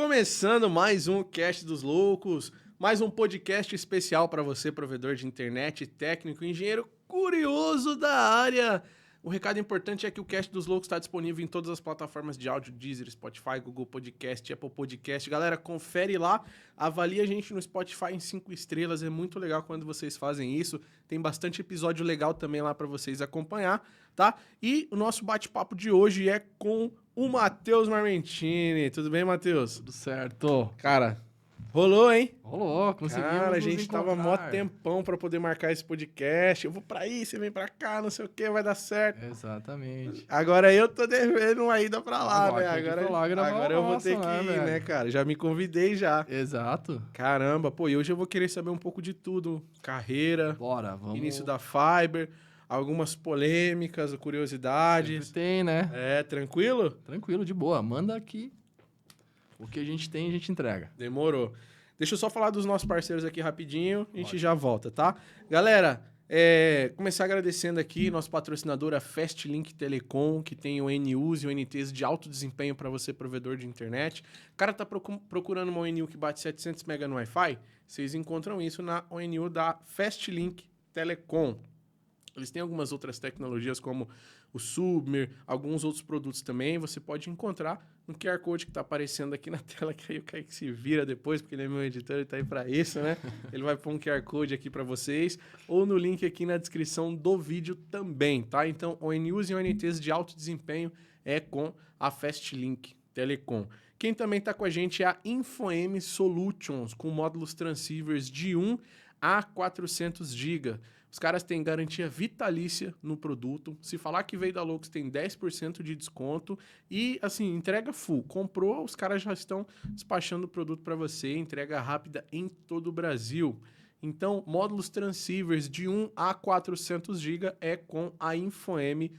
Começando mais um Cast dos Loucos, mais um podcast especial para você, provedor de internet, técnico, engenheiro curioso da área. Um recado importante é que o Cast dos Loucos está disponível em todas as plataformas de áudio, Deezer, Spotify, Google Podcast, Apple Podcast. Galera, confere lá, avalia a gente no Spotify em 5 estrelas, é muito legal quando vocês fazem isso. Tem bastante episódio legal também lá para vocês acompanhar, tá? E o nosso bate-papo de hoje é com o Matheus Marmentini. Tudo bem, Matheus? Tudo certo. Cara, rolou, hein? Rolou, conseguimos Cara, a nos gente tava mó encontrar. tempão pra poder marcar esse podcast. Eu vou pra aí, você vem pra cá, não sei o que, vai dar certo. Exatamente. Agora eu tô devendo uma ida pra lá, Agora né? tem que ir pra lá gravar Agora eu vou nossa, ter que né, ir, velho? né, cara? Já me convidei já. Exato. Caramba, pô, e hoje eu vou querer saber um pouco de tudo. Carreira, Bora, vamos. início da Fiber, algumas polêmicas, curiosidades. Sempre tem, né? É, tranquilo? Tranquilo, de boa. Manda aqui. O que a gente tem, a gente entrega. Demorou. Deixa eu só falar dos nossos parceiros aqui rapidinho, a gente Ótimo. já volta, tá? Galera, começar agradecendo aqui nosso patrocinador, a Fastlink Telecom, que tem o NUs e o NTs de alto desempenho para você, provedor de internet. O cara tá procurando uma ONU que bate 700 MB no Wi-Fi? Vocês encontram isso na ONU da Fastlink Telecom. Eles têm algumas outras tecnologias como o Submer, alguns outros produtos também. Você pode encontrar no QR Code que está aparecendo aqui na tela, que aí o Kaique se vira depois, porque ele é meu editor e tá aí para isso, né? Ele vai pôr um QR Code aqui para vocês, ou no link aqui na descrição do vídeo também, tá? Então, ONUs e ONTs de alto desempenho é com a Fastlink Telecom. Quem também está com a gente é a InfoM Solutions, com módulos transceivers de 1 a 400 GB. Os caras têm garantia vitalícia no produto. Se falar que veio da Loucos, tem 10% de desconto. E, assim, entrega full. Comprou, os caras já estão despachando o produto para você. Entrega rápida em todo o Brasil. Então, módulos transceivers de 1 a 400 GB é com a InfoM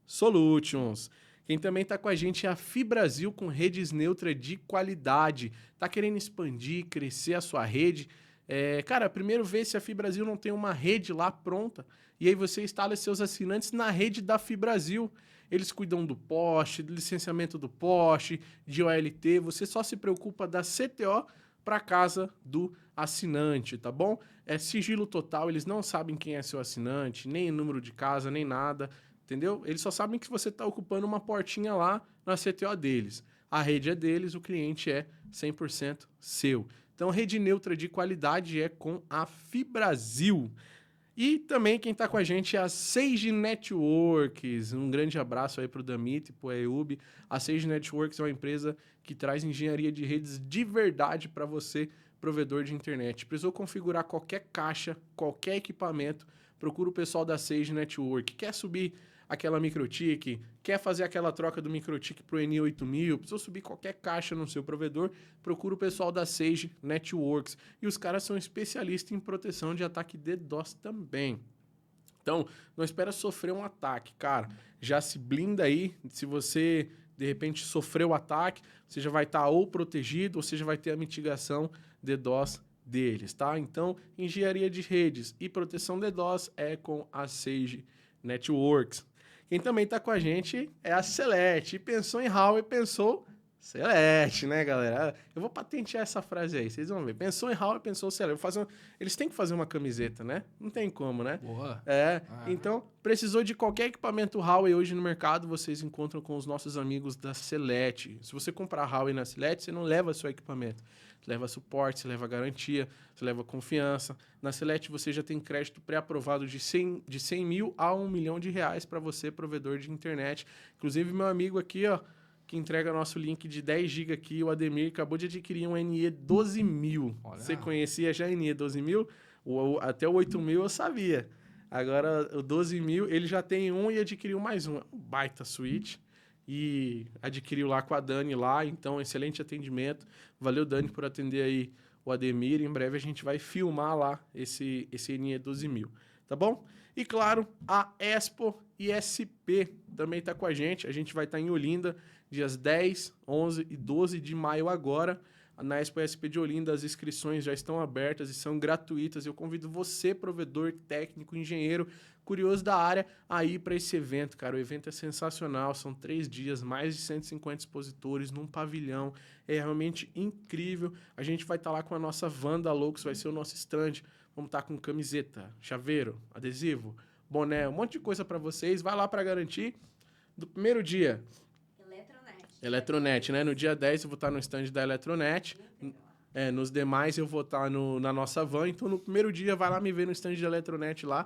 Solutions. Quem também está com a gente é a FiBrasil, com redes neutras de qualidade. Está querendo expandir, crescer a sua rede? Cara, primeiro vê se a FiBrasil não tem uma rede lá pronta, e aí você instala seus assinantes na rede da FiBrasil. Eles cuidam do poste, do licenciamento do poste, de OLT, você só se preocupa da CTO para casa do assinante, tá bom? É sigilo total, eles não sabem quem é seu assinante, nem número de casa, nem nada, entendeu? Eles só sabem que você está ocupando uma portinha lá na CTO deles. A rede é deles, o cliente é 100% seu. Então, rede neutra de qualidade é com a FiBrasil. E também quem está com a gente é a Sage Networks. Um grande abraço aí para o Damit e para o EUB. A Sage Networks é uma empresa que traz engenharia de redes de verdade para você, provedor de internet. Precisou configurar qualquer caixa, qualquer equipamento, procura o pessoal da Sage Network. Quer subir aquela MikroTik, quer fazer aquela troca do MikroTik para o NI8000, precisou subir qualquer caixa no seu provedor, procura o pessoal da Sage Networks. E os caras são especialistas em proteção de ataque DDoS também. Então, não espera sofrer um ataque, cara. Já se blinda aí, se você de repente sofreu o ataque, você já vai estar ou protegido, ou você já vai ter a mitigação DDoS deles, tá? Então, engenharia de redes e proteção DDoS é com a Sage Networks. Quem também está com a gente é a Celeste. E pensou em Huawei, pensou Celeste, né, galera? Eu vou patentear essa frase aí, vocês vão ver. Pensou em Huawei, pensou Celeste. Eles têm que fazer uma camiseta, né? Não tem como, né? Boa. Então, precisou de qualquer equipamento Huawei hoje no mercado, vocês encontram com os nossos amigos da Celeste. Se você comprar Huawei na Celeste, você não leva seu equipamento. Você leva suporte, você leva garantia, você leva confiança. Na Celeste você já tem crédito pré-aprovado de 100 mil a R$1 milhão para você, provedor de internet. Inclusive, meu amigo aqui, ó, que entrega nosso link de 10 GB aqui, o Ademir, acabou de adquirir um NE 12000. Você conhecia já NE 12000? Até o 8000 eu sabia. Agora, o 12000, ele já tem um e adquiriu mais um. É um baita switch. E adquiriu lá com a Dani lá, então excelente atendimento. Valeu, Dani, por atender aí o Ademir. Em breve a gente vai filmar lá esse NE 12000, tá bom? E claro, a Expo ISP também está com a gente vai estar em Olinda, dias 10, 11 e 12 de maio agora. na Expo SP de Olinda, as inscrições já estão abertas e são gratuitas. Eu convido você, provedor, técnico, engenheiro, curioso da área, a ir para esse evento, cara. O evento é sensacional, são 3 dias, mais de 150 expositores num pavilhão. É realmente incrível. A gente vai estar lá com a nossa van da Loucos, vai ser o nosso stand. Vamos estar com camiseta, chaveiro, adesivo, boné, um monte de coisa para vocês. Vai lá para garantir. Do primeiro dia... Eletronet, né? No dia 10 eu vou estar no stand da Eletronet. Nos demais eu vou estar na nossa van. Então, no primeiro dia, vai lá me ver no stand da Eletronet lá,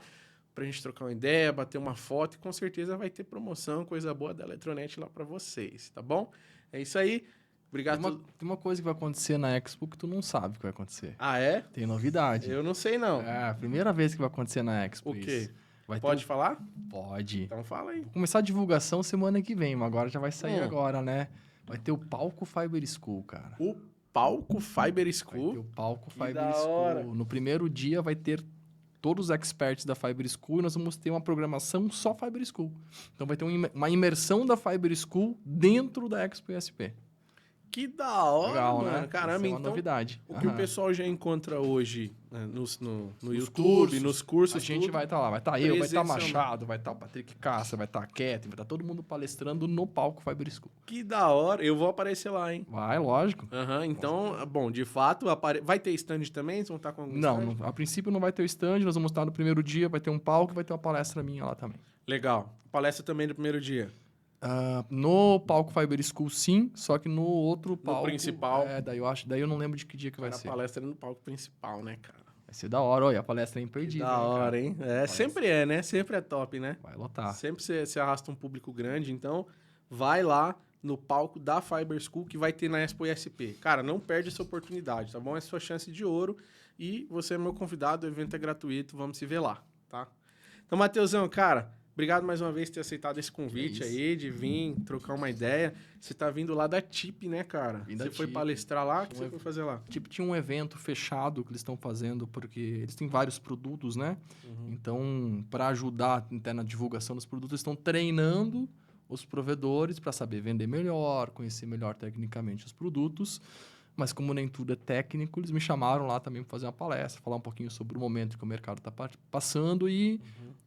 pra gente trocar uma ideia, bater uma foto. E com certeza vai ter promoção, coisa boa da Eletronet lá pra vocês, tá bom? É isso aí. Obrigado. Tem uma coisa que vai acontecer na Expo que tu não sabe que vai acontecer. Ah, é? Tem novidade. Eu não sei, não. É a primeira vez que vai acontecer na Expo. O quê? Isso. Pode falar? Pode. Então fala aí. Vou começar a divulgação semana que vem, mas agora já vai sair agora, né? Vai ter o palco Fiber School, cara. O palco Fiber School? Vai ter o palco Que Fiber da School. hora. No primeiro dia vai ter todos os experts da Fiber School e nós vamos ter uma programação só Fiber School. Então vai ter uma imersão da Fiber School dentro da Expo SP. Que da hora, Legal, mano. né? Caramba, Essa é uma então... novidade. O que o pessoal já encontra hoje, né, no YouTube, cursos, nos cursos, a gente tudo, vai estar lá. Vai estar eu, vai estar presencialmente. Machado, vai estar o Patrick Cassa, vai estar a Cat, vai estar todo mundo palestrando no palco Fiber School. Que da hora. Eu vou aparecer lá, hein? Vai, lógico. Aham, então, bom, de fato, vai ter stand também? Vocês vão estar com algum Não, stand? a princípio não vai ter o stand, nós vamos estar no primeiro dia, vai ter um palco e vai ter uma palestra minha lá também. Legal. Palestra também no primeiro dia. No palco Fiber School, sim, só que no outro palco... principal. Daí eu não lembro de que dia que vai A ser. palestra no palco principal, né, cara? Vai ser da hora, olha, a palestra é Que imperdível. da hein, hora, cara? hein? Sempre é, né? Sempre é top, né? Vai lotar. Sempre você arrasta um público grande, então vai lá no palco da Fiber School que vai ter na Expo ISP. Cara, não perde essa oportunidade, tá bom? É sua chance de ouro e você é meu convidado, o evento é gratuito, vamos se ver lá, tá? Então, Matheusão, cara, obrigado mais uma vez por ter aceitado esse convite aí, de vir trocar uma ideia. Você tá vindo lá da TIP, né, cara? Vim da Você foi TIP. palestrar lá? O que você foi fazer lá? Tipo, tinha um evento fechado que eles estão fazendo, porque eles têm vários produtos, né? Então, para ajudar até na divulgação dos produtos, eles estão treinando os provedores para saber vender melhor, conhecer melhor tecnicamente os produtos. Mas como nem tudo é técnico, eles me chamaram lá também para fazer uma palestra, falar um pouquinho sobre o momento que o mercado está passando e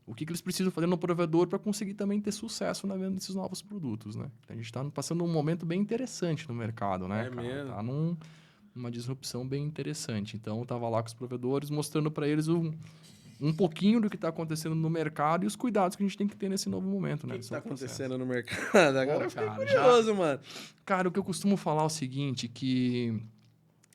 o que eles precisam fazer no provedor para conseguir também ter sucesso na venda desses novos produtos, né? A gente está passando um momento bem interessante no mercado, né? É mesmo. Tá numa disrupção bem interessante. Então, eu estava lá com os provedores, mostrando para eles um pouquinho do que está acontecendo no mercado e os cuidados que a gente tem que ter nesse novo momento, O né? que Nesse está novo processo. acontecendo no mercado? Agora eu fiquei cara, curioso, mano. Cara, o que eu costumo falar é o seguinte, que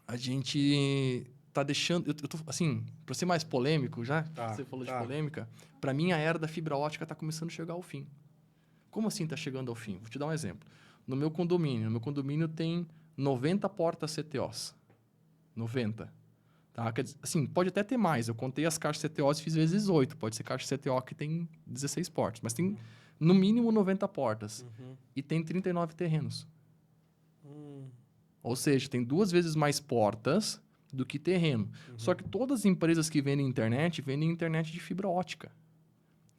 a gente tá deixando... Eu tô, assim, para ser mais polêmico já, você falou de polêmica, para mim a era da fibra ótica está começando a chegar ao fim. Como assim está chegando ao fim? Vou te dar um exemplo. No meu condomínio tem 90 portas CTOs. 90. Tá? Quer dizer, assim, pode até ter mais. Eu contei as caixas CTOs e fiz vezes 8. Pode ser caixa CTO que tem 16 portas. Mas tem, no mínimo, 90 portas. E tem 39 terrenos. Ou seja, tem 2 vezes mais portas do que terreno. Só que todas as empresas que vendem internet de fibra ótica.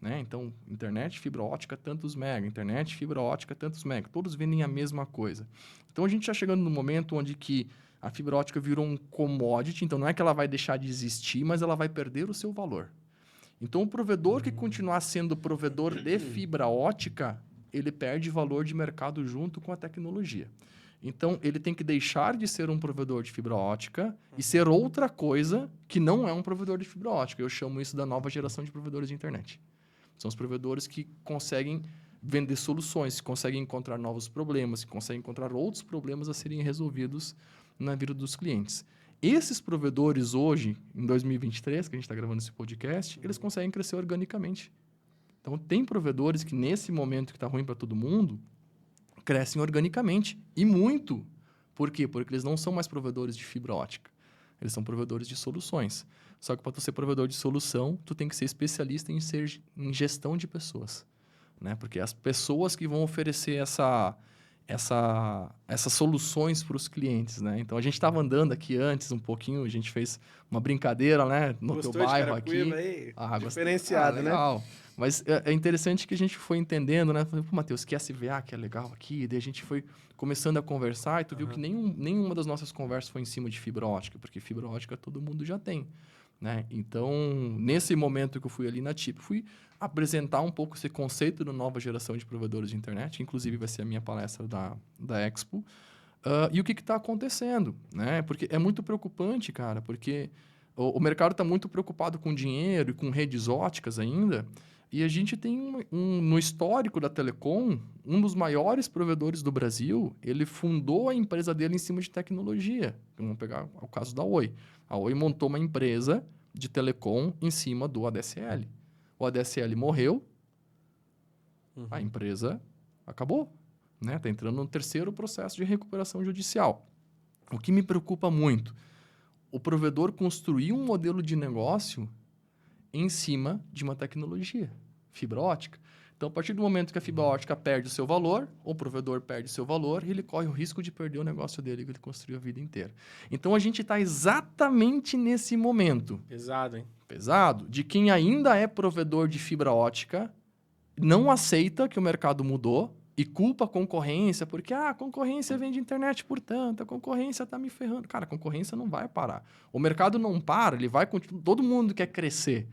Né? Então, internet, fibra ótica, tantos mega. Internet, fibra ótica, tantos mega. Todos vendem a mesma coisa. Então, a gente está chegando no momento onde que a fibra ótica virou um commodity. Então, não é que ela vai deixar de existir, mas ela vai perder o seu valor. Então, o provedor que continuar sendo provedor de fibra ótica, ele perde valor de mercado junto com a tecnologia. Então, ele tem que deixar de ser um provedor de fibra ótica e ser outra coisa que não é um provedor de fibra ótica. Eu chamo isso da nova geração de provedores de internet. São os provedores que conseguem vender soluções, que conseguem encontrar novos problemas, que conseguem encontrar outros problemas a serem resolvidos na vida dos clientes. Esses provedores hoje, em 2023, que a gente está gravando esse podcast, eles conseguem crescer organicamente. Então, tem provedores que, nesse momento que está ruim para todo mundo, crescem organicamente. E muito. Por quê? Porque eles não são mais provedores de fibra ótica. Eles são provedores de soluções. Só que para tu ser provedor de solução, tu tem que ser especialista em gestão de pessoas. Né? Porque as pessoas que vão oferecer essas soluções para os clientes, né? Então, a gente estava andando aqui antes um pouquinho, a gente fez uma brincadeira, né? No Gostou teu bairro de Carapicuíba aqui. aí? Diferenciado, Diferenciado, né? Legal. Mas é interessante que a gente foi entendendo, né? Falei, pô, Matheus, que SVA que é legal aqui. Daí a gente foi começando a conversar e tu viu que nenhuma das nossas conversas foi em cima de fibra ótica, porque fibra ótica todo mundo já tem, né? Então, nesse momento que eu fui ali na TIP, fui apresentar um pouco esse conceito da nova geração de provedores de internet. Inclusive, vai ser a minha palestra da Expo. E o que está acontecendo, né? Porque é muito preocupante, cara, porque o mercado está muito preocupado com dinheiro e com redes óticas ainda, e a gente tem no histórico da Telecom, um dos maiores provedores do Brasil, ele fundou a empresa dele em cima de tecnologia. Vamos pegar o caso da Oi. A Oi montou uma empresa de telecom em cima do ADSL. O ADSL morreu, a empresa acabou. Está entrando no terceiro processo de recuperação judicial. O que me preocupa muito, o provedor construiu um modelo de negócio em cima de uma tecnologia, fibra ótica. Então, a partir do momento que a fibra ótica perde o seu valor, o provedor perde o seu valor, ele corre o risco de perder o negócio dele que ele construiu a vida inteira. Então, a gente está exatamente nesse momento. Pesado, hein? Pesado, de quem ainda é provedor de fibra ótica, não aceita que o mercado mudou, e culpa a concorrência, porque a concorrência vende internet por tanto, a concorrência está me ferrando. Cara, a concorrência não vai parar. O mercado não para, ele vai continuar. Todo mundo quer crescer,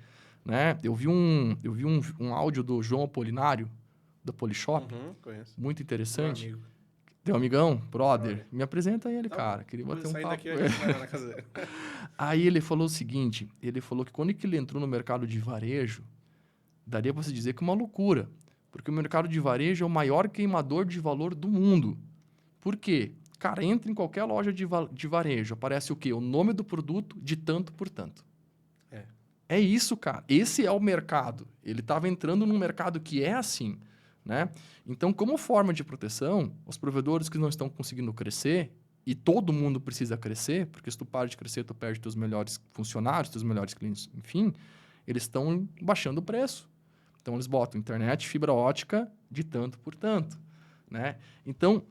né? Eu vi um áudio do João Apolinário, da Polishop, Conheço. muito interessante. Meu amigo. Teu amigão, brother, me apresenta ele, cara. Queria bater um Saindo papo. daqui, a gente vai lá na casa dele. Aí ele falou o seguinte, ele falou que quando ele entrou no mercado de varejo, daria para se dizer que é uma loucura. Porque o mercado de varejo é o maior queimador de valor do mundo. Por quê? Cara, entra em qualquer loja de varejo, aparece o quê? O nome do produto de tanto por tanto. É isso, cara. Esse é o mercado. Ele estava entrando num mercado que é assim, né? Então, como forma de proteção, os provedores que não estão conseguindo crescer, e todo mundo precisa crescer, porque se tu para de crescer, tu perde teus melhores funcionários, teus melhores clientes, enfim, eles estão baixando o preço. Então, eles botam internet, fibra ótica de tanto por tanto, né? Então,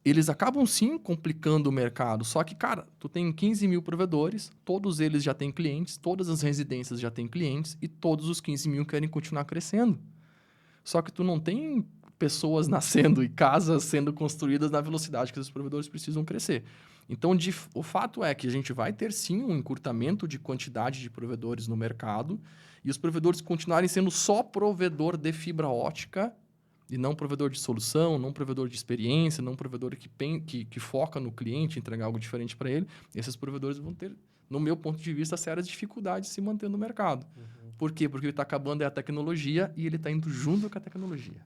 eles acabam, sim, complicando o mercado. Só que, cara, tu tem 15 mil provedores, todos eles já têm clientes, todas as residências já têm clientes e todos os 15 mil querem continuar crescendo. Só que tu não tem pessoas nascendo e casas sendo construídas na velocidade que os provedores precisam crescer. Então, o fato é que a gente vai ter, sim, um encurtamento de quantidade de provedores no mercado e os provedores continuarem sendo só provedor de fibra ótica e não provedor de solução, não provedor de experiência, não provedor que foca no cliente, entregar algo diferente para ele. Esses provedores vão ter, no meu ponto de vista, sérias dificuldades de se manter no mercado. Por quê? Porque ele está acabando a tecnologia e ele está indo junto com a tecnologia.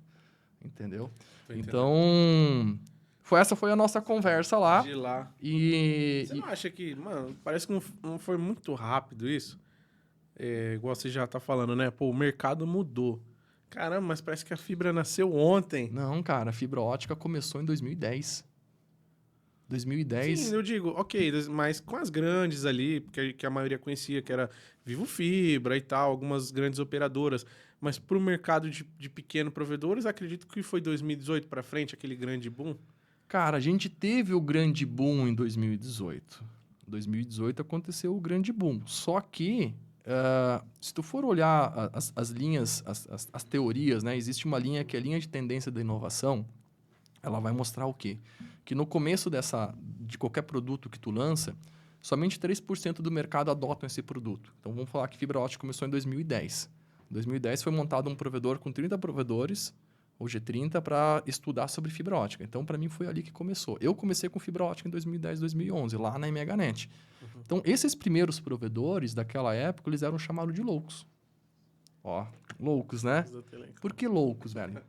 Entendeu? Então, essa foi a nossa conversa lá. De lá. Você não acha que, mano, parece que não foi muito rápido isso? Igual você já tá falando, né? Pô, o mercado mudou. Caramba, mas parece que a fibra nasceu ontem. Não, cara, a fibra ótica começou em 2010. 2010... Sim, eu digo, ok, mas com as grandes ali, porque que a maioria conhecia, que era Vivo Fibra e tal, algumas grandes operadoras. Mas pro mercado de pequenos provedores, acredito que foi 2018 para frente, aquele grande boom. Cara, a gente teve o grande boom em 2018. Em 2018 aconteceu o grande boom. Só que, se tu for olhar as linhas, as teorias, né? Existe uma linha que é a linha de tendência da inovação. Ela vai mostrar o quê? Que no começo de qualquer produto que tu lança, somente 3% do mercado adotam esse produto. Então, vamos falar que fibra ótica começou em 2010. Em 2010 foi montado um provedor com 30 provedores, ou G30, para estudar sobre fibra ótica. Então, para mim, foi ali que começou. Eu comecei com fibra ótica em 2010, 2011, lá na MHNet. Então, esses primeiros provedores daquela época, eles eram chamados de loucos. Ó, loucos, né? Por que loucos, velho?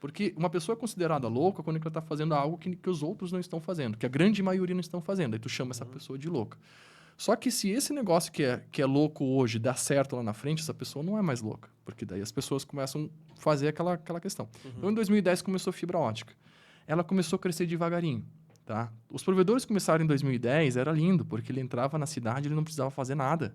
Porque uma pessoa é considerada louca quando ela está fazendo algo que os outros não estão fazendo, que a grande maioria não estão fazendo. Aí tu chama essa pessoa de louca. Só que se esse negócio que é louco hoje dá certo lá na frente, essa pessoa não é mais louca. Porque daí as pessoas começam a fazer aquela questão. Então, em 2010, começou a fibra ótica. Ela começou a crescer devagarinho. Tá? Os provedores começaram em 2010, era lindo, porque ele entrava na cidade e ele não precisava fazer nada.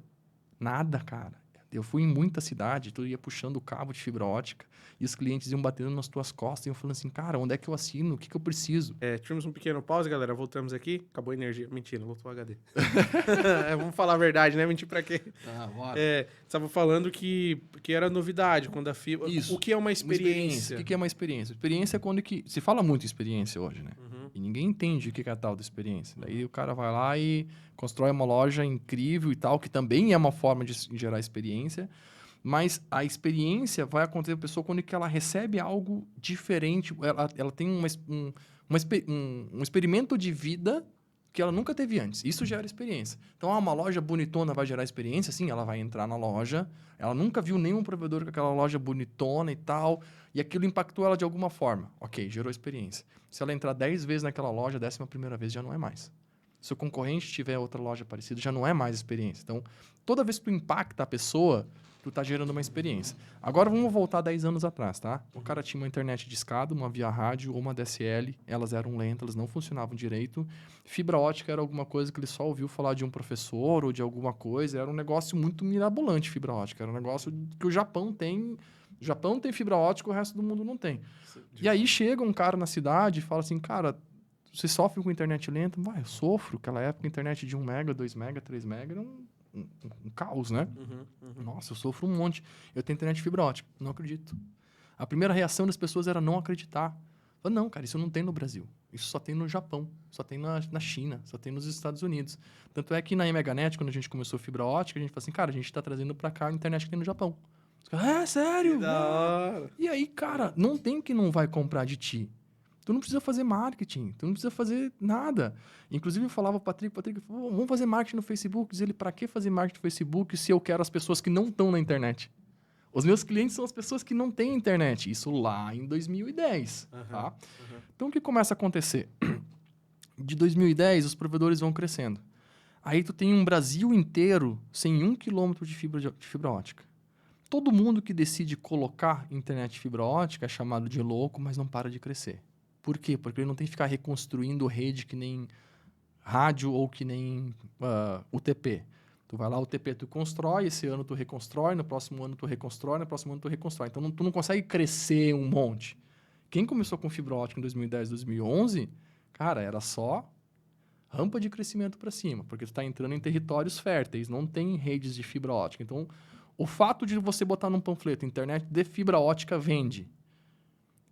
Nada, cara. Eu fui em muita cidade, tu ia puxando o cabo de fibra ótica e os clientes iam batendo nas tuas costas e iam falando assim, cara, onde é que eu assino? O que eu preciso? Tivemos um pequeno pause, galera. Voltamos aqui. Acabou a energia. Mentira, voltou o HD. Vamos falar a verdade, né? Mentir pra quê? Bora. Estava falando que era novidade, quando a fibra... Isso. O que é uma experiência? O que é uma experiência? Experiência é quando que... Se fala muito em experiência hoje, né? Uhum. E ninguém entende o que é a tal da experiência. Daí o cara vai lá e constrói uma loja incrível e tal, que também é uma forma de gerar experiência. Mas a experiência vai acontecer com a pessoa quando que ela recebe algo diferente. Ela tem um experimento de vida que ela nunca teve antes. Isso gera experiência. Então, uma loja bonitona vai gerar experiência? Sim, ela vai entrar na loja. Ela nunca viu nenhum provedor com aquela loja bonitona e tal. E aquilo impactou ela de alguma forma. Ok, gerou experiência. Se ela entrar 10 vezes naquela loja, a 11ª vez já não é mais. Se o concorrente tiver outra loja parecida, já não é mais experiência. Então, toda vez que tu impacta a pessoa, tu tá gerando uma experiência. Agora vamos voltar 10 anos atrás, tá? O cara tinha uma internet discada, uma via rádio ou uma DSL, elas eram lentas, elas não funcionavam direito. Fibra ótica era alguma coisa que ele só ouviu falar de um professor ou de alguma coisa, era um negócio muito mirabolante, fibra ótica, era um negócio que o Japão tem. O Japão tem fibra ótica, o resto do mundo não tem. E aí chega um cara na cidade e fala assim, cara, você sofre com internet lenta? Vai, eu sofro. Aquela época, internet de 1 mega, 2 mega, 3 mega era um caos, né? Nossa, eu sofro um monte. Eu tenho internet de fibra ótica. Não acredito. A primeira reação das pessoas era não acreditar. Falei, não, cara, isso não tem no Brasil. Isso só tem no Japão, só tem na China, só tem nos Estados Unidos. Tanto é que na Meganet, quando a gente começou fibra ótica, a gente falou assim, cara, a gente está trazendo para cá a internet que tem no Japão. Os caras, sério? Que da hora. E aí, cara, não tem que não vai comprar de ti. Tu não precisa fazer marketing, tu não precisa fazer nada. Inclusive, eu falava pro Patrick, vamos fazer marketing no Facebook. Diz ele, para que fazer marketing no Facebook se eu quero as pessoas que não estão na internet? Os meus clientes são as pessoas que não têm internet. Isso lá em 2010, tá? Então, o que começa a acontecer? De 2010, os provedores vão crescendo. Aí, tu tem um Brasil inteiro sem 1 quilômetro de fibra ótica. Todo mundo que decide colocar internet de fibra ótica é chamado de louco, mas não para de crescer. Por quê? Porque ele não tem que ficar reconstruindo rede que nem rádio ou que nem UTP. Tu vai lá, UTP tu constrói, esse ano tu reconstrói, no próximo ano tu reconstrói, no próximo ano tu reconstrói. Então, tu não consegue crescer um monte. Quem começou com fibra ótica em 2010, 2011, cara, era só rampa de crescimento para cima, porque tu está entrando em territórios férteis, não tem redes de fibra ótica. Então, o fato de você botar num panfleto, internet de fibra ótica vende.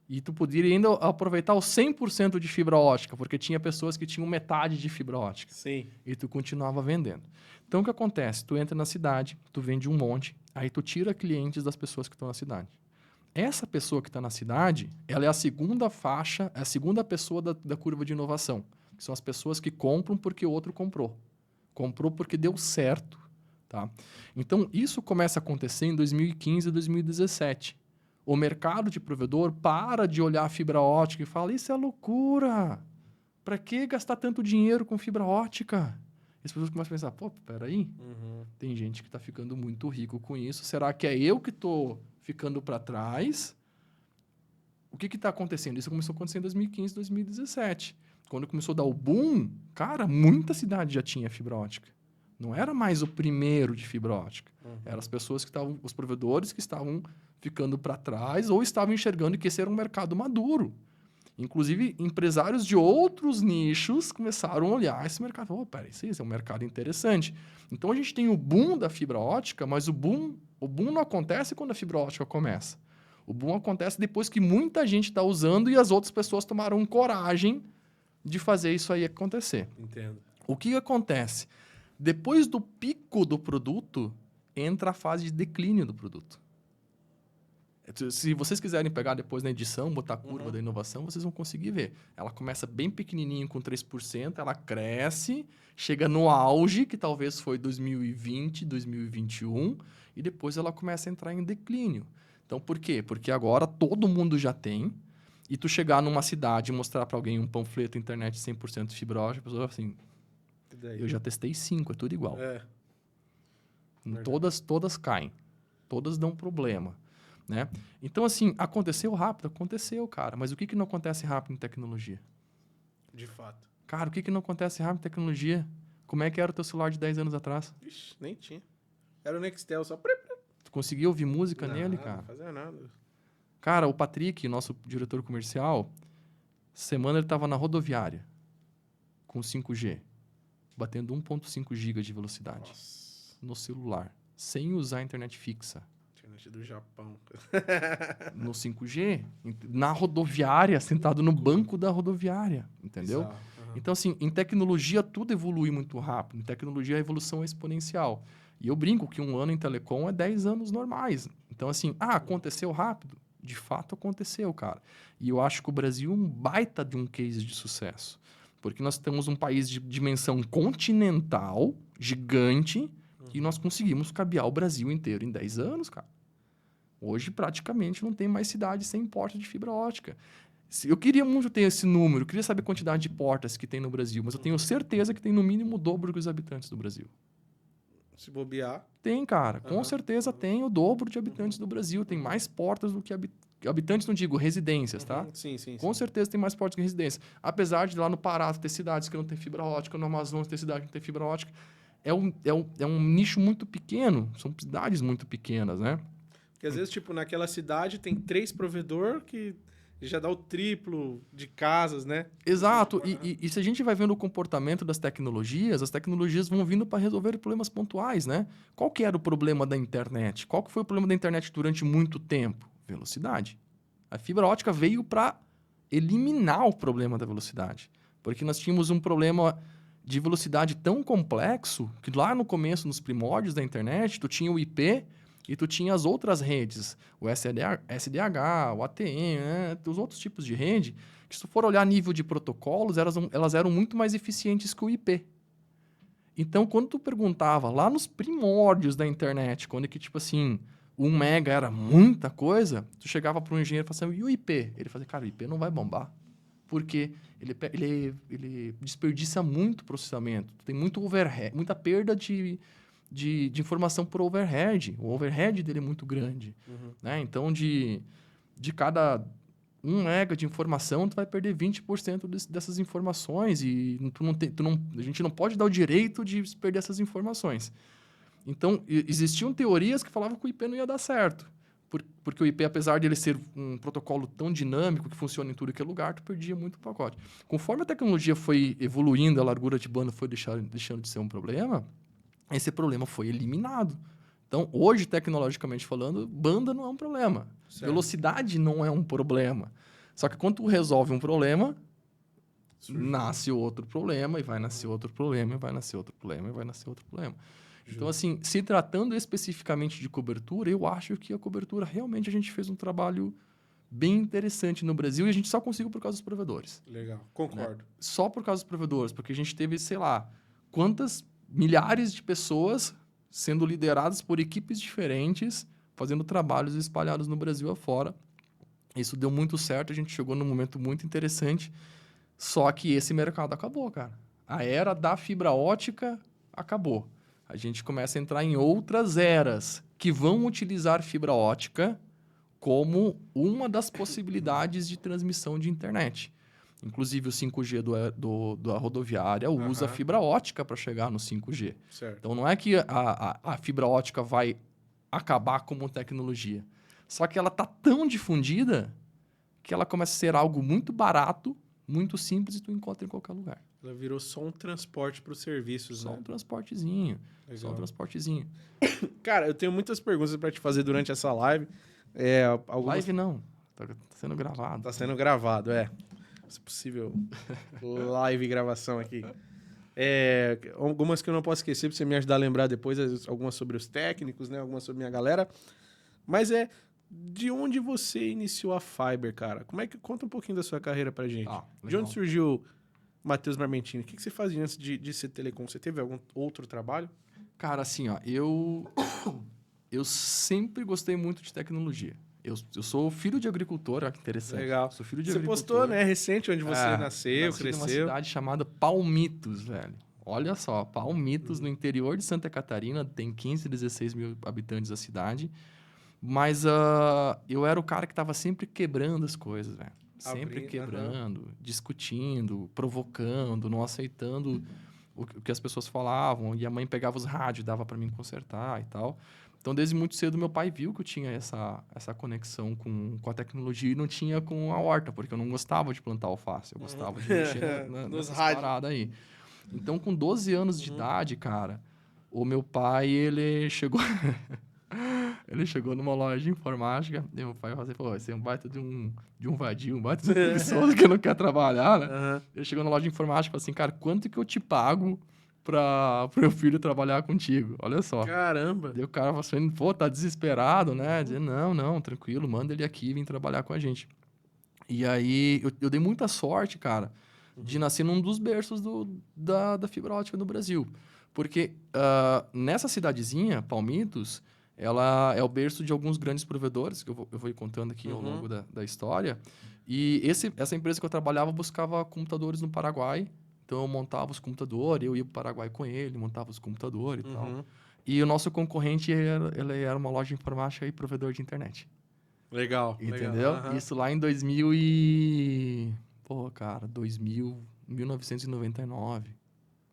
E tu poderia ainda aproveitar os 100% de fibra ótica, porque tinha pessoas que tinham metade de fibra ótica. Sim. E tu continuava vendendo. Então, o que acontece? Tu entra na cidade, tu vende um monte, aí tu tira clientes das pessoas que estão na cidade. Essa pessoa que está na cidade, ela é a segunda faixa, é a segunda pessoa da curva de inovação. Que são as pessoas que compram porque o outro comprou. Comprou porque deu certo. Tá? Então, isso começa a acontecer em 2015 e 2017. O mercado de provedor para de olhar a fibra ótica e fala, isso é loucura. Para que gastar tanto dinheiro com fibra ótica? E as pessoas começam a pensar, pô, peraí, tem gente que está ficando muito rico com isso. Será que é eu que estou ficando para trás? O que está acontecendo? Isso começou a acontecer em 2015, 2017. Quando começou a dar o boom, cara, muita cidade já tinha fibra ótica. Não era mais o primeiro de fibra ótica. Eram as pessoas que estavam, os provedores que estavam ficando para trás ou estavam enxergando que esse era um mercado maduro. Inclusive, empresários de outros nichos começaram a olhar esse mercado. Oh, peraí, esse é um mercado interessante. Então, a gente tem o boom da fibra ótica, mas o boom não acontece quando a fibra ótica começa. O boom acontece depois que muita gente está usando e as outras pessoas tomaram coragem de fazer isso aí acontecer. Entendo. O que acontece? Depois do pico do produto, entra a fase de declínio do produto. Se vocês quiserem pegar depois na edição, botar a curva da inovação, vocês vão conseguir ver. Ela começa bem pequenininho com 3%, ela cresce, chega no auge, que talvez foi 2020, 2021, e depois ela começa a entrar em declínio. Então, por quê? Porque agora todo mundo já tem, e tu chegar numa cidade e mostrar para alguém um panfleto internet 100% fibra ótica, a pessoa assim, eu já testei 5, é tudo igual. Todas caem, todas dão problema. Né? Então, assim, aconteceu rápido? Aconteceu, cara. Mas o que não acontece rápido em tecnologia? De fato. Cara, o que não acontece rápido em tecnologia? Como é que era o teu celular de 10 anos atrás? Ixi, nem tinha. Era o Nextel, só... conseguia ouvir música nele, Nada, cara. Não fazia nada. Cara, o Patrick, nosso diretor comercial, semana ele tava na rodoviária com 5G, batendo 1.5 GB de velocidade Nossa, no celular, sem usar a internet fixa. internet do Japão. No 5G, na rodoviária, sentado no banco da rodoviária, entendeu? Bizarro. Aham. Então, assim, em tecnologia tudo evolui muito rápido. Em tecnologia a evolução é exponencial. E eu brinco que um ano em telecom é 10 anos normais. Então, assim, aconteceu rápido? De fato aconteceu, cara. E eu acho que o Brasil é um baita de um case de sucesso. Porque nós temos um país de dimensão continental, gigante, e nós conseguimos cabear o Brasil inteiro em 10 anos, cara. Hoje, praticamente, não tem mais cidade sem porta de fibra ótica. Eu queria muito ter esse número, eu queria saber a quantidade de portas que tem no Brasil, mas eu tenho certeza que tem no mínimo o dobro dos habitantes do Brasil. Se bobear. Tem, cara. Com Aham. certeza tem o dobro de habitantes do Brasil. Tem mais portas do que habitantes, não digo residências, tá? Sim, sim, Com sim. certeza tem mais portas que residências. Apesar de lá no Pará ter cidades que não tem fibra ótica, no Amazonas ter cidade que não tem fibra ótica. É um nicho muito pequeno. São cidades muito pequenas, né? Porque às vezes, tipo, naquela cidade tem 3 provedor que já dá o triplo de casas, né? Exato. E se a gente vai vendo o comportamento das tecnologias, as tecnologias vão vindo para resolver problemas pontuais, né? Qual que era o problema da internet? Qual que foi o problema da internet durante muito tempo? Velocidade. A fibra ótica veio para eliminar o problema da velocidade. Porque nós tínhamos um problema de velocidade tão complexo que lá no começo, nos primórdios da internet, tu tinha o IP e tu tinha as outras redes, o SDH, o ATM, né? Os outros tipos de rede, que se tu for olhar a nível de protocolos, elas eram muito mais eficientes que o IP. Então, quando tu perguntava lá nos primórdios da internet, quando que, tipo assim, 1 mega era muita coisa, tu chegava para um engenheiro e falava assim, e o IP? Ele fazia, cara, o IP não vai bombar. Porque ele desperdiça muito processamento. Tem muito overhead, muita perda de informação por overhead. O overhead dele é muito grande. Né? Então, de cada 1 mega de informação, tu vai perder 20% dessas informações. E a gente não pode dar o direito de perder essas informações. Então, existiam teorias que falavam que o IP não ia dar certo. Porque o IP, apesar de ele ser um protocolo tão dinâmico, que funciona em tudo que é lugar, tu perdia muito pacote. Conforme a tecnologia foi evoluindo, a largura de banda foi deixando de ser um problema, esse problema foi eliminado. Então, hoje, tecnologicamente falando, banda não é um problema. Certo. Velocidade não é um problema. Só que quando tu resolve um problema, Surgiu. nasce outro problema, e vai nascer outro problema, e vai nascer outro problema, e vai nascer outro problema. Então, assim, se tratando especificamente de cobertura, eu acho que a cobertura realmente a gente fez um trabalho bem interessante no Brasil e a gente só conseguiu por causa dos provedores. Legal, concordo. Só por causa dos provedores, porque a gente teve, sei lá, quantas milhares de pessoas sendo lideradas por equipes diferentes, fazendo trabalhos espalhados no Brasil afora. Isso deu muito certo, a gente chegou num momento muito interessante, só que esse mercado acabou, cara. A era da fibra ótica acabou. A gente começa a entrar em outras eras que vão utilizar fibra ótica como uma das possibilidades de transmissão de internet. Inclusive, o 5G da rodoviária usa fibra ótica para chegar no 5G. Certo. Então, não é que a fibra ótica vai acabar como tecnologia. Só que ela está tão difundida que ela começa a ser algo muito barato, muito simples e tu encontra em qualquer lugar. Ela virou só um transporte para os serviços, Só né? um transportezinho. Legal. Só um transportezinho. Cara, eu tenho muitas perguntas para te fazer durante essa live. Algumas... Live não. Tá sendo gravado. Tá sendo gravado, Se possível, live gravação aqui. Algumas que eu não posso esquecer pra você me ajudar a lembrar depois, algumas sobre os técnicos, né? Algumas sobre minha galera. Mas de onde você iniciou a Fiber, cara? Conta um pouquinho da sua carreira pra gente. De onde surgiu Matheus Marmentini? O que você fazia antes de ser telecom? Você teve algum outro trabalho? Cara, assim, ó, eu sempre gostei muito de tecnologia. Eu sou filho de agricultor, olha que interessante. Legal. Sou filho de Você agricultor. postou, né, recente, onde você nasceu, nasci cresceu. numa cidade chamada Palmitos, velho. Olha só, Palmitos, no interior de Santa Catarina, tem 15, 16 mil habitantes a cidade. Mas eu era o cara que estava sempre quebrando as coisas, velho. Sempre quebrando, discutindo, provocando, não aceitando o que as pessoas falavam. E a mãe pegava os rádios, dava para mim consertar e tal. Então, desde muito cedo, meu pai viu que eu tinha essa conexão com a tecnologia e não tinha com a horta, porque eu não gostava de plantar alface. Eu gostava de mexer Nos nessas rádios. paradas aí. Então, com 12 anos de idade, cara, o meu pai, ele chegou... Ele chegou numa loja de informática e meu pai falou assim, pô, você é um baita de um vadio, um baita de um preguiçoso que não quer trabalhar, né? Aham. Ele chegou na loja de informática e falou assim, cara, quanto que eu te pago pro meu filho trabalhar contigo? Olha só. Caramba. Daí o cara falou assim, pô, tá desesperado, né? Dizer, não, tranquilo, manda ele aqui vir trabalhar com a gente. E aí, eu dei muita sorte, cara, de nascer num dos berços da fibra ótica no Brasil. Porque nessa cidadezinha, Palmitos, ela é o berço de alguns grandes provedores, que eu vou ir contando aqui ao longo da história. E essa empresa que eu trabalhava buscava computadores no Paraguai. Então, eu montava os computadores, eu ia para o Paraguai com ele, montava os computadores e tal. E o nosso concorrente ele era uma loja de informática e provedor de internet. Legal. Entendeu? Aham. Isso lá em 2000 e... Pô, cara, 1999,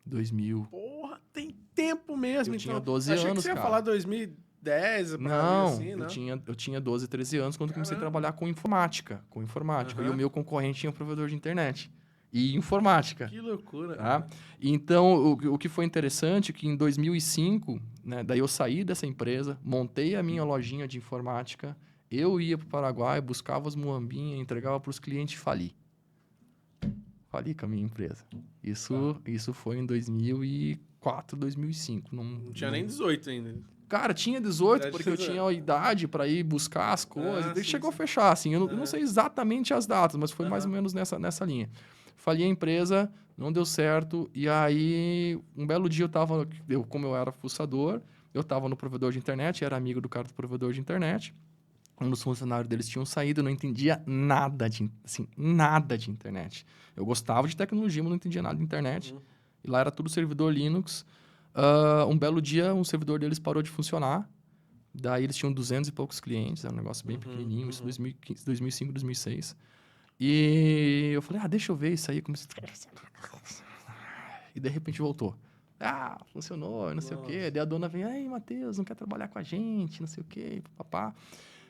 2000. Porra, tem tempo mesmo, Eu então. tinha 12 Achei que anos, você ia cara. falar 2010, pra ali Não, assim, não? eu tinha 12, 13 anos quando comecei a Caramba. trabalhar com informática. E o Aham. meu concorrente tinha um provedor de internet. E informática. Que loucura. Tá? Então, o que foi interessante é que em 2005, né, daí eu saí dessa empresa, montei a minha lojinha de informática, eu ia para o Paraguai, buscava as muambinhas, entregava para os clientes e fali. Fali com a minha empresa. Isso foi em 2004, 2005. Não tinha nem 18 ainda. Cara, tinha 18, Idade porque eu de 18. tinha a idade para ir buscar as coisas. Daí Sim, chegou a sim. fechar, assim. Eu não sei exatamente as datas, mas foi mais ou Aham. menos nessa linha. Fali a empresa, não deu certo. E aí, um belo dia como eu era fuçador, eu estava no provedor de internet, era amigo do cara do provedor de internet. Um dos funcionários deles tinham saído, eu não entendia nada nada de internet. Eu gostava de tecnologia, mas não entendia nada de internet. E lá era tudo servidor Linux. Um belo dia, um servidor deles parou de funcionar. Daí eles tinham 200 e poucos clientes, era um negócio bem pequenininho, isso em 2015, 2005, 2006. E eu falei, deixa eu ver isso aí. E de repente voltou. Funcionou, não sei o quê. Daí a dona veio, aí, Matheus, não quer trabalhar com a gente, não sei o quê, papá.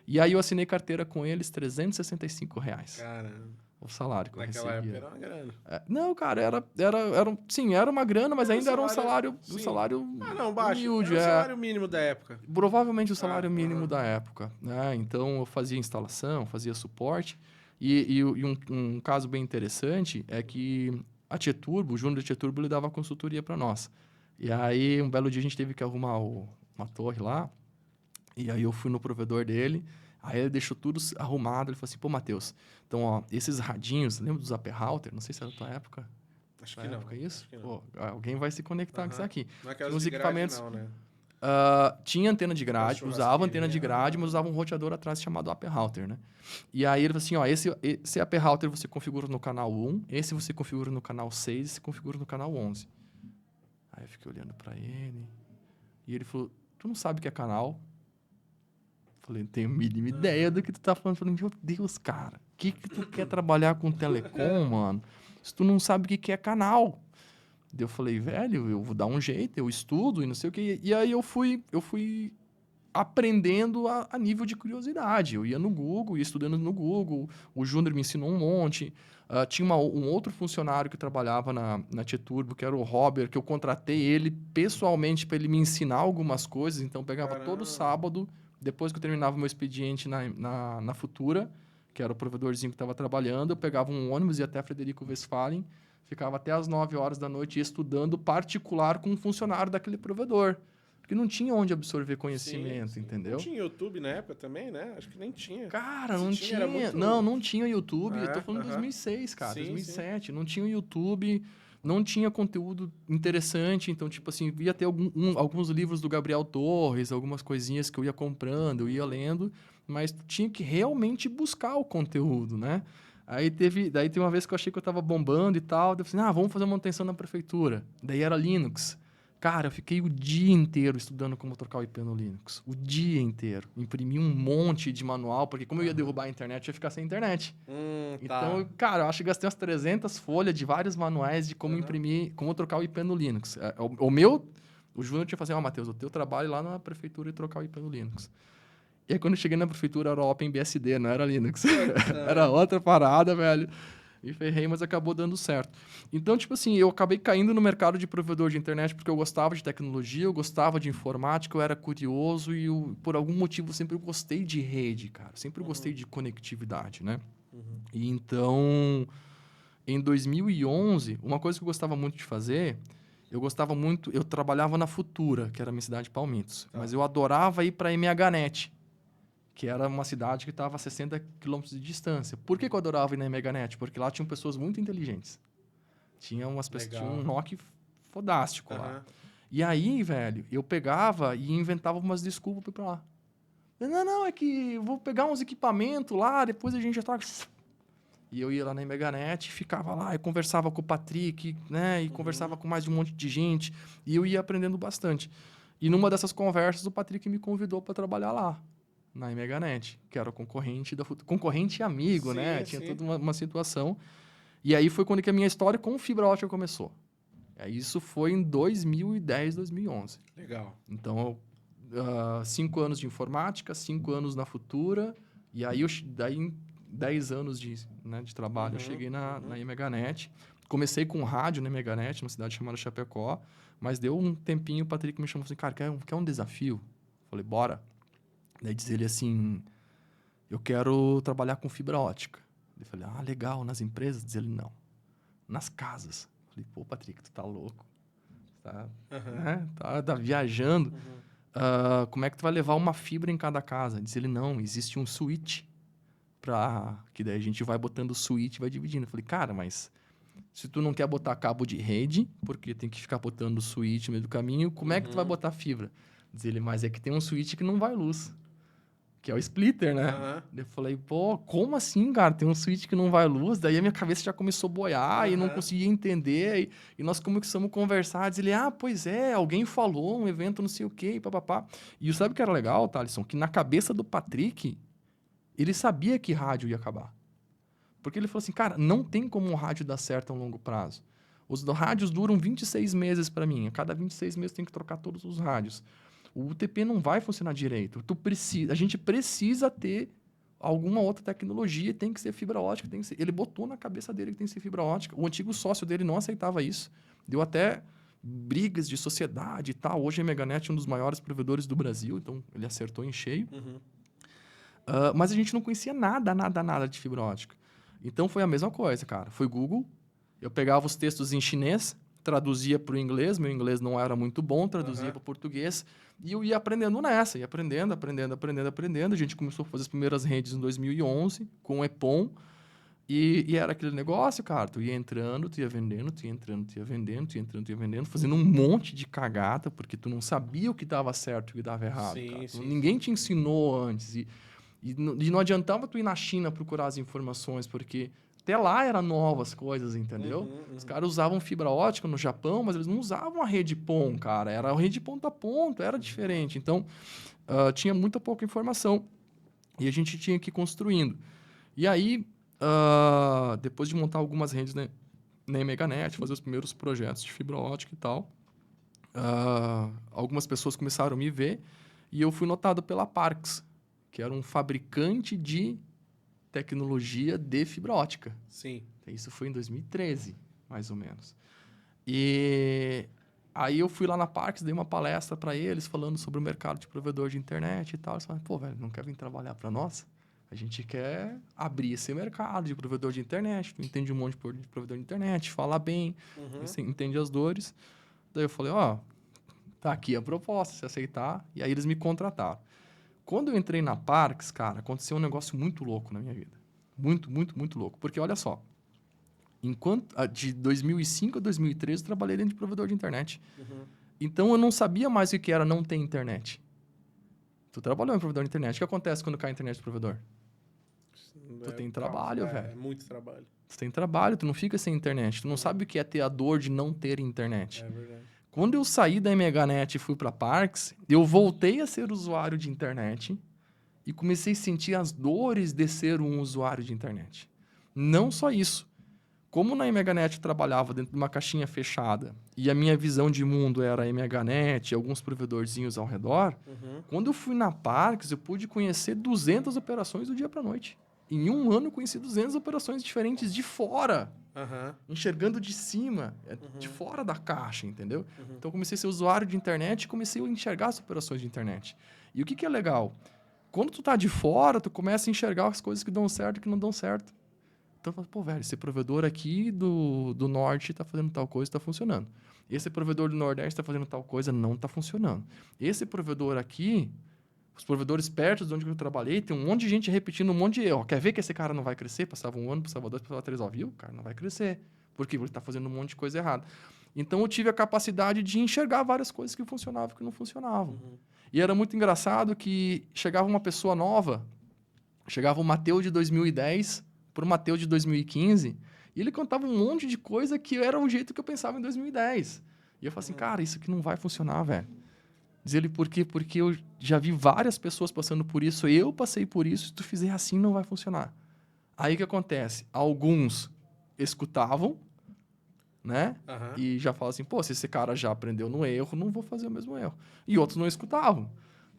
E aí eu assinei carteira com eles, R$365. Caramba. O salário que eu Naquela recebia. época era uma grana. Não, cara, era uma grana, mas ainda era um salário Não, baixo. humilde. Era o salário mínimo da época. Provavelmente o salário mínimo da época. Né? Então, eu fazia instalação, fazia suporte. E um caso bem interessante é que a Tieturbo, o Júnior da Tieturbo, ele dava consultoria para nós. E aí, um belo dia, a gente teve que arrumar uma torre lá. E aí, eu fui no provedor dele. Aí, ele deixou tudo arrumado. Ele falou assim, pô, Matheus, então, ó, esses radinhos, lembra do Zapper Router? Não sei se era da tua época. Acho que não. Época, isso? Acho que não. Pô, alguém vai se conectar com isso aqui. Não é Tinha aquelas uns de grade, equipamentos... não, né? tinha antena de grade, Aquela usava antena de churrasqueirinha, grade, mas usava um roteador atrás chamado Upper Router, né? E aí ele falou assim, ó, esse Upper Router você configura no canal 1, esse você configura no canal 6, esse configura no canal 11. Aí eu fiquei olhando pra ele, e ele falou, tu não sabe o que é canal? Falei, não tenho a mínima ideia do que tu tá falando. Falei, meu Deus, cara, que tu quer trabalhar com telecom, mano? Se tu não sabe o que é canal. Daí eu falei, velho, eu vou dar um jeito, eu estudo e não sei o quê. E aí eu fui aprendendo a nível de curiosidade. Eu ia no Google, ia estudando no Google. O Júnior me ensinou um monte. Tinha um outro funcionário que trabalhava na Tieturbo, que era o Robert, que eu contratei ele pessoalmente para ele me ensinar algumas coisas. Então, eu pegava todo sábado, depois que eu terminava o meu expediente na Futura, que era o provedorzinho que estava trabalhando, eu pegava um ônibus e ia até Frederico Westphalen, ficava até as 9 horas da noite estudando particular com um funcionário daquele provedor. Porque não tinha onde absorver conhecimento, entendeu? Não tinha YouTube na época também, né? Acho que nem tinha. Cara, Se não tinha, era tinha. muito- Não tinha YouTube. Eu tô falando de 2006, cara. Sim, 2007. Não tinha YouTube, não tinha conteúdo interessante. Então, tipo assim, ia ter alguns livros do Gabriel Torres, algumas coisinhas que eu ia comprando, eu ia lendo, mas tinha que realmente buscar o conteúdo, né? Daí tem uma vez que eu achei que eu tava bombando e tal, daí eu falei, vamos fazer uma manutenção na prefeitura. Daí era Linux. Cara, eu fiquei o dia inteiro estudando como trocar o IP no Linux. O dia inteiro. Imprimi um monte de manual, porque como eu ia derrubar a internet, eu ia ficar sem internet. Então, cara, eu acho que gastei umas 300 folhas de vários manuais de como imprimir, como trocar o IP no Linux. O Júnior tinha falado assim, Matheus, o teu trabalho lá na prefeitura e trocar o IP no Linux. E aí, quando eu cheguei na prefeitura, era OpenBSD, não era Linux. Era outra parada, velho. Me ferrei, mas acabou dando certo. Então, tipo assim, eu acabei caindo no mercado de provedor de internet porque eu gostava de tecnologia, eu gostava de informática, eu era curioso e por algum motivo sempre gostei de rede, cara. Sempre gostei de conectividade, né? E então, em 2011, uma coisa que eu gostava muito de fazer, eu trabalhava na Futura, que era a minha cidade de Palmitos, mas eu adorava ir para MHNet, que era uma cidade que estava a 60 quilômetros de distância. Por que eu adorava ir na MHNet? Porque lá tinham pessoas muito inteligentes. Tinha um NOC fodástico lá. E aí, velho, eu pegava e inventava umas desculpas para ir pra lá. Não, é que eu vou pegar uns equipamentos lá, depois a gente já troca. E eu ia lá na MHNet, ficava lá, e conversava com o Patrick, né? E conversava com mais de um monte de gente. E eu ia aprendendo bastante. E numa dessas conversas, o Patrick me convidou para trabalhar lá, na MHNet, que era o concorrente da Futura. Concorrente e amigo, Sim, né? Tinha sim. toda uma situação. E aí foi quando que a minha história com fibra ótica começou. Isso foi em 2010, 2011. Legal. Então, 5 anos de informática, 5 anos na Futura, e aí daí em 10 anos de trabalho eu cheguei na MHNet. Comecei com rádio na MHNet, numa cidade chamada Chapecó, mas deu um tempinho, o Patrick me chamou assim, cara, quer um desafio? Falei, bora. Daí diz ele assim, eu quero trabalhar com fibra ótica. Eu falei, legal, nas empresas? Diz ele, não, nas casas. Falei, pô, Patrick, tu tá louco? Né? Tá viajando. Como é que tu vai levar uma fibra em cada casa? Diz ele, não, existe um switch que daí a gente vai botando o switch e vai dividindo. Eu falei, cara, mas se tu não quer botar cabo de rede, porque tem que ficar botando o switch no meio do caminho, como é que tu vai botar fibra? Diz ele, mas é que tem um switch que não vai luz, que é o splitter, né? Eu falei, pô, como assim, cara? Tem um switch que não vai luz? Daí a minha cabeça já começou a boiar e não conseguia entender. E nós começamos a conversar. Diz ele, pois é, alguém falou, um evento não sei o quê, papapá. E sabe o que era legal, Thalisson? Que na cabeça do Patrick, ele sabia que rádio ia acabar. Porque ele falou assim, cara, não tem como um rádio dar certo a um longo prazo. Os rádios duram 26 meses para mim. A cada 26 meses tem que trocar todos os rádios. O UTP não vai funcionar direito. A gente precisa ter alguma outra tecnologia, tem que ser fibra ótica. Ele botou na cabeça dele que tem que ser fibra ótica. O antigo sócio dele não aceitava isso. Deu até brigas de sociedade e tal. Hoje a MHNet é um dos maiores provedores do Brasil, então ele acertou em cheio. Mas a gente não conhecia nada de fibra ótica. Então foi a mesma coisa, cara. Foi Google, eu pegava os textos em chinês, traduzia para o inglês, meu inglês não era muito bom, traduzia para o português, e eu ia aprendendo nessa, ia aprendendo. A gente começou a fazer as primeiras redes em 2011, com o EPON, e era aquele negócio, cara, tu ia entrando, tu ia vendendo, tu ia entrando, tu ia vendendo, tu ia entrando, tu ia vendendo, fazendo um monte de cagada, porque tu não sabia o que dava certo e o que dava errado, cara. Ninguém te ensinou antes, e não adiantava tu ir na China procurar as informações, porque até lá eram novas coisas, entendeu? Os caras usavam fibra ótica no Japão, mas eles não usavam a rede PON, cara. Era a rede ponta a ponta, era diferente. Então, tinha muita pouca informação. E a gente tinha que ir construindo. E aí, depois de montar algumas redes na MHNet, fazer os primeiros projetos de fibra ótica e tal, algumas pessoas começaram a me ver e eu fui notado pela Parks, que era um fabricante de tecnologia de fibra ótica. Sim. Isso foi em 2013, mais ou menos. E aí eu fui lá na Parks, dei uma palestra para eles, falando sobre o mercado de provedor de internet e tal. Eles falaram, pô, velho, não quer vir trabalhar para nós? A gente quer abrir esse mercado de provedor de internet. Tu entende um monte de provedor de internet, fala bem, entende as dores. Daí eu falei, tá aqui a proposta, se aceitar. E aí eles me contrataram. Quando eu entrei na Parks, cara, aconteceu um negócio muito louco na minha vida. Muito, muito, muito louco. Porque, olha só, de 2005 a 2013, eu trabalhei dentro de provedor de internet. Então, eu não sabia mais o que era não ter internet. Tu trabalhou em provedor de internet. O que acontece quando cai a internet do provedor? Tu tem trabalho, velho. É muito trabalho. Tu tem trabalho, tu não fica sem internet. Tu não sabe o que é ter a dor de não ter internet. É verdade. Quando eu saí da MHNet e fui para Parks, eu voltei a ser usuário de internet e comecei a sentir as dores de ser um usuário de internet. Não só isso. Como na MHNet eu trabalhava dentro de uma caixinha fechada e a minha visão de mundo era a MHNet e alguns provedorzinhos ao redor, quando eu fui na Parks, eu pude conhecer 200 operações do dia para a noite. Em um ano, eu conheci 200 operações diferentes de fora, enxergando de cima, de fora da caixa, entendeu? Então, eu comecei a ser usuário de internet e comecei a enxergar as operações de internet. E o que é legal? Quando tu tá de fora, tu começa a enxergar as coisas que dão certo e que não dão certo. Então, eu falo, pô, velho, esse provedor aqui do norte tá fazendo tal coisa, tá funcionando. Esse provedor do nordeste tá fazendo tal coisa, não tá funcionando. Esse provedor aqui, os provedores perto de onde eu trabalhei, tem um monte de gente repetindo um monte de erro. Quer ver que esse cara não vai crescer? Passava um ano, passava 2, passava 3, ó, viu? O cara não vai crescer. Por quê? Porque ele tá fazendo um monte de coisa errada. Então, eu tive a capacidade de enxergar várias coisas que funcionavam e que não funcionavam. E era muito engraçado que chegava uma pessoa nova, chegava o Mateus de 2010 para o Mateus de 2015, e ele contava um monte de coisa que era o jeito que eu pensava em 2010. E eu falei assim, cara, isso aqui não vai funcionar, velho. Diz ele, por quê? Porque eu já vi várias pessoas passando por isso, eu passei por isso, se tu fizer assim, não vai funcionar. Aí o que acontece? Alguns escutavam, né? E já falam assim, pô, se esse cara já aprendeu no erro, não vou fazer o mesmo erro. E outros não escutavam.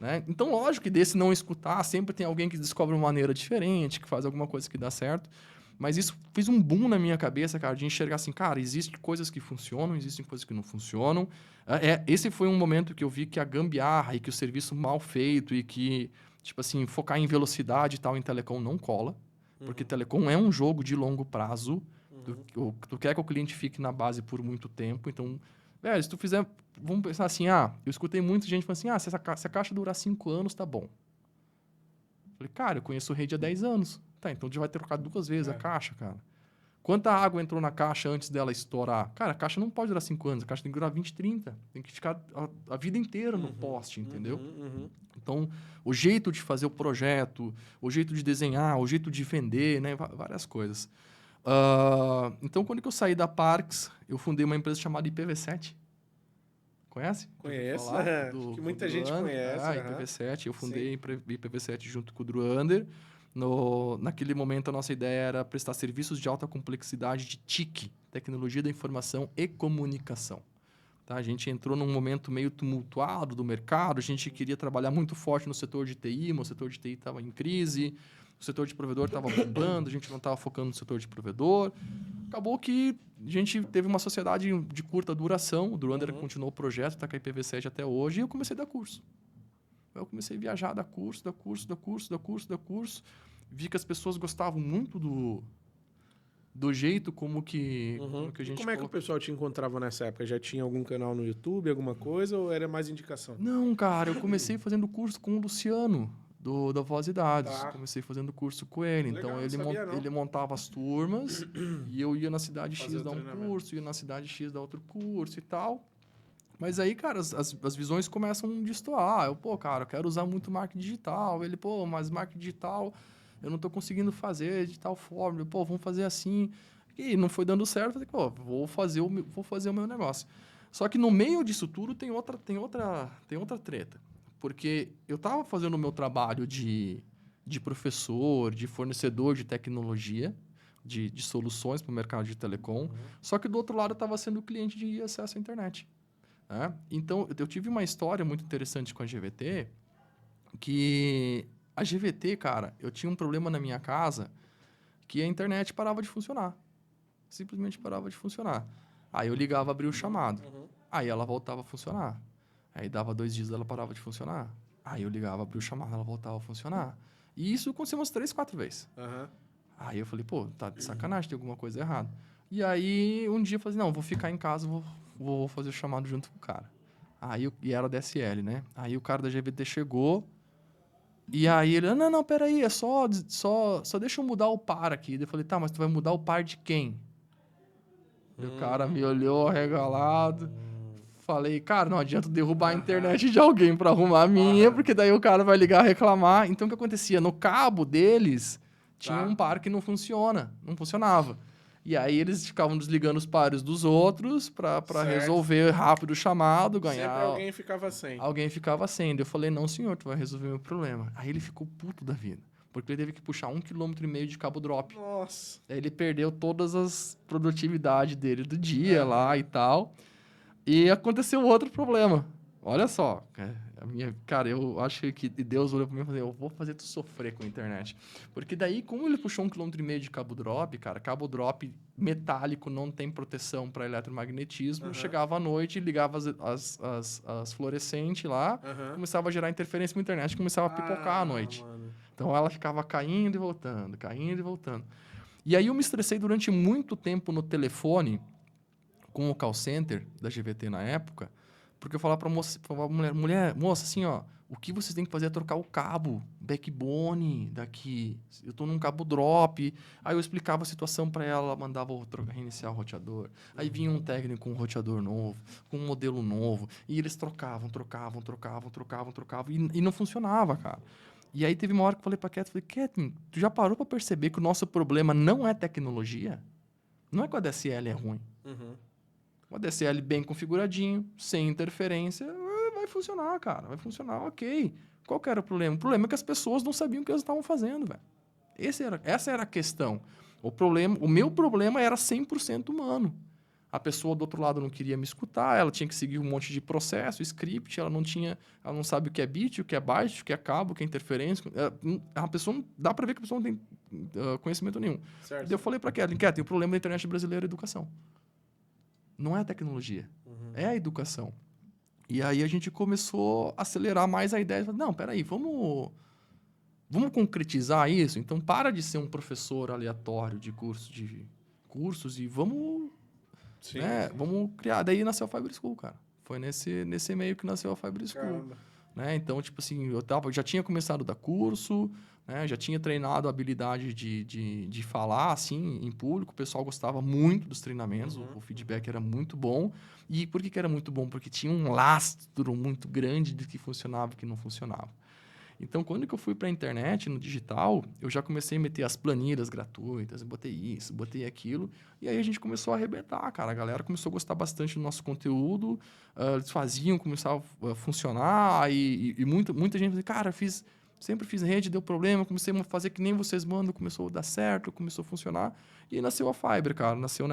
Né? Então, lógico que desse não escutar, sempre tem alguém que descobre uma maneira diferente, que faz alguma coisa que dá certo. Mas isso fez um boom na minha cabeça, cara, de enxergar assim, cara, existem coisas que funcionam, existem coisas que não funcionam. Esse foi um momento que eu vi que a gambiarra e que o serviço mal feito e que, tipo assim, focar em velocidade e tal em telecom não cola. Porque telecom é um jogo de longo prazo. Tu quer que o cliente fique na base por muito tempo, então... Velho, se tu fizer... Vamos pensar assim, eu escutei muita gente falando assim, se a caixa durar 5 anos, tá bom. Falei, cara, eu conheço o rede há 10 anos. Tá, então tu vai trocar 2 vezes a caixa, cara. Quanta água entrou na caixa antes dela estourar? Cara, a caixa não pode durar 5 anos, a caixa tem que durar 20, 30. Tem que ficar a vida inteira no poste, entendeu? Então, o jeito de fazer o projeto, o jeito de desenhar, o jeito de vender, né? Várias coisas. Então, quando que eu saí da Parks, eu fundei uma empresa chamada IPv7. Conhece? Conheço, que muita gente conhece. IPv7. Eu fundei IPv7 junto com o Druander. Naquele momento, a nossa ideia era prestar serviços de alta complexidade de TIC, Tecnologia da Informação e Comunicação. Tá? A gente entrou num momento meio tumultuado do mercado, a gente queria trabalhar muito forte no setor de TI, mas o setor de TI estava em crise, o setor de provedor estava bombando, a gente não estava focando no setor de provedor. Acabou que a gente teve uma sociedade de curta duração, o Druander continuou o projeto, está com a IPv7 até hoje, e eu comecei a dar curso. Eu comecei a viajar, dar curso. Vi que as pessoas gostavam muito do jeito como que a gente... E como é que o pessoal te encontrava nessa época? Já tinha algum canal no YouTube, alguma coisa, ou era mais indicação? Não, cara, eu comecei fazendo curso com o Luciano, da Voz e Dados. Comecei fazendo curso com ele. Legal, então, ele montava as turmas e eu ia na cidade X dar um curso, ia na cidade X dar outro curso e tal. Mas aí, cara, as visões começam a destoar. Cara, eu quero usar muito marketing digital. Ele, mas marketing digital eu não estou conseguindo fazer de tal forma. Vamos fazer assim. E não foi dando certo. Eu falei, vou fazer o meu negócio. Só que no meio disso tudo tem outra treta. Porque eu estava fazendo o meu trabalho de professor, de fornecedor de tecnologia, de soluções para o mercado de telecom. Só que do outro lado eu estava sendo cliente de acesso à internet. Então, eu tive uma história muito interessante com a GVT, que a GVT, cara, eu tinha um problema na minha casa que a internet parava de funcionar. Simplesmente parava de funcionar. Aí eu ligava, abria o chamado. Aí ela voltava a funcionar. Aí dava 2 dias, ela parava de funcionar. Aí eu ligava, abria o chamado, ela voltava a funcionar. E isso aconteceu umas 3, 4 vezes. Aí eu falei, tá de sacanagem, tem alguma coisa errada. E aí, um dia eu falei, não, vou ficar em casa, vou fazer o chamado junto com o cara. E era DSL, né? Aí o cara da GVT chegou, e aí ele, não, peraí, só deixa eu mudar o par aqui. Eu falei, tá, mas tu vai mudar o par de quem? E o cara me olhou arregalado. Falei, cara, não adianta derrubar a internet de alguém pra arrumar a minha, porque daí o cara vai ligar reclamar. Então, o que acontecia? No cabo deles, tinha um par que não funcionava. E aí eles ficavam desligando os pares dos outros pra resolver rápido o chamado, ganhar... Sempre alguém ficava sem. Alguém ficava sem. Eu falei, não, senhor, tu vai resolver meu problema. Aí ele ficou puto da vida. porque ele teve que puxar 1,5 km de cabo drop. Nossa. Aí ele perdeu todas as produtividades dele do dia lá e tal. E aconteceu outro problema. Olha só, cara, eu acho que Deus olhou pra mim e falou, eu vou fazer tu sofrer com a internet. Porque daí, como ele puxou 1,5 km de cabo drop, cara, cabo drop metálico não tem proteção para eletromagnetismo, chegava à noite, ligava as fluorescentes lá, começava a gerar interferência com a internet, começava a pipocar à noite. Mano. Então ela ficava caindo e voltando, caindo e voltando. E aí eu me estressei durante muito tempo no telefone com o call center da GVT na época, porque eu falava pra mulher, moça, assim, ó, o que vocês têm que fazer é trocar o cabo, backbone daqui. Eu tô num cabo drop. Aí eu explicava a situação para ela, mandava reiniciar o roteador. Aí vinha um técnico com um roteador novo, com um modelo novo, e eles trocavam, e não funcionava, cara. E aí teve uma hora que eu falei pra Kathleen, tu já parou pra perceber que o nosso problema não é tecnologia? Não é que o ADSL é ruim. O ADSL bem configuradinho, sem interferência, vai funcionar, cara. Vai funcionar, ok. Qual que era o problema? O problema é que as pessoas não sabiam o que elas estavam fazendo, velho. Essa era a questão. O meu problema era 100% humano. A pessoa do outro lado não queria me escutar, ela tinha que seguir um monte de processo, script, ela não sabe o que é bit, o que é byte, o que é cabo, o que é interferência. A pessoa dá para ver que a pessoa não tem conhecimento nenhum. Certo. Eu falei para Kathleen, o problema da internet brasileira é a educação. Não é a tecnologia, é a educação. E aí a gente começou a acelerar mais a ideia. Não, peraí, vamos concretizar isso? Então, para de ser um professor aleatório de cursos e vamos... Sim, né? sim. Vamos criar. Daí nasceu a Fiber School, cara. Foi nesse meio que nasceu a Fiber School. Né? Então, tipo assim, já tinha começado a dar curso, né? Já tinha treinado a habilidade de falar, assim, em público. O pessoal gostava muito dos treinamentos, o feedback era muito bom. E por que era muito bom? Porque tinha um lastro muito grande de que funcionava e que não funcionava. Então, quando que eu fui para a internet, no digital, eu já comecei a meter as planilhas gratuitas, botei isso, botei aquilo, e aí a gente começou a arrebentar, cara. A galera começou a gostar bastante do nosso conteúdo, eles faziam, começava a funcionar, e muita gente dizia, cara, sempre fiz rede, deu problema, comecei a fazer que nem vocês mandam, começou a dar certo, começou a funcionar, e aí nasceu a Fiber, cara. Nasceu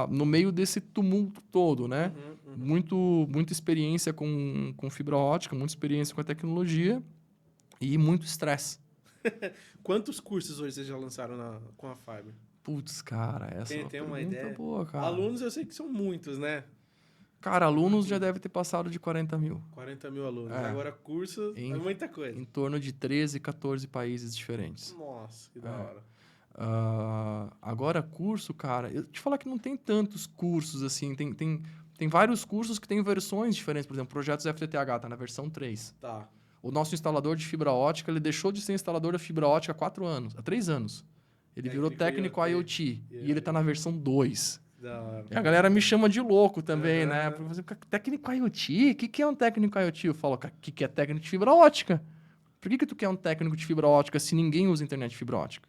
no meio desse tumulto todo, né? Muita experiência com fibra ótica, muita experiência com a tecnologia, e muito estresse. Quantos cursos hoje vocês já lançaram com a Fiber? Putz, cara, essa é uma pergunta ideia boa, cara. Alunos eu sei que são muitos, né? Cara, alunos já deve ter passado de 40 mil. 40 mil alunos. Agora cursos é muita coisa. Em torno de 13, 14 países diferentes. Nossa, que da hora. Agora, curso, cara, eu te falar que não tem tantos cursos assim. Tem vários cursos que têm versões diferentes. Por exemplo, projetos FTTH tá na versão 3. Tá. O nosso instalador de fibra ótica, ele deixou de ser instalador da fibra ótica há 3 anos. Ele virou técnico IoT. E ele está na versão 2. Da hora. E a galera me chama de louco também, né? Técnico IoT? O que é um técnico IoT? Eu falo, o que é técnico de fibra ótica? Por que tu quer um técnico de fibra ótica se ninguém usa internet de fibra ótica?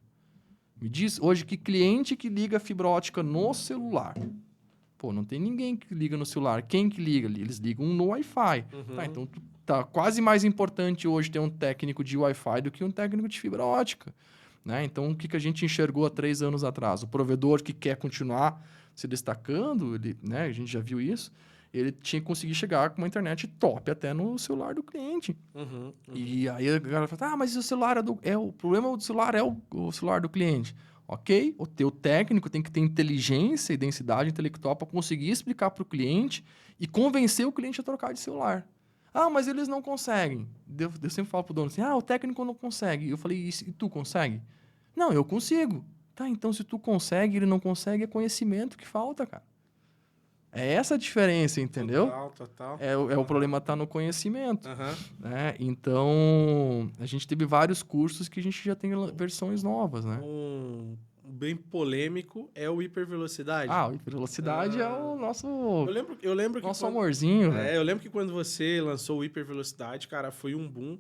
Me diz hoje que cliente que liga fibra ótica no celular. Pô, não tem ninguém que liga no celular. Quem que liga? Eles ligam no Wi-Fi. Tá, então tá quase mais importante hoje ter um técnico de Wi-Fi do que um técnico de fibra ótica. Né? Então, o que a gente enxergou há 3 anos atrás? O provedor que quer continuar se destacando, né? A gente já viu isso, ele tinha que conseguir chegar com uma internet top até no celular do cliente. E aí a galera fala, mas o celular o problema do celular é o celular do cliente. Ok, o teu técnico tem que ter inteligência e densidade intelectual para conseguir explicar para o cliente e convencer o cliente a trocar de celular. Mas eles não conseguem. Eu sempre falo pro dono assim, o técnico não consegue. Eu falei, e tu consegue? Não, eu consigo. Tá, então se tu consegue, ele não consegue, é conhecimento que falta, cara. É essa a diferença, entendeu? Total. O problema tá no conhecimento. Né? Então, a gente teve vários cursos que a gente já tem versões novas, né? Bem polêmico é o hipervelocidade. O hipervelocidade é o nosso... Eu lembro que nosso amorzinho, velho. Eu lembro que quando você lançou o hipervelocidade, cara, foi um boom.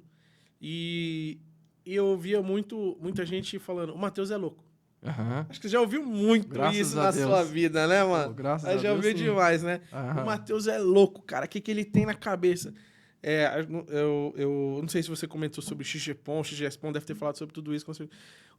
E eu ouvia muita gente falando, o Matheus é louco. Acho que você já ouviu muito isso na sua vida, né, mano? Graças a Deus, já ouviu demais, né? O Matheus é louco, cara. O que ele tem na cabeça? Eu não sei se você comentou sobre XGPON, XGS-PON deve ter falado sobre tudo isso.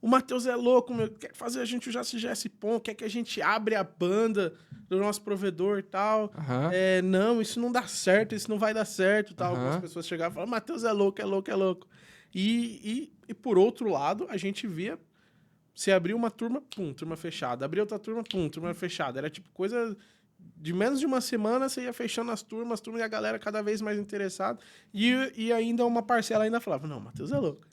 O Matheus é louco, meu, quer fazer a gente usar XGS-PON, quer que a gente abre a banda do nosso provedor e tal. Aham. Não, isso não dá certo, isso não vai dar certo, tal. Aham. Algumas pessoas chegavam e falavam, Matheus é louco, é louco, é louco. E por outro lado, a gente via, se abrir uma turma, pum, turma fechada. Abrir outra turma, pum, turma fechada. Era tipo coisa... De menos de uma semana, você ia fechando as turmas e a galera cada vez mais interessada. E ainda uma parcela ainda falava, não, Matheus é louco.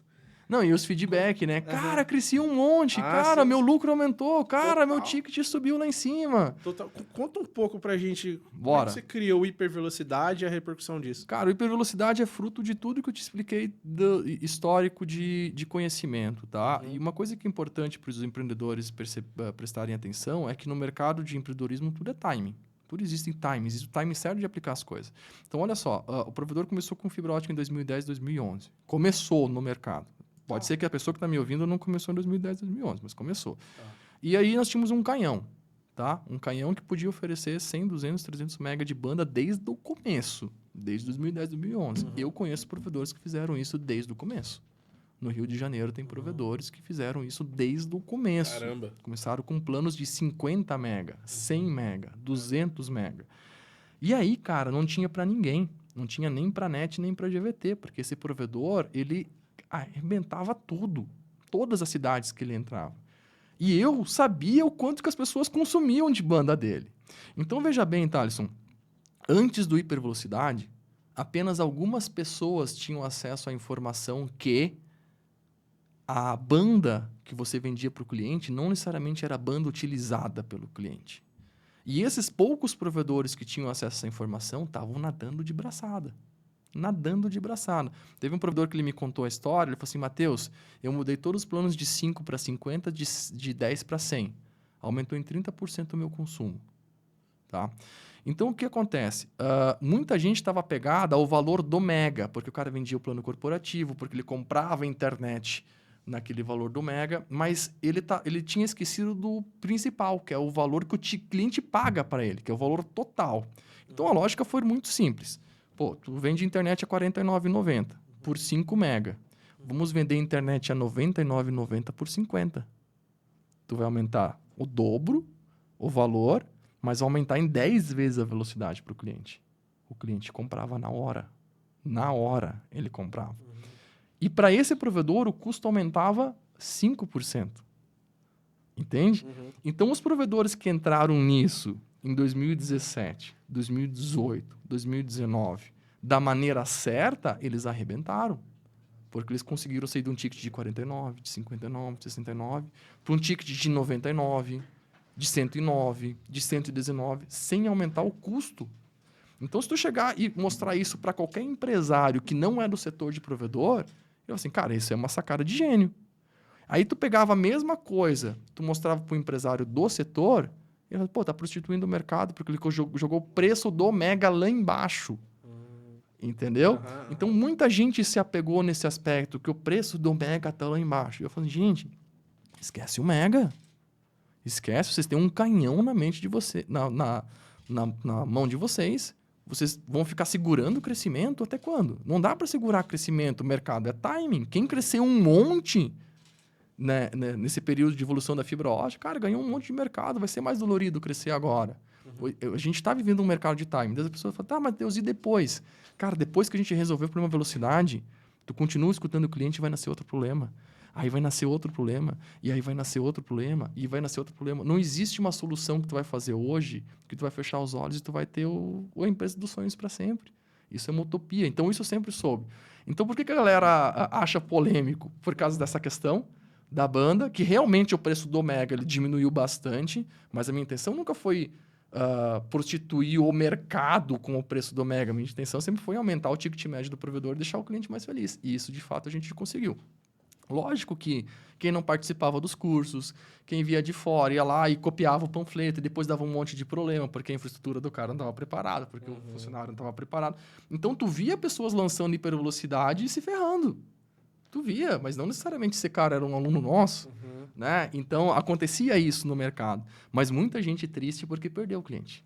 Não, e os feedback, né? Cara, cresci um monte. Ah, Cara, sim. meu lucro aumentou. Cara, Total. meu ticket subiu lá em cima. Total. Conta um pouco pra gente como é Bora. que você criou hipervelocidade e a repercussão disso. Cara, o hipervelocidade é fruto de tudo que eu te expliquei do histórico de conhecimento, tá? E uma coisa que é importante para os empreendedores prestarem atenção é que no mercado de empreendedorismo tudo é timing. Tudo existe em timing, existe o timing certo de aplicar as coisas. Então, olha só, o provedor começou com fibra ótica em 2010, 2011. Começou no mercado. Pode ser que a pessoa que está me ouvindo não começou em 2010, 2011, mas começou. E aí nós tínhamos um canhão, tá? Um canhão que podia oferecer 100, 200, 300 mega de banda desde o começo, desde 2010, 2011. Eu conheço provedores que fizeram isso desde o começo. No Rio de Janeiro tem provedores que fizeram isso desde o começo. Caramba. Começaram com planos de 50 mega, 100 mega, 200 mega. E aí, cara, não tinha para ninguém. Não tinha nem para NET, nem para GVT, porque esse provedor, ele arrebentava tudo. Todas as cidades que ele entrava. E eu sabia o quanto que as pessoas consumiam de banda dele. Então, veja bem, Thaleson, antes do hipervelocidade, apenas algumas pessoas tinham acesso à informação que a banda que você vendia para o cliente não necessariamente era a banda utilizada pelo cliente. E esses poucos provedores que tinham acesso a essa informação estavam nadando de braçada. Nadando de braçada. Teve um provedor que ele me contou a história, ele falou assim, Matheus, eu mudei todos os planos de 5 para 50, de 10 para 100. Aumentou em 30% o meu consumo. Tá? Então, o que acontece? Muita gente estava apegada ao valor do mega, porque o cara vendia o plano corporativo, porque ele comprava a internet naquele valor do mega, mas ele tinha esquecido do principal, que é o valor que o cliente paga para ele, que é o valor total. Então, a lógica foi muito simples. Pô, tu vende internet a R$ 49,90 por 5 mega. Vamos vender internet a R$ 99,90 por 50. Tu vai aumentar o dobro, o valor, mas vai aumentar em 10 vezes a velocidade para o cliente. O cliente comprava na hora. Na hora ele comprava. E para esse provedor, o custo aumentava 5%. Entende? Então, os provedores que entraram nisso em 2017, 2018, 2019, da maneira certa, eles arrebentaram. Porque eles conseguiram sair de um ticket de 49, de 59, de 69, para um ticket de 99, de 109, de 119, sem aumentar o custo. Então, se tu chegar e mostrar isso para qualquer empresário que não é do setor de provedor, eu assim, cara, isso é uma sacada de gênio. Aí tu pegava a mesma coisa, tu mostrava para o empresário do setor, e ele falava, pô, tá prostituindo o mercado, porque ele jogou o preço do mega lá embaixo. Entendeu? Então, muita gente se apegou nesse aspecto, que o preço do mega tá lá embaixo. E eu falei, gente, esquece o mega. Esquece, vocês têm um canhão na mente de vocês, na mão de vocês. Vocês vão ficar segurando o crescimento até quando? Não dá para segurar crescimento, o mercado é timing. Quem cresceu um monte, né, nesse período de evolução da fibra ótica, cara, ganhou um monte de mercado, vai ser mais dolorido crescer agora. A gente está vivendo um mercado de timing. As pessoas falam, tá, Matheus, e depois? Cara, depois que a gente resolver o problema velocidade, tu continua escutando o cliente e vai nascer outro problema. Aí vai nascer outro problema, e aí vai nascer outro problema, e vai nascer outro problema. Não existe uma solução que tu vai fazer hoje, que tu vai fechar os olhos e tu vai ter a empresa dos sonhos para sempre. Isso é uma utopia. Então, isso eu sempre soube. Então, por que a galera acha polêmico? Por causa dessa questão da banda, que realmente o preço do Mega ele diminuiu bastante, mas a minha intenção nunca foi prostituir o mercado com o preço do Mega. A minha intenção sempre foi aumentar o ticket médio do provedor e deixar o cliente mais feliz. E isso, de fato, a gente conseguiu. Lógico que quem não participava dos cursos, quem via de fora, ia lá e copiava o panfleto e depois dava um monte de problema, porque a infraestrutura do cara não estava preparada, porque o funcionário não estava preparado. Então, tu via pessoas lançando hipervelocidade e se ferrando. Tu via, mas não necessariamente esse cara era um aluno nosso. Né? Então, acontecia isso no mercado. Mas muita gente triste porque perdeu o cliente.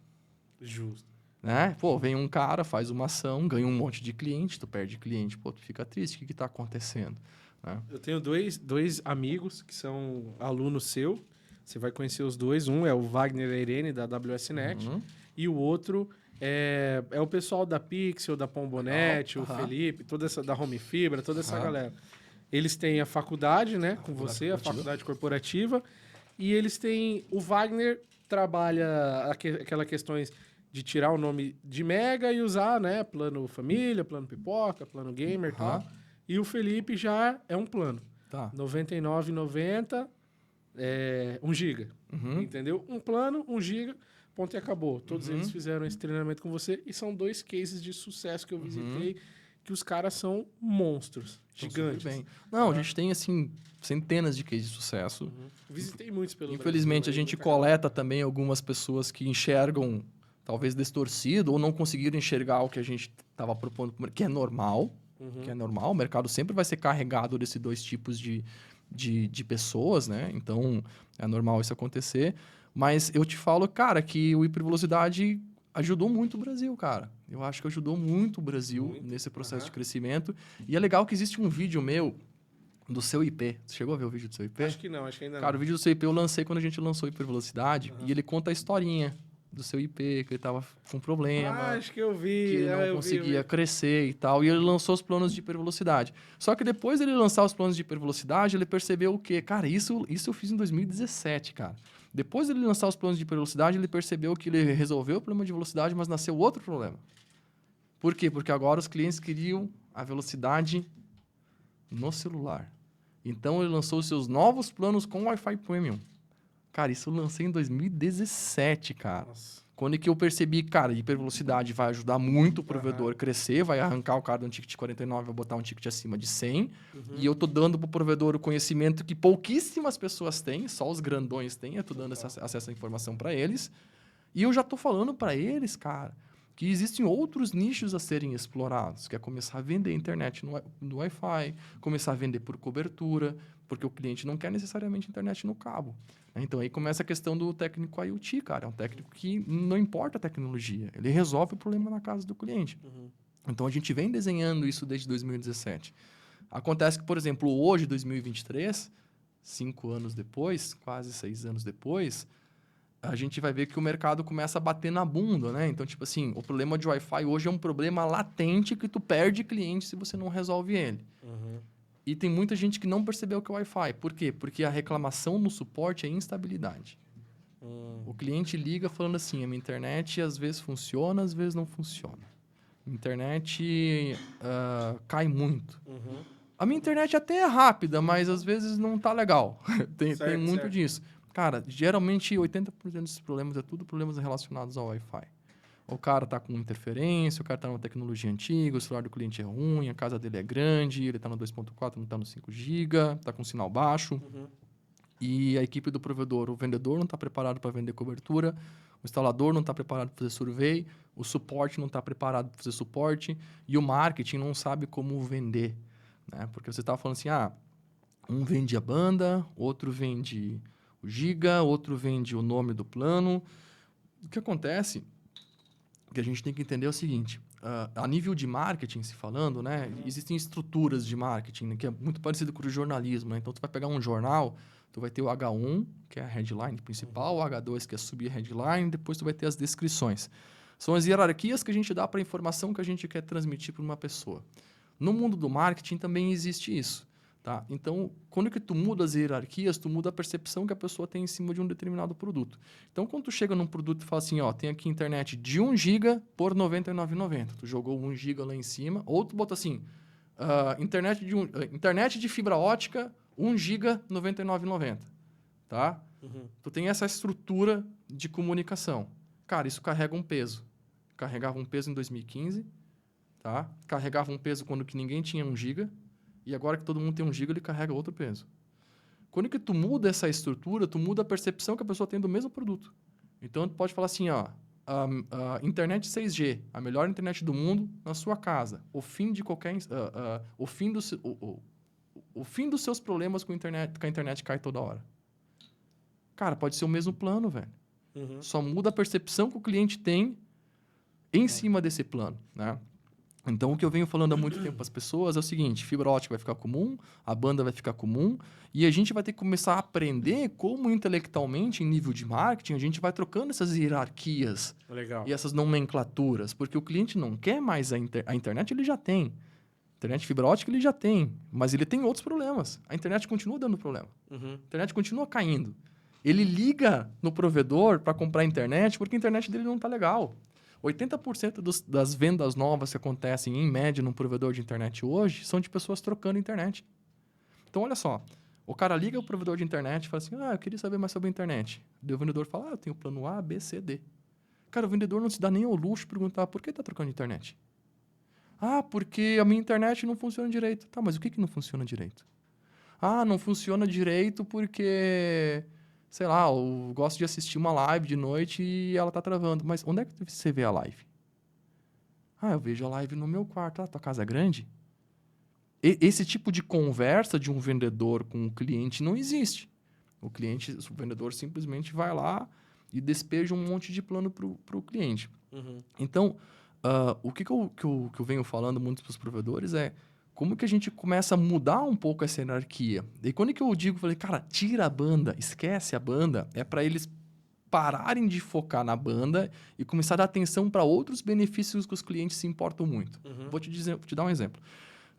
Justo. Né? Pô, vem um cara, faz uma ação, ganha um monte de cliente, tu perde cliente, pô, tu fica triste, o que está acontecendo? Né? Eu tenho dois amigos que são alunos seu. Você vai conhecer os dois. Um é o Wagner e a Irene, da WSNet. Uhum. E o outro é o pessoal da Pixel, da Pombonet, o Legal. Felipe, toda essa da Home Fibra, toda essa Aham. galera. Eles têm a faculdade, né, com faculdade você, a corporativa. faculdade corporativa. E eles têm... O Wagner trabalha aquelas questões de tirar o nome de Mega e usar, né, plano família, plano pipoca, plano gamer e tal. Aham. E o Felipe já é um plano. Tá. R$ 99,90, 1 giga. Uhum. Entendeu? Um plano, 1 giga, ponto e acabou. Todos Uhum. eles fizeram esse treinamento com você e são 2 cases de sucesso que eu visitei, que os caras são monstros, Então, gigantes. super bem. Não, a gente tem, assim, centenas de cases de sucesso. Visitei muitos pelo Infelizmente, Brasil, a gente muita coleta também algumas pessoas que enxergam, talvez distorcido, ou não conseguiram enxergar o que a gente estava propondo, que é normal. Que é normal. O mercado sempre vai ser carregado desses dois tipos de pessoas, né? Então, é normal isso acontecer. Mas eu te falo, cara, que o hipervelocidade ajudou muito o Brasil, cara. Eu acho que ajudou muito o Brasil Muito. nesse processo de Aham. crescimento. E é legal que existe um vídeo meu do seu IP. Você chegou a ver o vídeo do seu IP? Acho que não, acho que ainda Cara, o não. vídeo do seu IP eu lancei quando a gente lançou hipervelocidade. E ele conta a historinha do seu IP, que ele tava com problema, Acho que eu que vi. ele não eu conseguia vi. crescer e tal. E ele lançou os planos de hipervelocidade. Só que depois dele lançar os planos de hipervelocidade, ele percebeu o quê? Cara, isso eu fiz em 2017, cara. Depois dele lançar os planos de hipervelocidade, ele percebeu que ele resolveu o problema de velocidade, mas nasceu outro problema. Por quê? Porque agora os clientes queriam a velocidade no celular. Então ele lançou os seus novos planos com Wi-Fi Premium. Cara, isso eu lancei em 2017, cara. Nossa. Quando é que eu percebi, cara, hipervelocidade vai ajudar muito o provedor a crescer, vai arrancar o cara de um ticket de 49 e vai botar um ticket acima de 100. E eu tô dando pro provedor o conhecimento que pouquíssimas pessoas têm, só os grandões têm, eu tô dando acesso à informação para eles. E eu já tô falando para eles, cara, que existem outros nichos a serem explorados, que é começar a vender internet no Wi-Fi, começar a vender por cobertura, porque o cliente não quer necessariamente internet no cabo. Então, aí começa a questão do técnico IoT, cara. É um técnico que não importa a tecnologia, ele resolve o problema na casa do cliente. Então, a gente vem desenhando isso desde 2017. Acontece que, por exemplo, hoje, 2023, 5 anos depois, quase 6 anos depois, a gente vai ver que o mercado começa a bater na bunda, né? Então, tipo assim, o problema de Wi-Fi hoje é um problema latente que tu perde cliente se você não resolve ele. E tem muita gente que não percebeu que é Wi-Fi. Por quê? Porque a reclamação no suporte é instabilidade. O cliente liga falando assim, a minha internet às vezes funciona, às vezes não funciona. Internet cai muito. A minha internet até é rápida, mas às vezes não tá legal. tem muito disso. Cara, geralmente 80% desses problemas é tudo problemas relacionados ao Wi-Fi. O cara tá com interferência, o cara tá numa tecnologia antiga, o celular do cliente é ruim, a casa dele é grande, ele tá no 2.4, não tá no 5 GB, tá com sinal baixo. E a equipe do provedor, o vendedor não está preparado para vender cobertura, o instalador não está preparado para fazer survey, o suporte não está preparado para fazer suporte e o marketing não sabe como vender. Né? Porque você estava falando assim, um vende a banda, outro vende o giga, outro vende o nome do plano. O que acontece, que a gente tem que entender é o seguinte, a nível de marketing, se falando, né, existem estruturas de marketing, né, que é muito parecido com o jornalismo. Né? Então, tu vai pegar um jornal, tu vai ter o H1, que é a headline principal, o H2, que é subir a headline, depois tu vai ter as descrições. São as hierarquias que a gente dá para a informação que a gente quer transmitir para uma pessoa. No mundo do marketing também existe isso. Tá? Então, quando que tu muda as hierarquias, tu muda a percepção que a pessoa tem em cima de um determinado produto. Então, quando tu chega num produto e fala assim, tem aqui internet de 1 GB por R$ 99,90. Tu jogou 1 GB lá em cima, ou tu bota assim, internet de fibra ótica, 1 GB, R$ 99,90. Tá? Tu tem essa estrutura de comunicação. Cara, isso carrega um peso. Carregava um peso em 2015, tá? Carregava um peso quando que ninguém tinha 1 GB, e agora que todo mundo tem 1 GB, ele carrega outro peso. Quando que tu muda essa estrutura, tu muda a percepção que a pessoa tem do mesmo produto. Então, tu pode falar assim, a internet 6G, a melhor internet do mundo na sua casa. O fim de qualquer... o fim dos seus problemas com a internet cai toda hora. Cara, pode ser o mesmo plano, velho. Só muda a percepção que o cliente tem em cima desse plano, né? Então, o que eu venho falando há muito tempo para as pessoas é o seguinte: fibra ótica vai ficar comum, a banda vai ficar comum, e a gente vai ter que começar a aprender como intelectualmente, em nível de marketing, a gente vai trocando essas hierarquias Legal. e essas nomenclaturas, porque o cliente não quer mais a internet, ele já tem. Internet fibra ótica ele já tem, mas ele tem outros problemas. A internet continua dando problema. Uhum. A internet continua caindo. Ele liga no provedor para comprar a internet porque a internet dele não está legal. 80% das vendas novas que acontecem, em média, num provedor de internet hoje, são de pessoas trocando internet. Então, olha só. O cara liga o provedor de internet e fala assim, eu queria saber mais sobre a internet. Daí o vendedor fala, eu tenho plano A, B, C, D. Cara, o vendedor não se dá nem ao luxo de perguntar por que está trocando internet. Porque a minha internet não funciona direito. Tá, mas o que não funciona direito? Não funciona direito porque, sei lá, eu gosto de assistir uma live de noite e ela tá travando. Mas onde é que você vê a live? Eu vejo a live no meu quarto. Tua casa é grande? Esse tipo de conversa de um vendedor com um cliente não existe. O vendedor simplesmente vai lá e despeja um monte de plano para o cliente. Uhum. Então, o que eu venho falando muito para os provedores é como que a gente começa a mudar um pouco essa hierarquia. E quando que eu digo, falei, cara, tira a banda, esquece a banda, é para eles pararem de focar na banda e começar a dar atenção para outros benefícios que os clientes se importam muito. Uhum. Vou te dar um exemplo.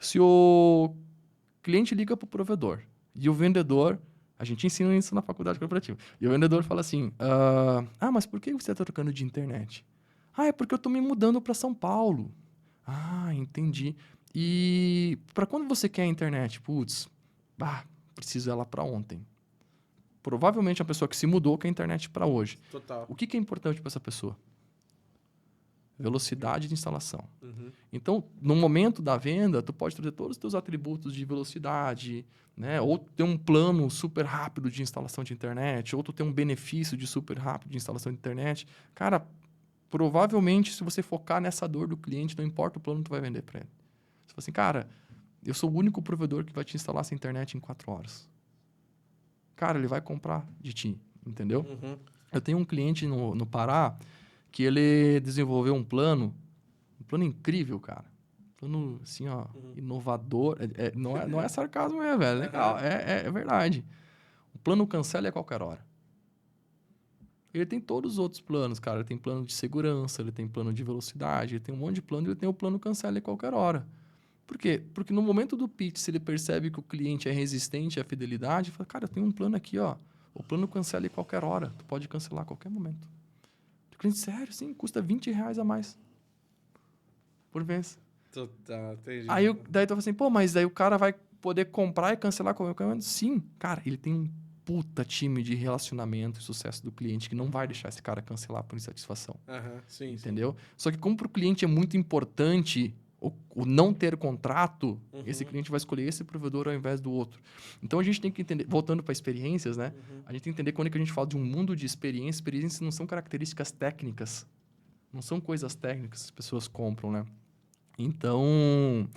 Se o cliente liga para o provedor e o vendedor, a gente ensina isso na faculdade corporativa, e o vendedor fala assim, mas por que você está trocando de internet? É porque eu estou me mudando para São Paulo. Entendi. E para quando você quer a internet? Putz, preciso dela para ontem. Provavelmente a pessoa que se mudou quer a internet para hoje. Total. O que é importante para essa pessoa? Velocidade de instalação. Uhum. Então, no momento da venda, tu pode trazer todos os teus atributos de velocidade, né? Ou ter um plano super rápido de instalação de internet, ou tu ter um benefício de super rápido de instalação de internet. Cara, provavelmente, se você focar nessa dor do cliente, não importa o plano que tu vai vender para ele. Você fala assim, cara, eu sou o único provedor que vai te instalar essa internet em 4 horas. Cara, ele vai comprar de ti, entendeu? Uhum. Eu tenho um cliente no Pará que ele desenvolveu um plano incrível, cara. Plano, assim, inovador. Não é sarcasmo, velho. É legal, é verdade. O plano cancela a qualquer hora. Ele tem todos os outros planos, cara. Ele tem plano de segurança, ele tem plano de velocidade, ele tem um monte de plano, ele tem o plano cancela a qualquer hora. Por quê? Porque no momento do pitch, se ele percebe que o cliente é resistente à fidelidade, ele fala, cara, eu tenho um plano aqui, ó. O plano cancela a qualquer hora. Tu pode cancelar a qualquer momento. O cliente, sério, sim, custa R$20 a mais por mês. Total, entendi. Daí tu fala assim, mas daí o cara vai poder comprar e cancelar qualquer momento? Sim, cara, ele tem um puta time de relacionamento e sucesso do cliente que não vai deixar esse cara cancelar por insatisfação. Sim, entendeu? Sim. Só que como para o cliente é muito importante o não ter contrato, esse cliente vai escolher esse provedor ao invés do outro. Então a gente tem que entender, voltando para experiências, né? A gente tem que entender quando é que a gente fala de um mundo de experiências não são características técnicas, não são coisas técnicas que as pessoas compram, né? Então,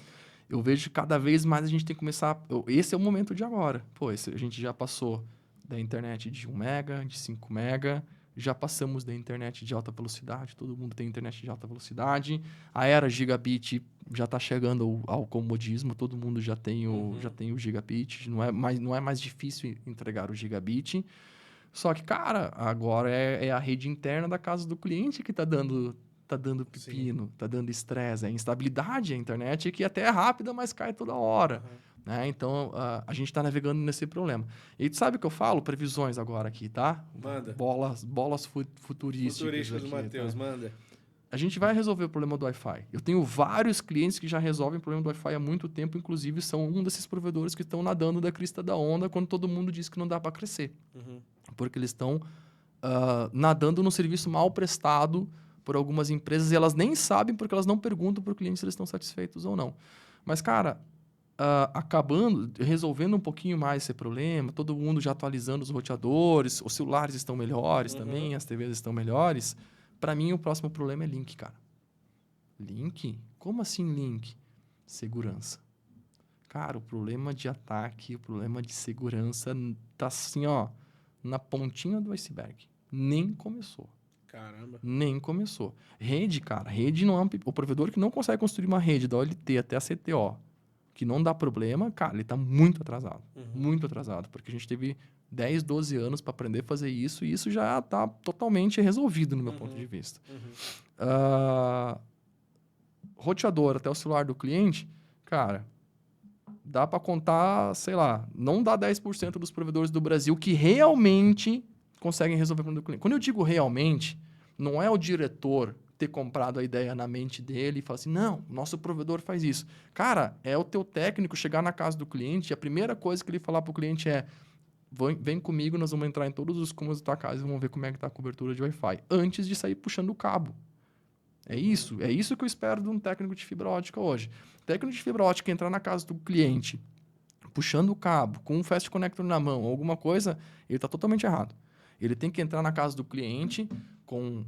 eu vejo que cada vez mais a gente tem que começar... Esse é o momento de agora. A gente já passou da internet de 1 mega, de 5 mega, já passamos da internet de alta velocidade, todo mundo tem internet de alta velocidade, a era gigabit já está chegando ao comodismo, todo mundo já tem o gigabit, não é mais difícil entregar o gigabit. Só que, cara, agora é a rede interna da casa do cliente que está dando pepino, está dando estresse, é instabilidade a internet que até é rápida, mas cai toda hora. Né? Então, a gente está navegando nesse problema. E tu sabe o que eu falo? Previsões agora aqui, tá? Manda. Bolas futurísticas. Futurísticas do aqui, Matheus, tá? manda. A gente vai resolver o problema do Wi-Fi. Eu tenho vários clientes que já resolvem o problema do Wi-Fi há muito tempo, inclusive são um desses provedores que estão nadando da crista da onda quando todo mundo diz que não dá para crescer. Porque eles estão nadando no serviço mal prestado por algumas empresas e elas nem sabem porque elas não perguntam para o cliente se eles estão satisfeitos ou não. Mas, cara, resolvendo um pouquinho mais esse problema, todo mundo já atualizando os roteadores, os celulares estão melhores também, as TVs estão melhores. Para mim, o próximo problema é link, cara. Link? Como assim link? Segurança. Cara, o problema de ataque, o problema de segurança tá assim, ó, na pontinha do iceberg. Nem começou. Caramba. Nem começou. Rede, cara, rede não é o provedor que não consegue construir uma rede da OLT até a CTO, que não dá problema, cara, ele tá muito atrasado. Muito atrasado, porque a gente teve 10, 12 anos para aprender a fazer isso e isso já tá totalmente resolvido no meu ponto de vista. Roteador até o celular do cliente, cara, dá para contar, sei lá, não dá 10% dos provedores do Brasil que realmente conseguem resolver o problema do cliente. Quando eu digo realmente, não é o diretor ter comprado a ideia na mente dele e falar assim, não, nosso provedor faz isso. Cara, é o teu técnico chegar na casa do cliente e a primeira coisa que ele falar para o cliente é, vem comigo, nós vamos entrar em todos os cômodos da tua casa e vamos ver como é que está a cobertura de Wi-Fi, antes de sair puxando o cabo. É isso que eu espero de um técnico de fibra ótica hoje. O técnico de fibra ótica entrar na casa do cliente, puxando o cabo, com um fast connector na mão, alguma coisa, ele está totalmente errado. Ele tem que entrar na casa do cliente com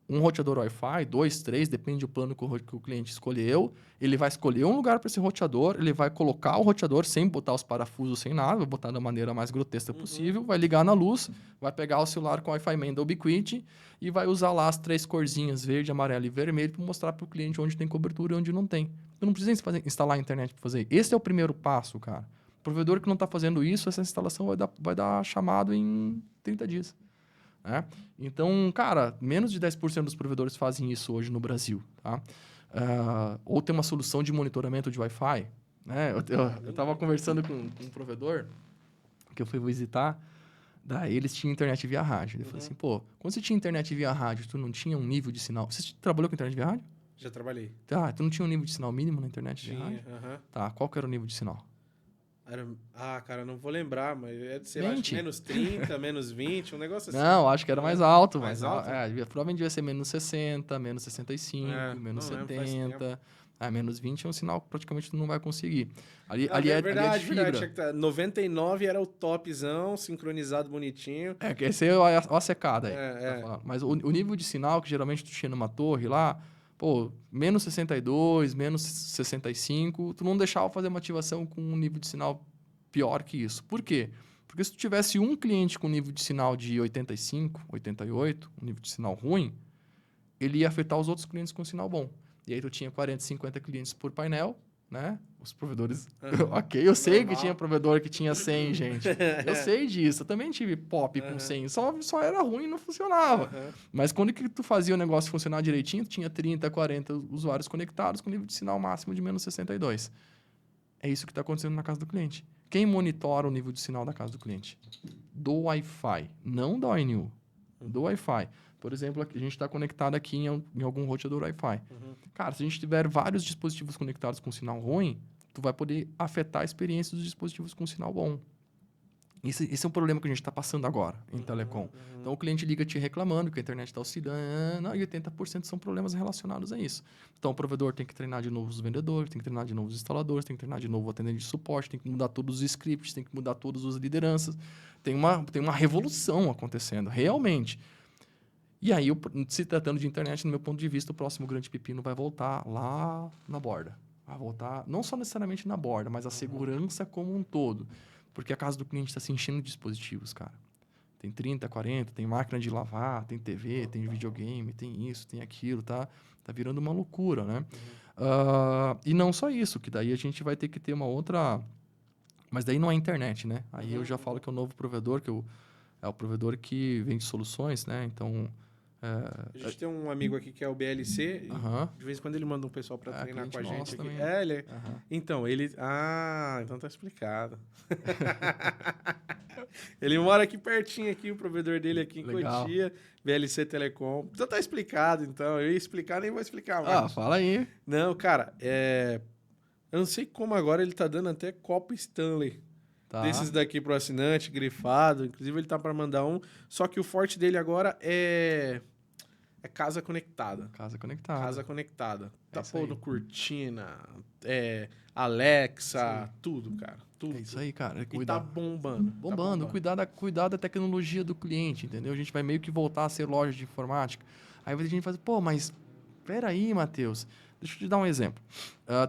um roteador Wi-Fi, 2, 3, depende do plano que o cliente escolheu. Ele vai escolher um lugar para esse roteador, ele vai colocar o roteador sem botar os parafusos, sem nada, vai botar da maneira mais grotesca possível, vai ligar na luz, vai pegar o celular com Wi-Fi Man da Ubiquiti e vai usar lá as 3 corzinhas, verde, amarelo e vermelho, para mostrar para o cliente onde tem cobertura e onde não tem. Eu não precisa instalar a internet para fazer. Esse é o primeiro passo, cara. O provedor que não está fazendo isso, essa instalação vai dar chamado em 30 dias. Né? Então, cara, menos de 10% dos provedores fazem isso hoje no Brasil. Tá? Ou tem uma solução de monitoramento de Wi-Fi. Né? Eu estava conversando com um provedor que eu fui visitar, daí eles tinham internet via rádio. Ele falou assim, pô, quando você tinha internet via rádio, tu não tinha um nível de sinal... Você trabalhou com internet via rádio? Já trabalhei. Tá, tu não tinha um nível de sinal mínimo na internet via rádio? Tinha, Tá, qual que era o nível de sinal? Cara, não vou lembrar, mas é de, sei lá, acho que 20. menos 30, menos 20, um negócio assim. Não, acho que era mais alto. Mais alto? Provavelmente devia ser menos 60, menos 65, menos não lembro, faz 70. Menos 20 é um sinal que praticamente tu não vai conseguir. Ali verdade, é de fibra. verdade. Tá. 99 era o topzão, sincronizado bonitinho. Esse é a secada aí. É. Tá. Mas o nível de sinal que geralmente tu tinha numa torre lá, pô, menos 62, menos 65, tu não deixava fazer uma ativação com um nível de sinal pior que isso. Por quê? Porque se tu tivesse um cliente com nível de sinal de 85, 88, um nível de sinal ruim, ele ia afetar os outros clientes com sinal bom. E aí tu tinha 40, 50 clientes por painel, né? Os provedores... Ok, eu sei que tinha provedor que tinha 100, gente. Eu sei disso. Eu também tive POP com 100. Só era ruim e não funcionava. Mas quando que tu fazia o negócio funcionar direitinho, tu tinha 30, 40 usuários conectados com nível de sinal máximo de menos 62. É isso que está acontecendo na casa do cliente. Quem monitora o nível de sinal da casa do cliente? Do Wi-Fi, não da ONU. Do Wi-Fi. Por exemplo, a gente está conectado aqui em algum roteador Wi-Fi. Cara, se a gente tiver vários dispositivos conectados com sinal ruim, tu vai poder afetar a experiência dos dispositivos com sinal bom. Esse é um problema que a gente está passando agora em telecom. Então, o cliente liga te reclamando que a internet está oscilando e 80% são problemas relacionados a isso. Então, o provedor tem que treinar de novo os vendedores, tem que treinar de novo os instaladores, tem que treinar de novo o atendente de suporte, tem que mudar todos os scripts, tem que mudar todas as lideranças. Tem uma revolução acontecendo, realmente. E aí, se tratando de internet, no meu ponto de vista, o próximo grande pepino vai voltar lá na borda. Vai voltar, não só necessariamente na borda, mas a segurança como um todo. Porque a casa do cliente está se enchendo de dispositivos, cara. Tem 30, 40, tem máquina de lavar, tem TV, tem videogame, tem isso, tem aquilo, tá virando uma loucura, né? E não só isso, que daí a gente vai ter que ter uma outra... Mas daí não é internet, né? Aí eu já falo que é o novo provedor, é o provedor que vende soluções, né? Então... A gente tem um amigo aqui que é o BLC. De vez em quando ele manda um pessoal para treinar com a gente aqui. Também. Então, ele... então tá explicado. Ele mora aqui pertinho, aqui, o provedor dele aqui em Cotia, BLC Telecom. Então tá explicado, então. Eu ia explicar, nem vou explicar mais. Fala aí. Não, cara, eu não sei como agora ele tá dando até copo Stanley. Desses daqui pro assinante, grifado. Inclusive, ele tá para mandar um. Só que o forte dele agora é casa conectada. Casa conectada. Casa conectada. Tá pondo cortina, Alexa, tudo, cara. Tudo. É isso aí, cara. E tá bombando. Cuidar da tecnologia do cliente, entendeu? A gente vai meio que voltar a ser loja de informática. Aí a gente faz, mas peraí, Matheus. Deixa eu te dar um exemplo.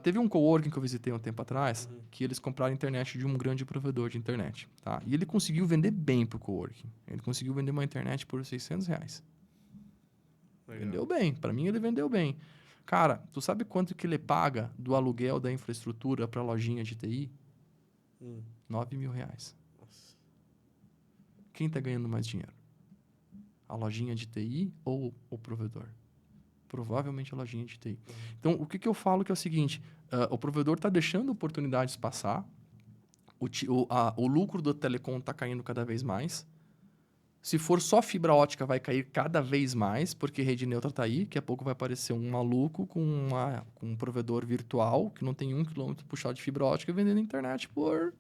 Teve um coworking que eu visitei um tempo atrás, que eles compraram internet de um grande provedor de internet. Tá? E ele conseguiu vender bem pro coworking. Ele conseguiu vender uma internet por R$600. Legal. Vendeu bem. Para mim, ele vendeu bem. Cara, tu sabe quanto que ele paga do aluguel da infraestrutura para a lojinha de TI? R$9.000. Nossa. Quem está ganhando mais dinheiro? A lojinha de TI ou o provedor? Provavelmente a lojinha de TI. Então, o que eu falo que é o seguinte, o provedor está deixando oportunidades passar, o lucro do telecom está caindo cada vez mais. Se for só fibra ótica, vai cair cada vez mais, porque rede neutra está aí. Daqui a pouco vai aparecer um maluco com um provedor virtual que não tem 1 quilômetro puxado de fibra ótica vendendo internet por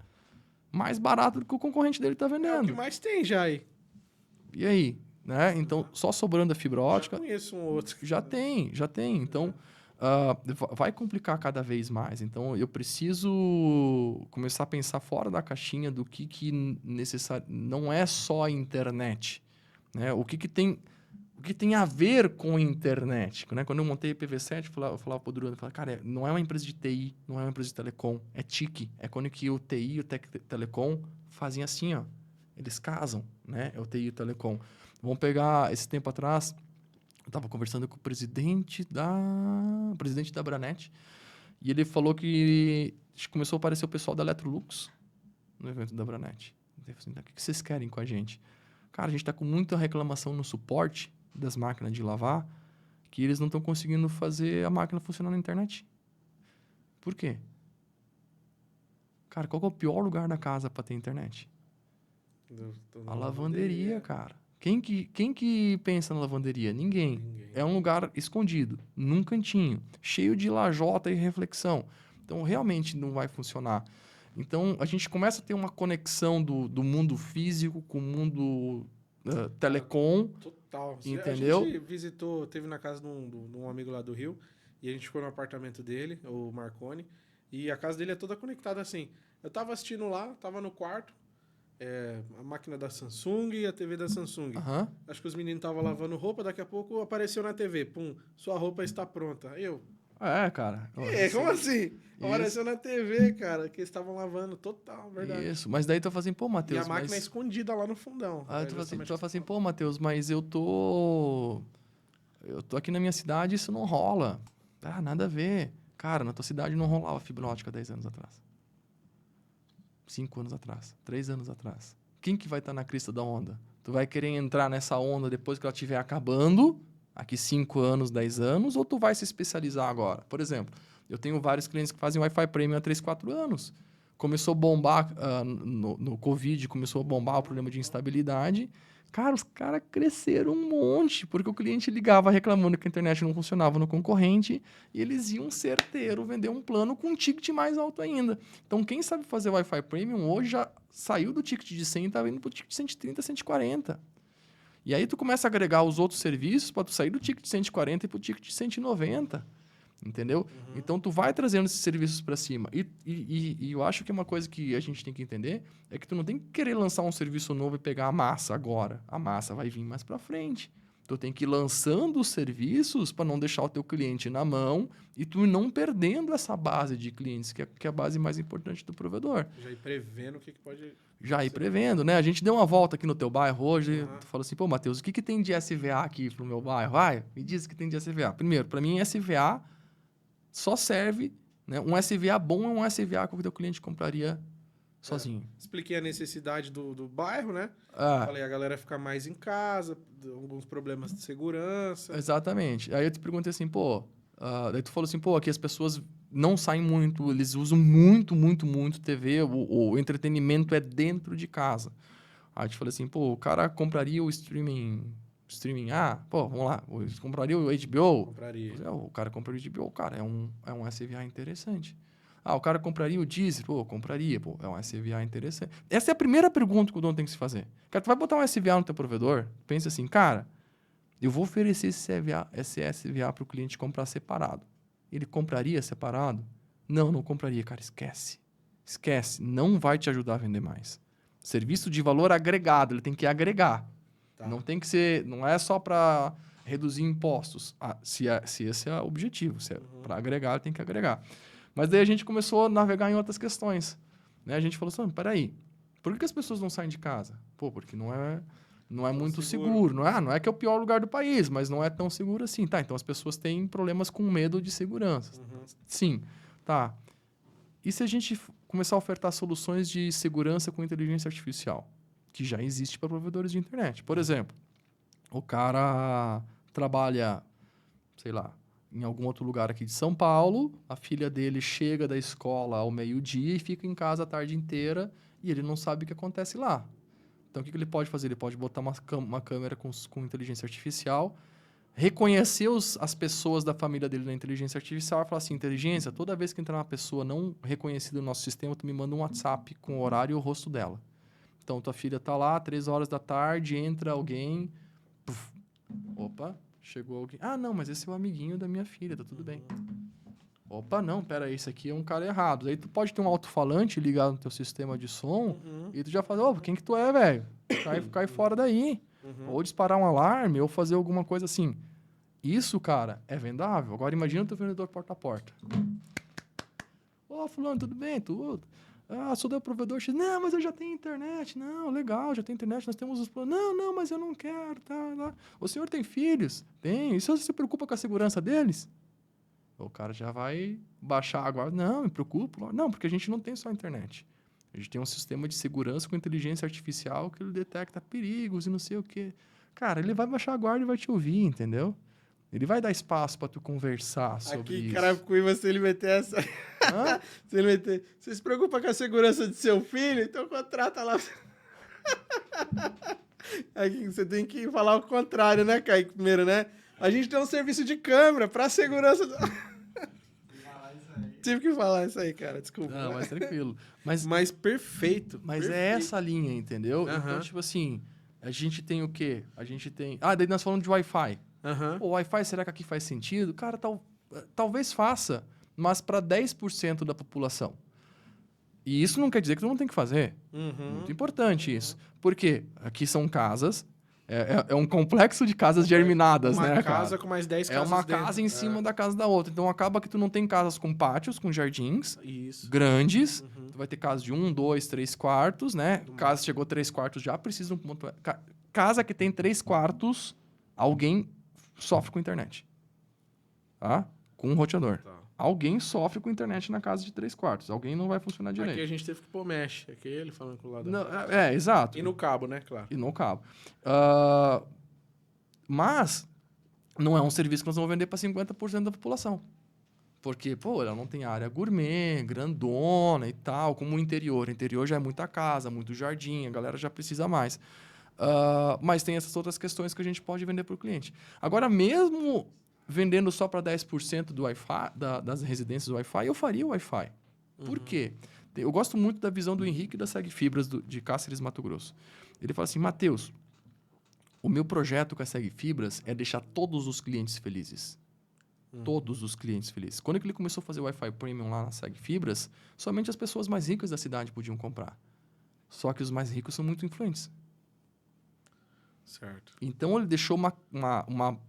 mais barato do que o concorrente dele está É o vendendo. que mais tem já aí. E aí? Né? Então, só sobrando a fibra ótica... Já conheço um outro. Já tem. Então, vai complicar cada vez mais. Então, eu preciso começar a pensar fora da caixinha do que necessário. Não é só a internet. Né? O que tem a ver com a internet. Né? Quando eu montei a IPv7, eu falava para o Durano, cara, não é uma empresa de TI, não é uma empresa de telecom, é TIC. É quando que o TI e o Telecom fazem assim, ó. Eles casam, né? É o TI e o Telecom. Vamos pegar, esse tempo atrás, eu estava conversando com o presidente da Branet, e ele falou que começou a aparecer o pessoal da Electrolux no evento da Branet. Ele falou assim, o que vocês querem com a gente? Cara, a gente está com muita reclamação no suporte das máquinas de lavar, que eles não estão conseguindo fazer a máquina funcionar na internet. Por quê? Cara, qual que é o pior lugar da casa para ter internet? A lavanderia, cara. Quem que pensa na lavanderia? Ninguém. É um lugar escondido, num cantinho, cheio de lajota e reflexão. Então, realmente não vai funcionar. Então, a gente começa a ter uma conexão do mundo físico com o mundo telecom. Total. Entendeu? A gente visitou, teve na casa de um amigo lá do Rio, e a gente ficou no apartamento dele, o Marconi, e a casa dele é toda conectada assim. Eu tava assistindo lá, tava no quarto, a máquina da Samsung e a TV da Samsung. Aham. Acho que os meninos estavam lavando roupa, daqui a pouco apareceu na TV. Pum, sua roupa está pronta. Cara. Como assim? Apareceu na TV, cara, que eles estavam lavando. Total, verdade. Isso. Mas daí tu vai falar assim, pô, E Matheus, a máquina é escondida lá no fundão. Ah, É tu vai justamente falar assim, isso que pô, Matheus, mas eu tô aqui na minha cidade, isso não rola. Ah, nada a ver. Cara, na tua cidade não rolava fibra ótica 10 anos atrás. 5 anos atrás. 3 anos atrás. Quem que vai estar na crista da onda? Tu vai querer entrar nessa onda depois que ela estiver acabando, aqui 5 anos, 10 anos, ou tu vai se especializar agora? Por exemplo, eu tenho vários clientes que fazem Wi-Fi Premium há 3, 4 anos. Começou a bombar no Covid, começou a bombar o problema de instabilidade. Cara, os caras cresceram um monte, porque o cliente ligava reclamando que a internet não funcionava no concorrente e eles iam certeiro vender um plano com um ticket mais alto ainda. Então, quem sabe fazer Wi-Fi Premium hoje já saiu do ticket de 100 e está indo para o ticket de 130, 140. E aí tu começa a agregar os outros serviços para tu sair do ticket de 140 e para o ticket de 190. Entendeu? Então, tu vai trazendo esses serviços para cima. E eu acho que uma coisa que a gente tem que entender é que tu não tem que querer lançar um serviço novo e pegar a massa agora. A massa vai vir mais para frente. Tu tem que ir lançando os serviços para não deixar o teu cliente na mão e tu não perdendo essa base de clientes, que é a base mais importante do provedor. Já ir prevendo o que pode... Já ir prevendo, né? A gente deu uma volta aqui no teu bairro hoje, tu falou assim, pô, Matheus, o que tem de SVA aqui no meu bairro? Vai, me diz o que tem de SVA. Primeiro, para mim, SVA... só serve, né? Um SVA bom é um SVA que o teu cliente compraria sozinho. Expliquei a necessidade do bairro, né? Falei, a galera fica mais em casa, alguns problemas de segurança. Exatamente. Aí eu te perguntei assim, pô... daí tu falou assim, pô, aqui as pessoas não saem muito, eles usam muito TV, o entretenimento é dentro de casa. Aí eu te falei assim, pô, o cara compraria o streaming... pô, vamos lá, compraria o HBO? Compraria. O cara compraria o HBO, cara, é um SVA interessante. O cara compraria o Deezer? Pô, compraria, pô, é um SVA interessante. Essa é a primeira pergunta que o dono tem que se fazer. Cara, tu vai botar um SVA no teu provedor, pensa assim, cara, eu vou oferecer esse SVA para o cliente comprar separado. Ele compraria separado? Não compraria, cara, esquece. Esquece, não vai te ajudar a vender mais. Serviço de valor agregado, ele tem que agregar. Tá. Não tem que ser, não é só para reduzir impostos. Se esse é o objetivo, se é para agregar, tem que agregar. Mas daí a gente começou a navegar em outras questões. Né? A gente falou assim, peraí, por que as pessoas não saem de casa? Pô, porque não é não é muito seguro. seguro. Não é que é o pior lugar do país, mas não é tão seguro assim. Tá, então as pessoas têm problemas com medo de segurança. Sim, tá. E se a gente começar a ofertar soluções de segurança com inteligência artificial, que já existe para provedores de internet? Por exemplo, o cara trabalha, sei lá, em algum outro lugar aqui de São Paulo, a filha dele chega da escola ao meio-dia e fica em casa a tarde inteira e ele não sabe o que acontece lá. Então, o que ele pode fazer? Ele pode botar uma câmera com inteligência artificial, reconhecer as pessoas da família dele na inteligência artificial e falar assim, inteligência, toda vez que entrar uma pessoa não reconhecida no nosso sistema, tu me manda um WhatsApp com o horário e o rosto dela. Então, tua filha tá lá, 3 horas da tarde, entra alguém... Puf, opa, chegou alguém. Ah, não, mas esse é o amiguinho da minha filha, tá tudo bem. Opa, não, pera aí, esse aqui é um cara errado. Aí tu pode ter um alto-falante ligado no teu sistema de som e tu já fala, ô, quem que tu é, velho? Cai fora daí. Ou disparar um alarme, ou fazer alguma coisa assim. Isso, cara, é vendável. Agora imagina o teu vendedor porta a porta. Ô, fulano, tudo bem? Tudo. Ah, sou do provedor X. Não, mas eu já tenho internet. Não, legal, já tenho internet, nós temos os planos. Não, mas eu não quero, tá. O senhor tem filhos? Tem. E o senhor se preocupa com a segurança deles? O cara já vai baixar agora. Não, me preocupo. Não, porque a gente não tem só internet. A gente tem um sistema de segurança com inteligência artificial que ele detecta perigos e não sei o quê. Cara, ele vai baixar a guarda e vai te ouvir, entendeu? Ele vai dar espaço para tu conversar sobre Aqui, isso. Carapicuíba, se ele meter essa... se ele meter... Você se preocupa com a segurança de seu filho? Então contrata lá... Aqui, você tem que falar o contrário, né, Kaique? Primeiro, né? A gente tem um serviço de câmera para segurança... Tive que falar isso aí, cara, desculpa. Não, mas tranquilo. Mas perfeito. Mas perfeito. é essa linha, entendeu? Então, tipo assim, a gente tem o quê? A gente tem... Ah, daí nós falamos de Wi-Fi. O Wi-Fi, será que aqui faz sentido? Cara, talvez faça, mas para 10% da população. E isso não quer dizer que tu não tem que fazer. Muito importante isso. Por quê? Aqui são casas... É um complexo de casas germinadas, né, cara? Uma casa com mais 10 casas É uma dentro. casa em cima da casa da outra. Então, acaba que tu não tem casas com pátios, com jardins Isso. grandes. Tu vai ter casas de 1, 2, 3 quartos, né? Casa chegou 3 quartos, já precisa de um ponto... Casa que tem 3 quartos, alguém sofre com internet. Tá? Com um roteador. Tá. Alguém sofre com internet na casa de 3 quartos. Alguém não vai funcionar direito. Aqui a gente teve que pôr mesh. Aqui ele falando com o lado. Não, exato. E no cabo, né? Claro. E no cabo. Mas não é um serviço que nós vamos vender para 50% da população. Porque, pô, ela não tem área gourmet, grandona e tal, como o interior. O interior já é muita casa, muito jardim, a galera já precisa mais. Mas tem essas outras questões que a gente pode vender para o cliente. Agora, mesmo vendendo só para 10% do Wi-Fi, das residências do Wi-Fi, eu faria o Wi-Fi. Por quê? Eu gosto muito da visão do Henrique da Seg Fibras de Cáceres, Mato Grosso. Ele fala assim, Matheus, o meu projeto com a Seg Fibras é deixar todos os clientes felizes. Todos os clientes felizes. Quando ele começou a fazer o Wi-Fi Premium lá na Seg Fibras, somente as pessoas mais ricas da cidade podiam comprar. Só que os mais ricos são muito influentes. Certo. Então, ele deixou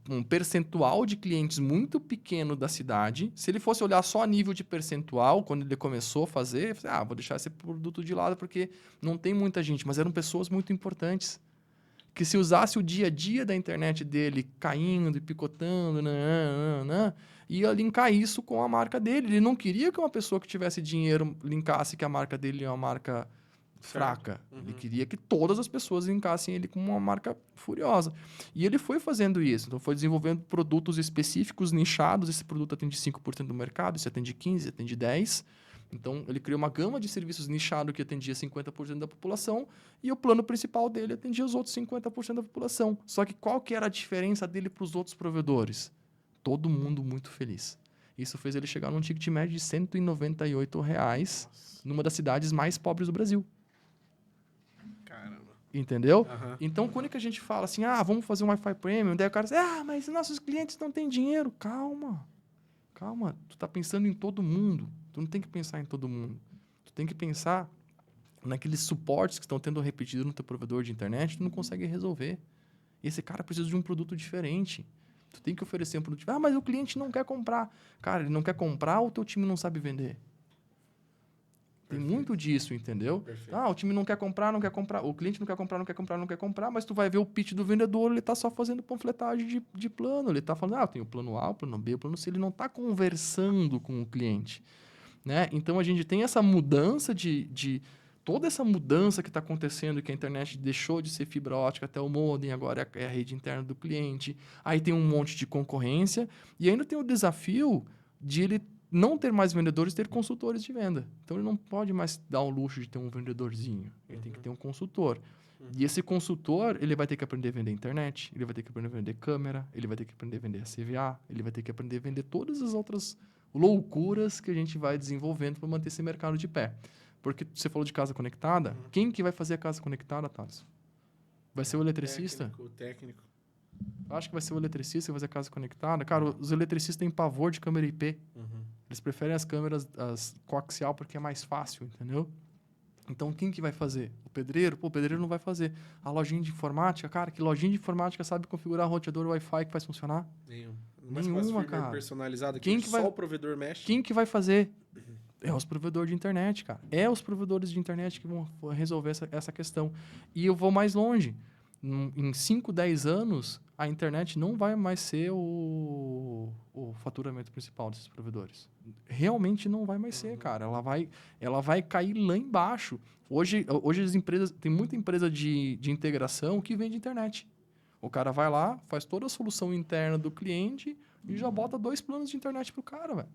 um percentual de clientes muito pequeno da cidade. Se ele fosse olhar só a nível de percentual, quando ele começou a fazer, ele falou, vou deixar esse produto de lado porque não tem muita gente. Mas eram pessoas muito importantes. Que se usasse o dia a dia da internet dele caindo e picotando, ia linkar isso com a marca dele. Ele não queria que uma pessoa que tivesse dinheiro linkasse que a marca dele é uma marca fraca. Ele queria que todas as pessoas linkassem ele com uma marca furiosa. E ele foi fazendo isso. Então, foi desenvolvendo produtos específicos, nichados. Esse produto atende 5% do mercado, esse atende 15%, atende 10%. Então, ele criou uma gama de serviços nichados que atendia 50% da população e o plano principal dele atendia os outros 50% da população. Só que qual que era a diferença dele para os outros provedores? Todo mundo muito feliz. Isso fez ele chegar num ticket médio de R$ 198 numa das cidades mais pobres do Brasil. Caramba. Entendeu? Então, quando que a gente fala assim, vamos fazer um Wi-Fi Premium, daí o cara diz, mas nossos clientes não têm dinheiro. Calma. Tu tá pensando em todo mundo. Tu não tem que pensar em todo mundo. Tu tem que pensar naqueles suportes que estão tendo repetido no teu provedor de internet, tu não consegue resolver. Esse cara precisa de um produto diferente. Tu tem que oferecer um produto diferente. Mas o cliente não quer comprar. Cara, ele não quer comprar ou o teu time não sabe vender? Tem muito disso, entendeu? Perfeito. Ah, o time não quer comprar, o cliente não quer comprar, mas tu vai ver o pitch do vendedor, ele tá só fazendo panfletagem de plano. Ele tá falando, eu tenho o plano A, o plano B, o plano C. Ele não tá conversando com o cliente, né? Então, a gente tem essa mudança toda essa mudança que está acontecendo, que a internet deixou de ser fibra ótica até o modem, agora é a rede interna do cliente. Aí tem um monte de concorrência e ainda tem o desafio de ele não ter mais vendedores, ter consultores de venda. Então, ele não pode mais dar o luxo de ter um vendedorzinho. Ele tem que ter um consultor. E esse consultor, ele vai ter que aprender a vender internet, ele vai ter que aprender a vender câmera, ele vai ter que aprender a vender CVA, ele vai ter que aprender a vender todas as outras loucuras que a gente vai desenvolvendo para manter esse mercado de pé. Porque você falou de casa conectada, quem que vai fazer a casa conectada, Thales? Vai ser o eletricista? O técnico. Eu acho que vai ser o eletricista que vai fazer a casa conectada. Cara, os eletricistas têm pavor de câmera IP. Eles preferem as câmeras coaxial porque é mais fácil, entendeu? Então, quem que vai fazer? O pedreiro? Pô, o pedreiro não vai fazer. A lojinha de informática? Cara, que lojinha de informática sabe configurar roteador Wi-Fi que faz funcionar? Nenhuma, cara. Personalizada Quem que que só vai... o provedor mexe. Quem que vai fazer? É os provedores de internet, cara. É os provedores de internet que vão resolver essa questão. E eu vou mais longe. Em 5, 10 anos, a internet não vai mais ser o faturamento principal desses provedores. Realmente não vai mais ser, cara. Ela vai cair lá embaixo. Hoje as empresas... Tem muita empresa de integração que vende internet. O cara vai lá, faz toda a solução interna do cliente e já bota 2 planos de internet pro cara, velho.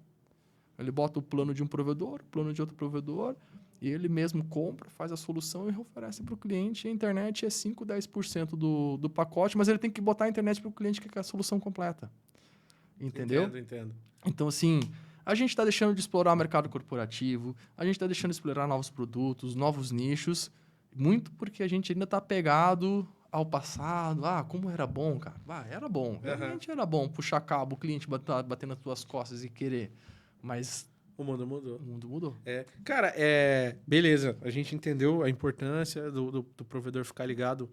Ele bota o plano de um provedor, o plano de outro provedor, e ele mesmo compra, faz a solução e oferece para o cliente. A internet é 5, 10% do pacote, mas ele tem que botar a internet para o cliente que é a solução completa. Entendeu? Entendo. Então, assim, a gente está deixando de explorar o mercado corporativo, a gente está deixando de explorar novos produtos, novos nichos, muito porque a gente ainda está apegado ao passado. Como era bom, cara. Era bom. Realmente era bom puxar cabo, o cliente bater nas tuas costas e querer. Mas o mundo mudou. O mundo mudou. Cara, beleza. A gente entendeu a importância do provedor ficar ligado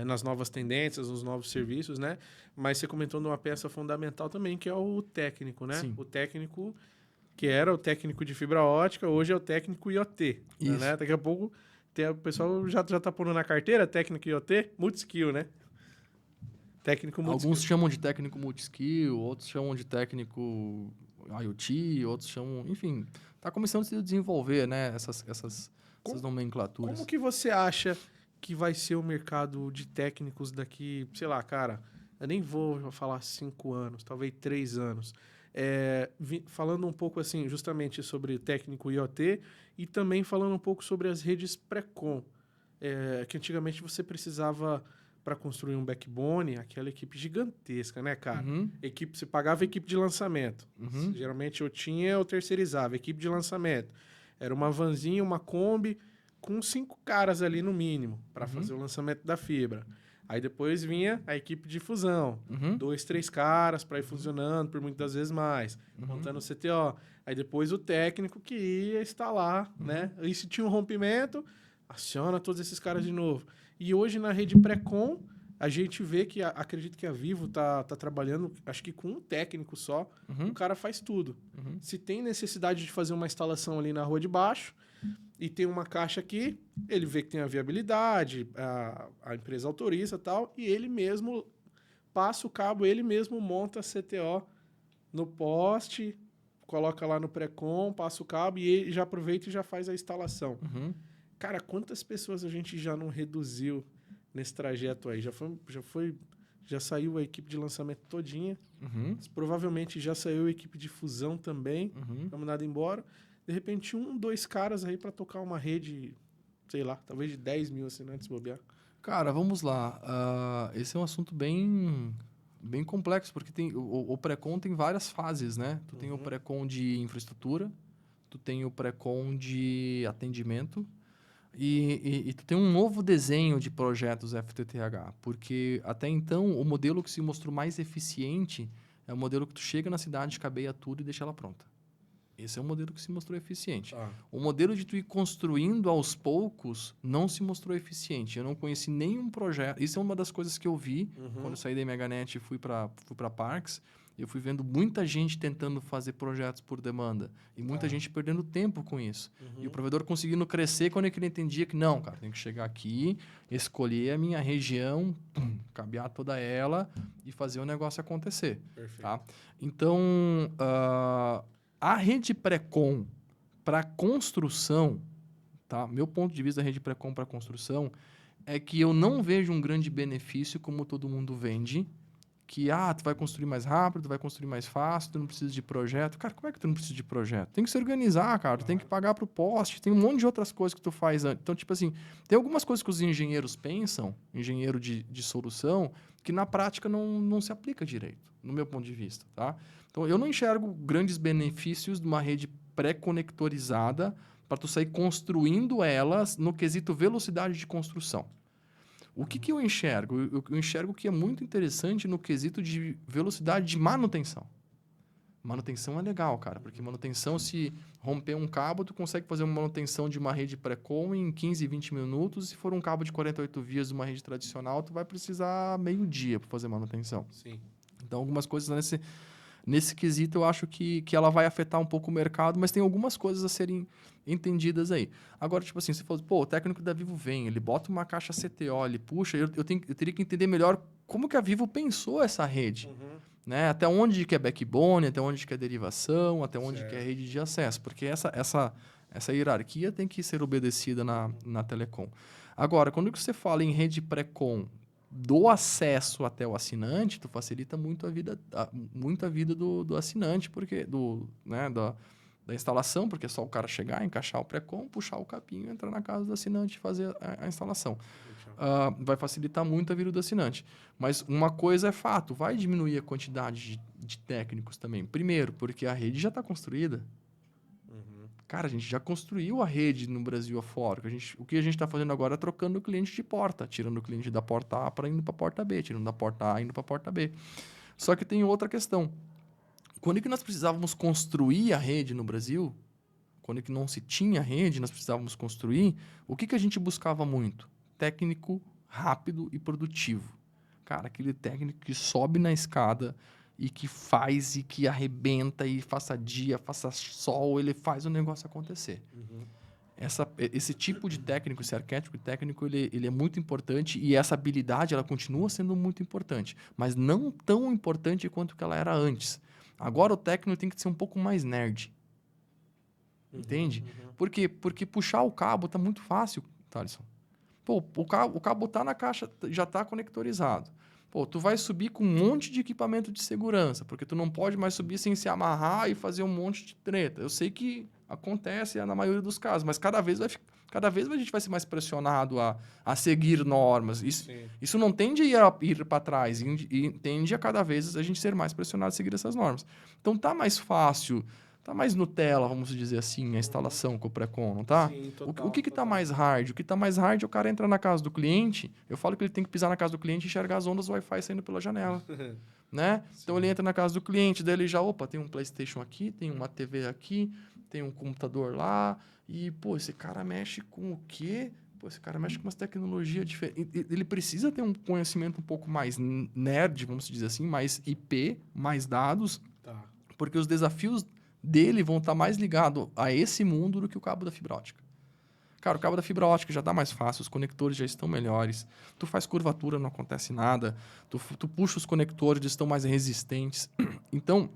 nas novas tendências, nos novos serviços, né? Mas você comentou numa peça fundamental também, que é o técnico, né? Sim. O técnico, que era o técnico de fibra ótica, hoje é o técnico IoT. Isso. Né? Daqui a pouco o pessoal já tá pondo na carteira técnico IoT, multi-skill, né? Técnico multi-skill. Alguns chamam de técnico multi-skill, outros chamam de técnico IoT, outros chamam... Enfim, está começando a se desenvolver, né? Essas nomenclaturas. Como que você acha que vai ser o mercado de técnicos daqui, sei lá, cara, eu nem vou falar 5 anos, talvez 3 anos. Falando um pouco, assim, justamente sobre técnico IoT e também falando um pouco sobre as redes pré-com, que antigamente você precisava... para construir um backbone, aquela equipe gigantesca, né, cara? Você pagava a equipe de lançamento. Geralmente eu tinha ou terceirizava. Equipe de lançamento. Era uma vanzinha, uma Kombi, com 5 caras ali no mínimo, para fazer o lançamento da fibra. Aí depois vinha a equipe de fusão. 2, 3 caras para ir funcionando, por muitas vezes mais. Montando o CTO. Aí depois o técnico que ia instalar, né? E se tinha um rompimento, aciona todos esses caras de novo. E hoje na rede pré-com, a gente vê que, acredito que a Vivo tá trabalhando, acho que com um técnico só, o cara faz tudo. Se tem necessidade de fazer uma instalação ali na rua de baixo, e tem uma caixa aqui, ele vê que tem a viabilidade, a empresa autoriza e tal, e ele mesmo passa o cabo, ele mesmo monta a CTO no poste, coloca lá no pré-com, passa o cabo, e ele já aproveita e já faz a instalação. Cara, quantas pessoas a gente já não reduziu nesse trajeto aí? Já saiu a equipe de lançamento todinha. Provavelmente já saiu a equipe de fusão também. Vamos nada embora. De repente, 1, 2 caras aí para tocar uma rede, sei lá, talvez de 10 mil assinantes bobear. Cara, vamos lá. Esse é um assunto bem complexo, porque o pré-com tem várias fases, né? Tu tem o pré-com de infraestrutura, tu tem o pré-com de atendimento, e tu tem um novo desenho de projetos FTTH, porque até então o modelo que se mostrou mais eficiente é o modelo que tu chega na cidade, cabeia tudo e deixa ela pronta. Esse é o modelo que se mostrou eficiente. Tá. O modelo de tu ir construindo aos poucos não se mostrou eficiente. Eu não conheci nenhum projeto. Isso é uma das coisas que eu vi quando eu saí da MHNet e fui para Parks. Eu fui vendo muita gente tentando fazer projetos por demanda. E muita gente perdendo tempo com isso. E o provedor conseguindo crescer quando ele entendia que não, cara, tem que chegar aqui, escolher a minha região, cabear toda ela e fazer o negócio acontecer. Perfeito. Tá? Então, a rede pré-com para construção, tá? Meu ponto de vista da rede pré-com para construção é que eu não vejo um grande benefício como todo mundo vende, que tu vai construir mais rápido, tu vai construir mais fácil, tu não precisa de projeto. Cara, como é que tu não precisa de projeto? Tem que se organizar, cara, tu tem que pagar pro poste, tem um monte de outras coisas que tu faz antes. Então, tipo assim, tem algumas coisas que os engenheiros pensam, engenheiro de solução, que na prática não se aplica direito, no meu ponto de vista, tá? Então, eu não enxergo grandes benefícios de uma rede pré-conectorizada para tu sair construindo elas no quesito velocidade de construção. O que eu enxergo? Eu enxergo que é muito interessante no quesito de velocidade de manutenção. Manutenção é legal, cara, porque manutenção, se romper um cabo, tu consegue fazer uma manutenção de uma rede pré-com em 15, 20 minutos. Se for um cabo de 48 vias de uma rede tradicional, tu vai precisar meio dia para fazer manutenção. Sim. Então, algumas coisas nesse quesito eu acho que ela vai afetar um pouco o mercado, mas tem algumas coisas a serem entendidas aí. Agora, tipo assim, você falou, o técnico da Vivo vem, ele bota uma caixa CTO, ele puxa, eu teria que entender melhor como que a Vivo pensou essa rede. Né? Até onde que é backbone, até onde que é derivação, até onde que é rede de acesso, porque essa hierarquia tem que ser obedecida na telecom. Agora, quando você fala em rede pré-com do acesso até o assinante, tu facilita muito a vida do assinante, porque da instalação, porque é só o cara chegar, encaixar o pré-com, puxar o capinho, entrar na casa do assinante e fazer a instalação. Vai facilitar muito a vida do assinante. Mas uma coisa é fato, vai diminuir a quantidade de técnicos também. Primeiro, porque a rede já está construída. Cara, a gente já construiu a rede no Brasil afora. O que a gente está fazendo agora é trocando o cliente de porta, tirando o cliente da porta A para indo para a porta B, tirando da porta A indo para a porta B. Só que tem outra questão. Quando é que nós precisávamos construir a rede no Brasil, quando é que não se tinha rede, nós precisávamos construir, o que a gente buscava muito? Técnico rápido e produtivo. Cara, aquele técnico que sobe na escada e que faz e que arrebenta e faça dia, faça sol, ele faz o negócio acontecer. Esse tipo de técnico, esse arquétipo técnico, ele é muito importante e essa habilidade ela continua sendo muito importante, mas não tão importante quanto que ela era antes. Agora o técnico tem que ser um pouco mais nerd. Entende? Por quê? Porque puxar o cabo tá muito fácil, Thaleson. O cabo tá na caixa, já tá conectorizado. Tu vai subir com um monte de equipamento de segurança, porque tu não pode mais subir sem se amarrar e fazer um monte de treta. Eu sei que acontece na maioria dos casos, mas cada vez a gente vai ser mais pressionado a seguir normas. Isso não tende a ir para trás, e tende a cada vez a gente ser mais pressionado a seguir essas normas. Então tá mais fácil, tá mais Nutella, vamos dizer assim, a instalação com o pré-com, não tá? Sim, total, O que tá mais hard? O que tá mais hard é o cara entrar na casa do cliente, eu falo que ele tem que pisar na casa do cliente e enxergar as ondas do Wi-Fi saindo pela janela. Né? Então ele entra na casa do cliente, daí ele já, tem um PlayStation aqui, tem uma TV aqui, tem um computador lá, e, esse cara mexe com o quê? Esse cara mexe com umas tecnologias diferentes. Ele precisa ter um conhecimento um pouco mais nerd, vamos dizer assim, mais IP, mais dados, porque os desafios dele vão estar mais ligados a esse mundo do que o cabo da fibra ótica. Cara, o cabo da fibra ótica já está mais fácil, os conectores já estão melhores, tu faz curvatura, não acontece nada, tu puxa os conectores, eles estão mais resistentes. Então,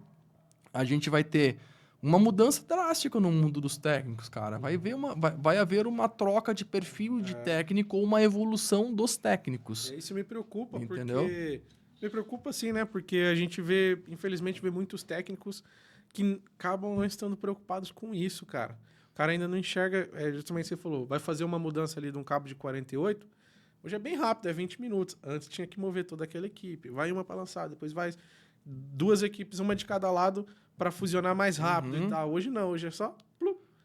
a gente vai ter uma mudança drástica no mundo dos técnicos, cara. Vai haver uma troca de perfil de técnico ou uma evolução dos técnicos. Isso me preocupa, entendeu? Porque... Me preocupa sim, né? Porque a gente infelizmente, vê muitos técnicos que acabam não estando preocupados com isso, cara. O cara ainda não enxerga, justamente você falou, vai fazer uma mudança ali de um cabo de 48, hoje é bem rápido, é 20 minutos. Antes tinha que mover toda aquela equipe. Vai uma para lançar, depois vai 2 equipes, uma de cada lado, para fusionar mais rápido e tal. Hoje não, hoje é só...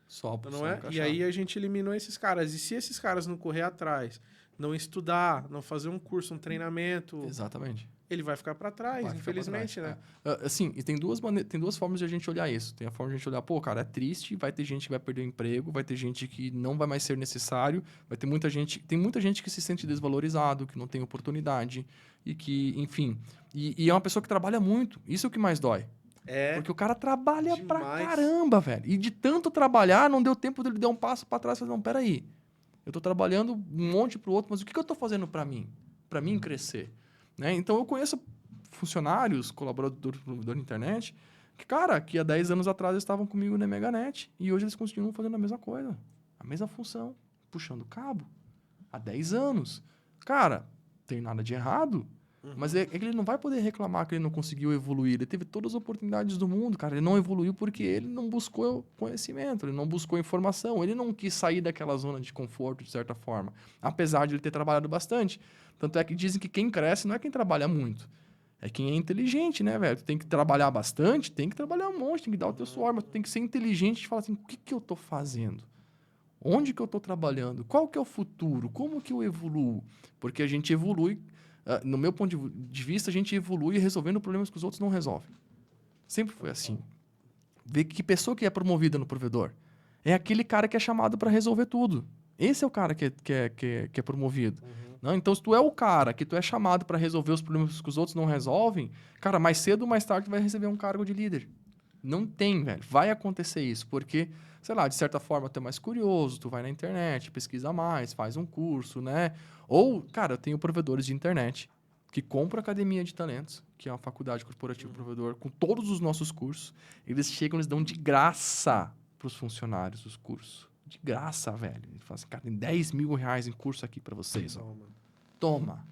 Só não é? E aí a gente eliminou esses caras. E se esses caras não correr atrás, não estudar, não fazer um curso, um treinamento, Exatamente. ele vai ficar para trás, Vai ficar pra infelizmente, trás. né? Assim, e tem duas formas de a gente olhar isso. Tem a forma de a gente olhar, pô, cara, é triste, vai ter gente que vai perder o emprego, vai ter gente que não vai mais ser necessário, vai ter muita gente... Tem muita gente que se sente desvalorizado, que não tem oportunidade e que, enfim... E é uma pessoa que trabalha muito. Isso é o que mais dói. É, Porque o cara trabalha pra demais. caramba, velho. E de tanto trabalhar, não deu tempo dele dar um passo pra trás e falar, não, peraí. Eu tô trabalhando um monte pro outro, mas o que eu tô fazendo pra mim? Pra mim crescer. Né? Então, eu conheço funcionários, colaboradores da internet, que, cara, que há 10 anos atrás estavam comigo na Meganet e hoje eles continuam fazendo a mesma coisa. A mesma função, puxando cabo. Há 10 anos. Cara, tem nada de errado, mas é que ele não vai poder reclamar que ele não conseguiu evoluir. Ele teve todas as oportunidades do mundo, cara. Ele não evoluiu porque ele não buscou conhecimento, ele não buscou informação, ele não quis sair daquela zona de conforto, de certa forma. Apesar de ele ter trabalhado bastante. Tanto é que dizem que quem cresce não é quem trabalha muito. É quem é inteligente, né, velho? Tu tem que trabalhar bastante, tem que trabalhar um monte, tem que dar o teu suor, mas tu tem que ser inteligente e falar assim, o que que eu tô fazendo? Onde que eu tô trabalhando? Qual que é o futuro? Como que eu evoluo? Porque a gente evolui, no meu ponto de vista, a gente evolui resolvendo problemas que os outros não resolvem. Sempre foi assim. Vê que pessoa que é promovida no provedor? É aquele cara que é chamado para resolver tudo. Esse é o cara que é promovido. Não? Então, se tu é o cara que tu é chamado para resolver os problemas que os outros não resolvem, cara, mais cedo ou mais tarde tu vai receber um cargo de líder. Não tem, velho. Vai acontecer isso, porque, sei lá, de certa forma tu é mais curioso, tu vai na internet, pesquisa mais, faz um curso, né? Ou, cara, eu tenho provedores de internet que compram a Academia de Talentos, que é uma faculdade corporativa provedor, com todos os nossos cursos. Eles chegam, eles dão de graça para os funcionários os cursos. De graça, velho. Ele fala assim, cara, tem 10 mil reais em curso aqui para vocês. Ó. Toma.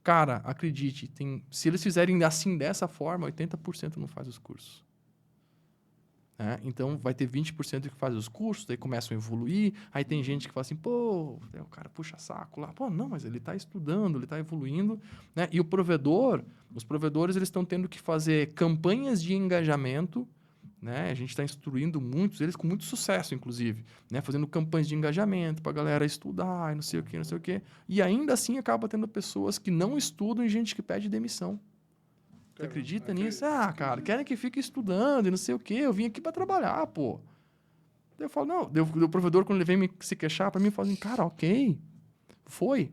Cara, acredite, se eles fizerem assim, dessa forma, 80% não faz os cursos. Então, vai ter 20% que faz os cursos, daí começam a evoluir, aí tem gente que fala assim, pô, o cara puxa saco lá. Pô, não, mas ele está estudando, ele está evoluindo. Né? E os provedores, eles estão tendo que fazer campanhas de engajamento, né? A gente está instruindo muitos, eles com muito sucesso, inclusive, né? Fazendo campanhas de engajamento para a galera estudar e não sei o quê, não sei o quê. E ainda assim acaba tendo pessoas que não estudam e gente que pede demissão. Você acredita nisso? Ah, cara, querem que fique estudando e não sei o quê. Eu vim aqui para trabalhar, pô. Daí eu falo, não. O provedor, quando ele vem se queixar para mim, fala assim, cara, ok.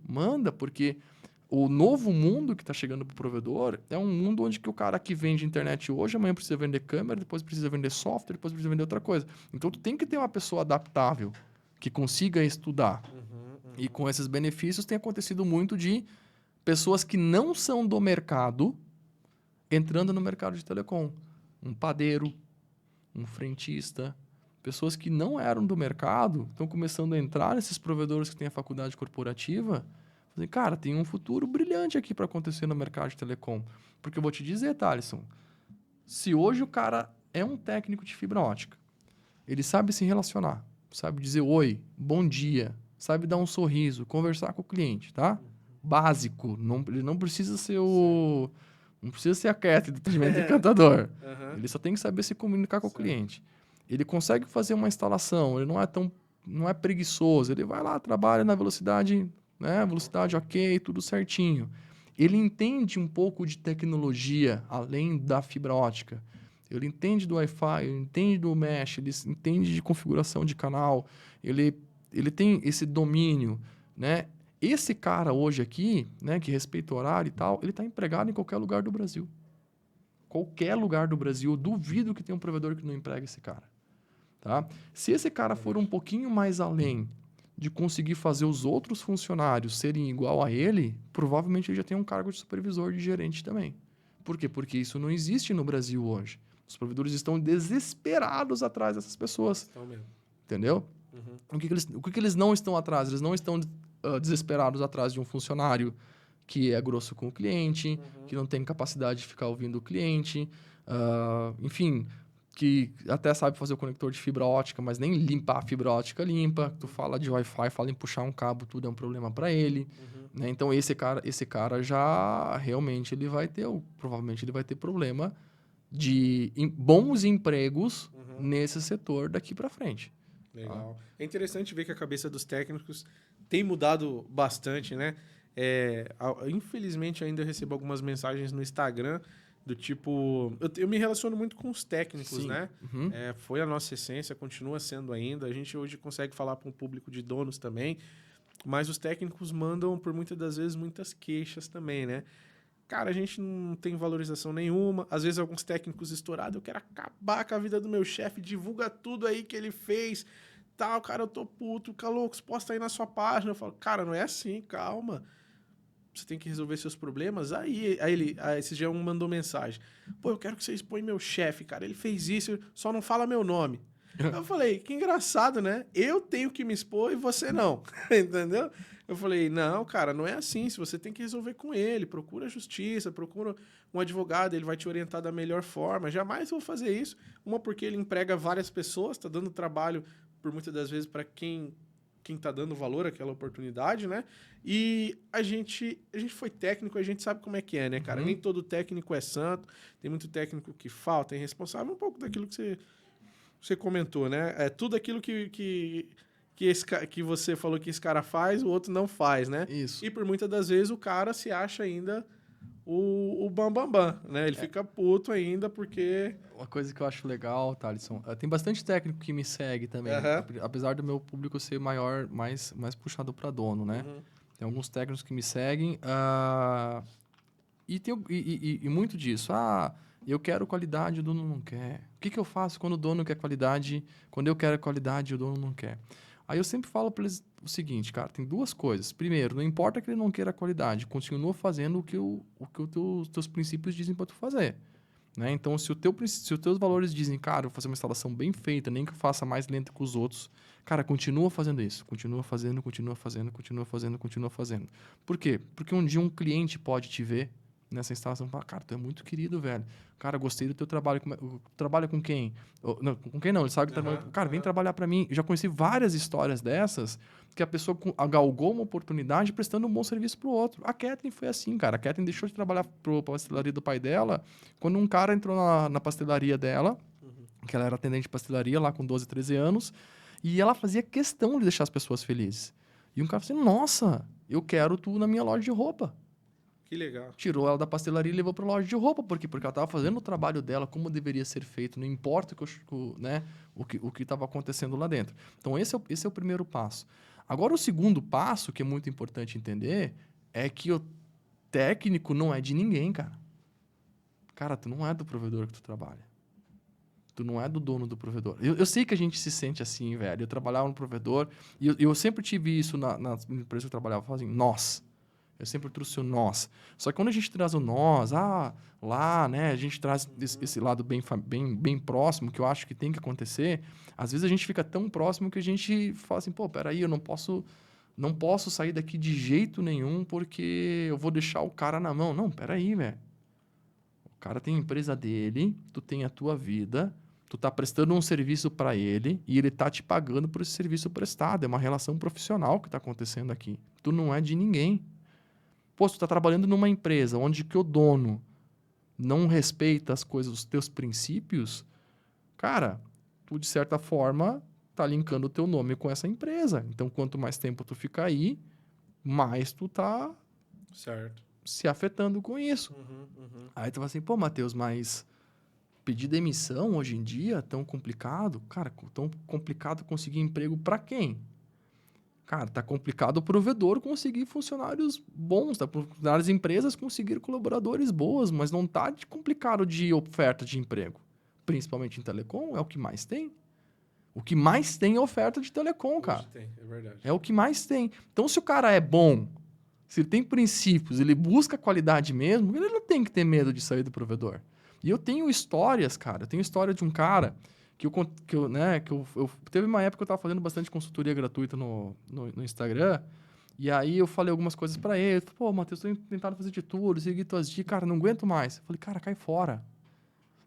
Manda, porque o novo mundo que está chegando para o provedor é um mundo onde que o cara que vende internet hoje, amanhã precisa vender câmera, depois precisa vender software, depois precisa vender outra coisa. Então, tu tem que ter uma pessoa adaptável que consiga estudar. E com esses benefícios tem acontecido muito de pessoas que não são do mercado entrando no mercado de telecom. Um padeiro, um frentista, pessoas que não eram do mercado estão começando a entrar nesses provedores que têm a faculdade corporativa. Falei, cara, tem um futuro brilhante aqui para acontecer no mercado de telecom. Porque eu vou te dizer, Thaleson, se hoje o cara é um técnico de fibra ótica, ele sabe se relacionar, sabe dizer oi, bom dia, sabe dar um sorriso, conversar com o cliente, tá? Básico. Ele não precisa ser o... Não precisa ser a Cat do atendimento encantador. Ele só tem que saber se comunicar com o cliente. Ele consegue fazer uma instalação, ele não é preguiçoso, ele vai lá, trabalha na velocidade, né? Velocidade ok, tudo certinho. Ele entende um pouco de tecnologia além da fibra ótica. Ele entende do Wi-Fi, ele entende do mesh, ele entende de configuração de canal, ele tem esse domínio, né? Esse cara hoje aqui, né, que respeita o horário e tal, ele está empregado em qualquer lugar do Brasil. Qualquer lugar do Brasil, eu duvido que tenha um provedor que não empregue esse cara. Tá? Se esse cara for um pouquinho mais além de conseguir fazer os outros funcionários serem igual a ele, provavelmente ele já tem um cargo de supervisor, de gerente também. Por quê? Porque isso não existe no Brasil hoje. Os provedores estão desesperados atrás dessas pessoas. Estão mesmo. Entendeu? O que eles não estão atrás? Eles não estão desesperados atrás de um funcionário que é grosso com o cliente, que não tem capacidade de ficar ouvindo o cliente, enfim, que até sabe fazer o conector de fibra ótica, mas nem limpar a fibra ótica limpa. Tu fala de Wi-Fi, fala em puxar um cabo, tudo é um problema para ele. Né? Então, esse cara já realmente provavelmente ele vai ter problema de bons empregos nesse setor daqui para frente. Legal. É interessante ver que a cabeça dos técnicos tem mudado bastante, né? Infelizmente, ainda eu recebo algumas mensagens no Instagram do tipo... Eu me relaciono muito com os técnicos, Sim. né? Uhum. Foi a nossa essência, continua sendo ainda. A gente hoje consegue falar para um público de donos também, mas os técnicos mandam, por muitas das vezes, muitas queixas também, né? Cara, a gente não tem valorização nenhuma. Às vezes, alguns técnicos estourados, eu quero acabar com a vida do meu chefe, divulga tudo aí que ele fez, tal, cara, eu tô puto, Caloucos, posta aí na sua página. Eu falo, cara, não é assim, calma. Você tem que resolver seus problemas. Aí esse dia um mandou mensagem. Pô, eu quero que você expõe meu chefe, cara. Ele fez isso, só não fala meu nome. Eu falei, que engraçado, né? Eu tenho que me expor e você não. Entendeu? Eu falei, não, cara, não é assim. Se você tem que resolver com ele, procura a justiça, procura um advogado, ele vai te orientar da melhor forma. Jamais vou fazer isso. Uma, porque ele emprega várias pessoas, tá dando trabalho, por muitas das vezes, para quem tá dando valor àquela oportunidade, né? E a gente foi técnico, a gente sabe como é que é, né, cara? Uhum. Nem todo técnico é santo, tem muito técnico que falta, é irresponsável, um pouco daquilo que você comentou, né? É tudo aquilo que você falou que esse cara faz, o outro não faz, né? Isso. E por muitas das vezes o cara se acha ainda o bambambam, né? Ele fica puto ainda porque... Uma coisa que eu acho legal, Thalisson, tem bastante técnico que me segue também, apesar do meu público ser maior, mais puxado para dono, né? Uhum. Tem alguns técnicos que me seguem, e muito disso. Eu quero qualidade, o dono não quer. O que eu faço quando o dono quer qualidade? Quando eu quero qualidade, o dono não quer. Aí eu sempre falo para eles o seguinte, cara, tem duas coisas. Primeiro, não importa que ele não queira qualidade, continua fazendo o que os teus princípios dizem para tu fazer. Né? Então, se os teus valores dizem, cara, eu vou fazer uma instalação bem feita, nem que eu faça mais lenta que os outros, cara, continua fazendo isso. Continua fazendo, continua fazendo, continua fazendo, continua fazendo. Por quê? Porque um dia um cliente pode te ver nessa instalação e falar, cara, tu é muito querido, velho. Cara, gostei do teu trabalho. Trabalha com quem? Não, com quem não? Ele sabe que cara, vem trabalhar para mim. Eu já conheci várias histórias dessas que a pessoa galgou uma oportunidade prestando um bom serviço pro outro. A Catherine foi assim, cara. A Catherine deixou de trabalhar pra pastelaria do pai dela quando um cara entrou na pastelaria dela, que ela era atendente de pastelaria lá com 12, 13 anos, e ela fazia questão de deixar as pessoas felizes. E um cara falou assim, nossa, eu quero tu na minha loja de roupa. Que legal. Tirou ela da pastelaria e levou para a loja de roupa. Por quê? Porque ela estava fazendo o trabalho dela como deveria ser feito. Não importa o que estava acontecendo lá dentro. Então, esse é o primeiro passo. Agora, o segundo passo, que é muito importante entender, é que o técnico não é de ninguém, cara. Cara, tu não é do provedor que tu trabalha. Tu não é do dono do provedor. Eu sei que a gente se sente assim, velho. Eu trabalhava no provedor e eu sempre tive isso nas empresas que eu trabalhava. Eu falava assim, nós. Eu sempre trouxe o nós. Só que quando a gente traz o nós, lá, né, a gente traz esse lado bem próximo, que eu acho que tem que acontecer, às vezes a gente fica tão próximo que a gente fala assim, pô, peraí, eu não posso sair daqui de jeito nenhum porque eu vou deixar o cara na mão. Não, peraí, velho. O cara tem a empresa dele, tu tem a tua vida, tu tá prestando um serviço para ele e ele tá te pagando por esse serviço prestado. É uma relação profissional que tá acontecendo aqui. Tu não é de ninguém. Pô, tu tá trabalhando numa empresa onde que o dono não respeita as coisas, os teus princípios, cara, tu de certa forma tá linkando o teu nome com essa empresa. Então, quanto mais tempo tu ficar aí, mais tu tá Certo. se afetando com isso. Aí tu fala assim, pô, Matheus, mas pedir demissão hoje em dia tão complicado? Cara, tão complicado conseguir emprego para quem? Cara, tá complicado o provedor conseguir funcionários bons, tá? As empresas conseguir colaboradores boas, mas não tá complicado de oferta de emprego. Principalmente em telecom, é o que mais tem. O que mais tem é oferta de telecom, cara. Hoje tem, é verdade. É o que mais tem. Então, se o cara é bom, se ele tem princípios, ele busca qualidade mesmo, ele não tem que ter medo de sair do provedor. E eu tenho histórias, cara. Eu tenho história de um cara teve uma época que eu tava fazendo bastante consultoria gratuita no Instagram, e aí eu falei algumas coisas para ele. Ele falou, pô, Matheus, tô tentando fazer de tudo, seguir tuas dicas, cara, não aguento mais. Eu falei, cara, cai fora.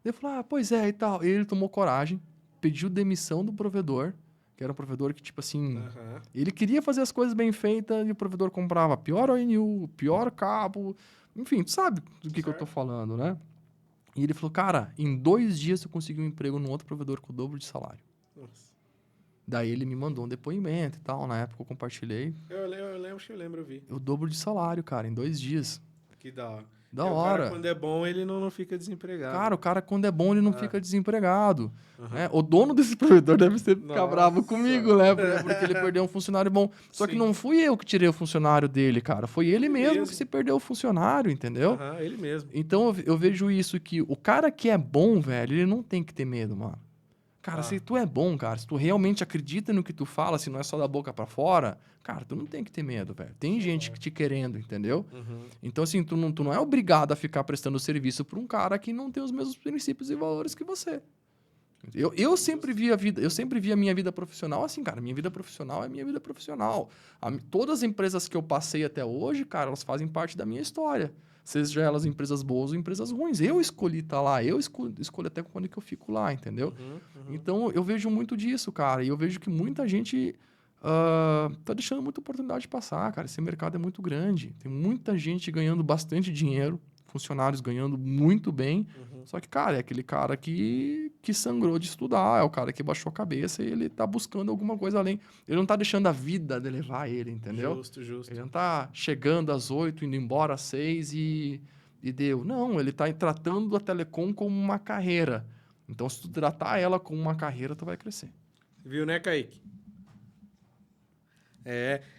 Ele falou, pois é, e tal. E ele tomou coragem, pediu demissão do provedor, que era um provedor que, tipo assim, ele queria fazer as coisas bem feitas e o provedor comprava pior ONU, pior cabo, enfim, tu sabe do que eu tô falando, né? E ele falou, cara, em 2 dias eu consegui um emprego num outro provedor com o dobro de salário. Nossa. Daí ele me mandou um depoimento e tal. Na época eu compartilhei. Eu lembro, eu vi. O dobro de salário, cara, em 2 dias. Que da hora. Da O hora. cara, quando é bom, ele não fica desempregado. Cara, o cara, quando é bom, ele não fica desempregado. Uhum. Né? O dono desse provedor deve ficar Nossa. bravo comigo, né? Porque ele perdeu um funcionário bom. Só que Sim. não fui eu que tirei o funcionário dele, cara. Foi ele Ele mesmo mesmo. que se perdeu o funcionário, entendeu? Aham, ele mesmo. Então eu vejo isso que o cara que é bom, velho, ele não tem que ter medo, mano. Cara, se tu é bom, cara, se tu realmente acredita no que tu fala, se não é só da boca pra fora, cara, tu não tem que ter medo, velho. Tem gente que te querendo, entendeu? Uhum. Então, assim, tu não é obrigado a ficar prestando serviço pra um cara que não tem os mesmos princípios e valores que você. Eu sempre vi a minha vida profissional assim, cara. Minha vida profissional é minha vida profissional. Todas as empresas que eu passei até hoje, cara, elas fazem parte da minha história. Seja elas empresas boas ou empresas ruins. Eu escolhi estar lá, eu escolho até quando que eu fico lá, entendeu? Então, eu vejo muito disso, cara. E eu vejo que muita gente tá deixando muita oportunidade passar, cara. Esse mercado é muito grande. Tem muita gente ganhando bastante dinheiro, funcionários ganhando muito bem. Só que, cara, é aquele cara que sangrou de estudar, é o cara que baixou a cabeça e ele tá buscando alguma coisa além. Ele não tá deixando a vida de levar ele, entendeu? Justo. Ele não tá chegando às 8, indo embora às 6 e deu. Não, ele tá tratando a telecom como uma carreira. Então, se tu tratar ela como uma carreira, tu vai crescer. Viu, né, Kaique?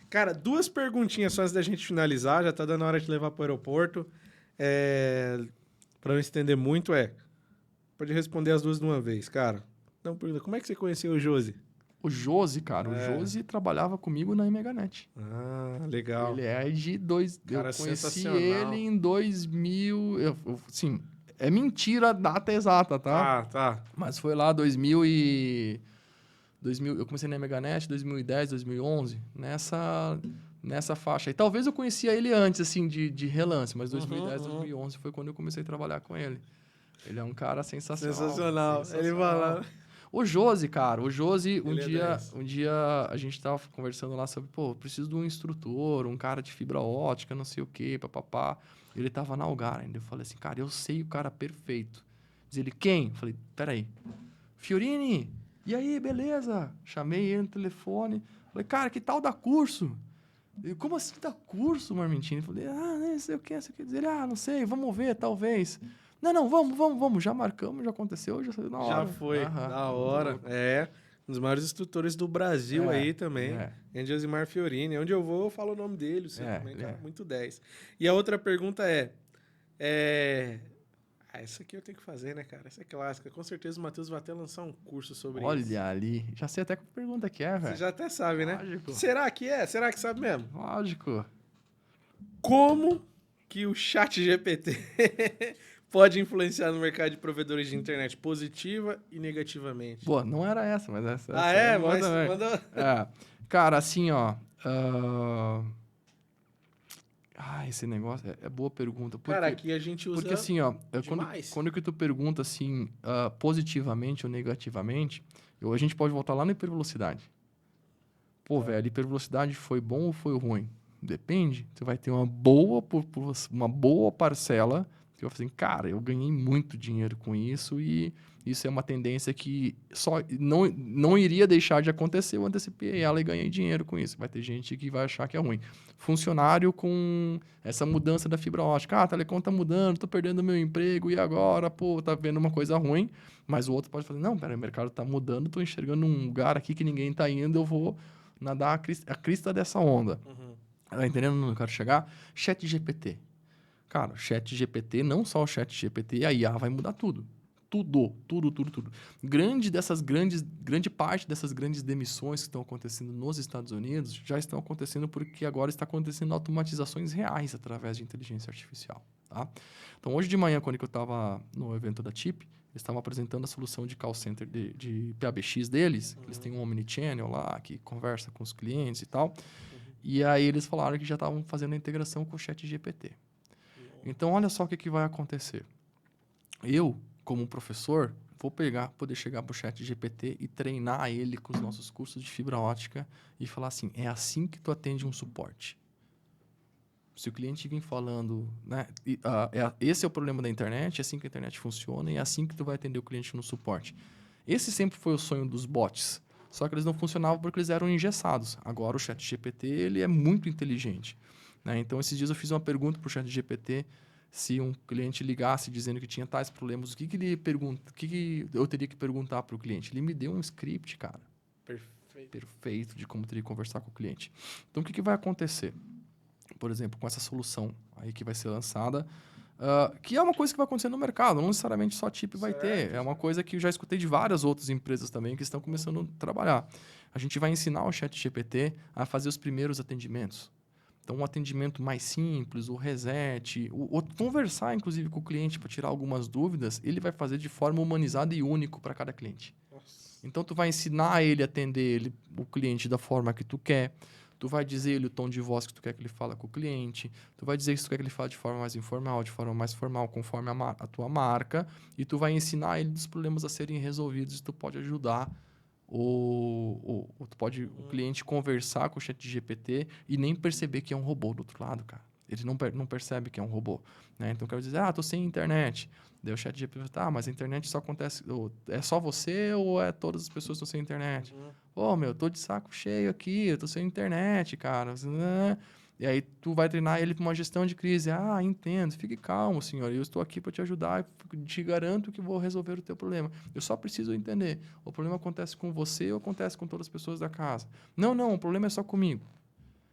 Cara, 2 perguntinhas só antes da gente finalizar. Já tá dando hora de levar pro aeroporto. Pra não estender muito, pode responder as 2 de uma vez, cara. Não, pergunta, como é que você conheceu o Josi? O Josi, cara, o Josi trabalhava comigo na Meganet. Ah, legal. Ele é de Cara, eu conheci sensacional. ele em 2000. Sim, é mentira a data exata, tá? Tá. Mas foi lá 2000. Eu comecei na Meganet 2010, 2011, nessa faixa. E talvez eu conhecia ele antes, assim, de relance, mas 2010, 2011 foi quando eu comecei a trabalhar com ele. Ele é um cara sensacional. Ele vai lá. O Josi, cara, um Ele é dia, 10. um dia a gente tava conversando lá sobre, pô, preciso de um instrutor, um cara de fibra ótica, não sei o quê, papapá. Ele tava na Algar ainda. Eu falei assim, cara, eu sei o cara perfeito. Diz ele, quem? Eu falei, peraí. Fiorini, e aí, beleza? Chamei ele no telefone. Falei, cara, que tal dar curso? Ele, como assim dar curso, Marmentini? Eu falei, não sei o que, não sei o que. Diz ele, não sei, vamos ver, talvez. Não, vamos, já marcamos, já aconteceu, já saiu na hora. Já foi, da hora. Um dos maiores instrutores do Brasil aí também. É Josimar Fiorini. Onde eu vou, eu falo o nome dele. Você também, cara, muito 10. E a outra pergunta essa aqui eu tenho que fazer, né, cara? Essa é clássica. Com certeza o Matheus vai até lançar um curso sobre isso. Olha ali. Já sei até que pergunta que é, velho. Você já até sabe, né? Lógico. Será que é? Será que sabe mesmo? Lógico. Como que o ChatGPT pode influenciar no mercado de provedores de internet positiva e negativamente? Pô, não era essa, mas essa. Mas manda... Cara, assim, ó. Esse negócio é boa pergunta. Cara, aqui a gente usa. Porque assim, ó, demais. quando que tu pergunta assim, positivamente ou negativamente, a gente pode voltar lá na hipervelocidade. Pô, velho, hipervelocidade foi bom ou foi ruim? Depende. Você vai ter uma boa parcela que vai fazer assim, cara, eu ganhei muito dinheiro com isso e isso é uma tendência que só não iria deixar de acontecer. Eu antecipei ela e ganhei dinheiro com isso. Vai ter gente que vai achar que é ruim. Funcionário com essa mudança da fibra ótica. A telecom tá mudando, tô perdendo meu emprego e agora, pô, tá vendo uma coisa ruim. Mas o outro pode falar, não, pera, o mercado tá mudando, tô enxergando um lugar aqui que ninguém tá indo, eu vou nadar a crista dessa onda. Tá entendendo onde eu quero chegar? ChatGPT. Cara, o ChatGPT, não só o ChatGPT, a IA vai mudar tudo. Tudo. Grande parte dessas grandes demissões que estão acontecendo nos Estados Unidos já estão acontecendo porque agora está acontecendo automatizações reais através de inteligência artificial. Tá? Então, hoje de manhã, quando eu estava no evento da TIP, eles estavam apresentando a solução de call center de PABX deles. Eles têm um omnichannel lá que conversa com os clientes e tal. E aí eles falaram que já estavam fazendo a integração com o ChatGPT. Então, olha só o que vai acontecer. Eu, como professor, vou poder chegar para o ChatGPT e treinar ele com os nossos cursos de fibra ótica e falar assim, é assim que tu atende um suporte. Se o cliente vir falando, né, esse é o problema da internet, é assim que a internet funciona e é assim que tu vai atender o cliente no suporte. Esse sempre foi o sonho dos bots. Só que eles não funcionavam porque eles eram engessados. Agora, o ChatGPT, ele é muito inteligente, né? Então, esses dias eu fiz uma pergunta para o ChatGPT se um cliente ligasse dizendo que tinha tais problemas, o que eu teria que perguntar para o cliente? Ele me deu um script, cara, Perfeito. perfeito de como teria que conversar com o cliente. Então, o que vai acontecer? Por exemplo, com essa solução aí que vai ser lançada, que é uma coisa que vai acontecer no mercado, não necessariamente só Tip vai ter. É uma coisa que eu já escutei de várias outras empresas também que estão começando a trabalhar. A gente vai ensinar o ChatGPT a fazer os primeiros atendimentos. Então, um atendimento mais simples, o reset, o conversar, inclusive, com o cliente para tirar algumas dúvidas, ele vai fazer de forma humanizada e único para cada cliente. Nossa. Então, tu vai ensinar ele a atender o cliente da forma que tu quer. Tu vai dizer ele o tom de voz que tu quer que ele fale com o cliente. Tu vai dizer se tu quer que ele fale de forma mais informal, de forma mais formal, conforme a tua marca. E tu vai ensinar ele dos problemas a serem resolvidos e tu pode ajudar o cliente conversar com o ChatGPT e nem perceber que é um robô do outro lado, cara. Ele não percebe que é um robô, né? Então, quero dizer, tô sem internet. Daí o ChatGPT, mas a internet só acontece... É só você ou é todas as pessoas que estão sem internet? Tô de saco cheio aqui, eu tô sem internet, cara. E aí tu vai treinar ele para uma gestão de crise. Entendo, fique calmo, senhor. Eu estou aqui para te ajudar e te garanto que vou resolver o teu problema. Eu só preciso entender. O problema acontece com você ou acontece com todas as pessoas da casa? Não, o problema é só comigo.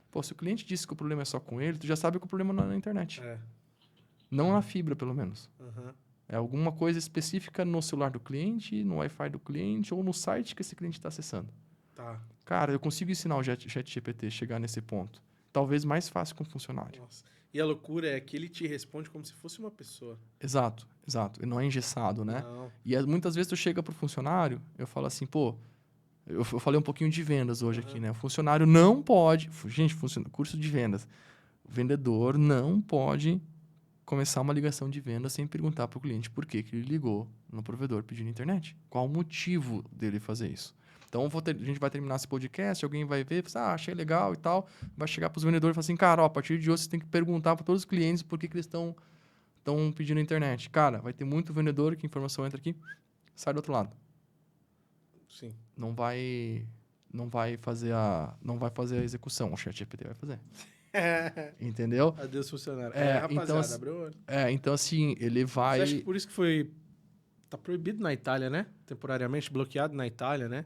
Pô, se o cliente disse que o problema é só com ele, tu já sabe que o problema não é na internet. Não na fibra, pelo menos. É alguma coisa específica no celular do cliente, no Wi-Fi do cliente ou no site que esse cliente está acessando. Tá. Cara, eu consigo ensinar o ChatGPT a chegar nesse ponto. Talvez mais fácil com o funcionário. Nossa. E a loucura é que ele te responde como se fosse uma pessoa. Exato. Ele não é engessado, né? Não. E muitas vezes tu chega pro funcionário, eu falo assim, eu falei um pouquinho de vendas hoje aqui, né? O funcionário não pode... Gente, curso de vendas. O vendedor não pode começar uma ligação de venda sem perguntar para o cliente por que ele ligou no provedor pedindo internet. Qual o motivo dele fazer isso? Então, a gente vai terminar esse podcast, alguém vai ver, achei legal e tal, vai chegar para os vendedores e falar assim, cara, a partir de hoje você tem que perguntar para todos os clientes por que eles estão pedindo internet. Cara, vai ter muito vendedor que a informação entra aqui, sai do outro lado. Sim. Não vai fazer a execução, o ChatGPT vai fazer. Entendeu? Adeus, funcionário. Então, Rapaziada, abriu. então assim, ele vai... Você acha que por isso que foi... Tá proibido na Itália, né? Temporariamente bloqueado na Itália, né?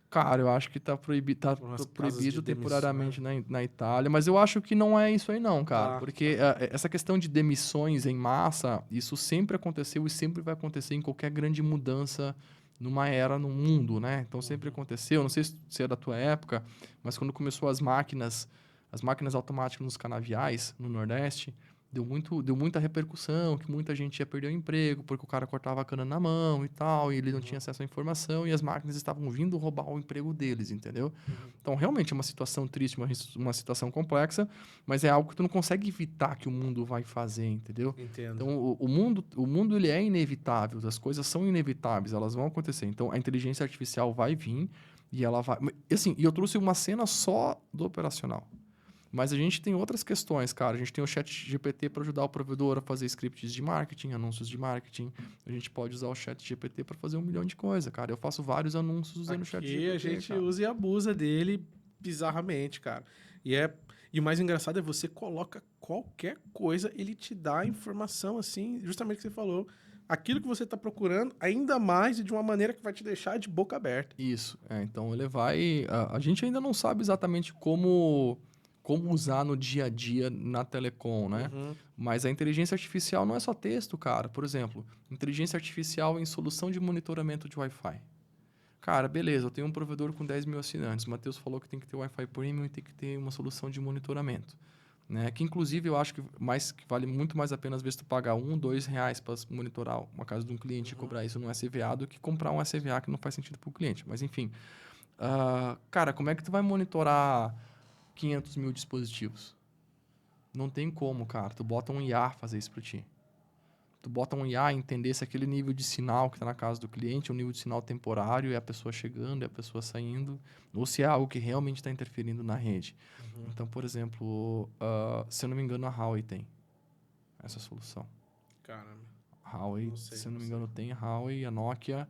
Cara, eu acho que tá proibido Umas casas proibido de temporariamente demissão. na Itália, mas eu acho que não é isso aí não, cara. Tá. Porque essa questão de demissões em massa, isso sempre aconteceu e sempre vai acontecer em qualquer grande mudança numa era no mundo, né? Então sempre aconteceu, não sei se é da tua época, mas quando começou as máquinas automáticas nos canaviais, no Nordeste, deu muita repercussão, que muita gente ia perder o emprego, porque o cara cortava a cana na mão e tal, e ele não tinha acesso à informação, e as máquinas estavam vindo roubar o emprego deles, entendeu? Então, realmente é uma situação triste, uma situação complexa, mas é algo que tu não consegue evitar que o mundo vai fazer, entendeu? Entendo. Então, o mundo ele é inevitável, as coisas são inevitáveis, elas vão acontecer. Então, a inteligência artificial vai vir e ela vai... Assim, e eu trouxe uma cena só do operacional. Mas a gente tem outras questões, cara. A gente tem o ChatGPT para ajudar o provedor a fazer scripts de marketing, anúncios de marketing. A gente pode usar o ChatGPT para fazer 1 milhão de coisas, cara. Eu faço vários anúncios usando o ChatGPT. Aqui a gente cara. usa e abusa dele bizarramente, cara. E o mais engraçado é você coloca qualquer coisa, ele te dá a informação, assim, justamente o que você falou. Aquilo que você está procurando, ainda mais e de uma maneira que vai te deixar de boca aberta. Isso. Então ele vai. A gente ainda não sabe exatamente como usar no dia a dia na telecom, né? Mas a inteligência artificial não é só texto, cara. Por exemplo, inteligência artificial em solução de monitoramento de Wi-Fi. Cara, beleza, eu tenho um provedor com 10 mil assinantes. O Matheus falou que tem que ter Wi-Fi Premium e tem que ter uma solução de monitoramento. Né? Que, inclusive, eu acho que vale muito mais a pena, às vezes, tu pagar R$1, R$2 para monitorar uma casa de um cliente e cobrar isso no SVA do que comprar um SVA que não faz sentido para o cliente. Mas, enfim. Cara, como é que tu vai monitorar 500 mil dispositivos? Não tem como, cara. Tu bota um IA fazer isso para ti. Tu bota um IA entender se aquele nível de sinal que está na casa do cliente é um nível de sinal temporário, é a pessoa chegando, é a pessoa saindo, ou se é algo que realmente está interferindo na rede. Então, por exemplo, se eu não me engano, a Huawei tem essa solução. Caramba. A Huawei, Não sei, se eu não me engano, tem a Huawei, a Nokia.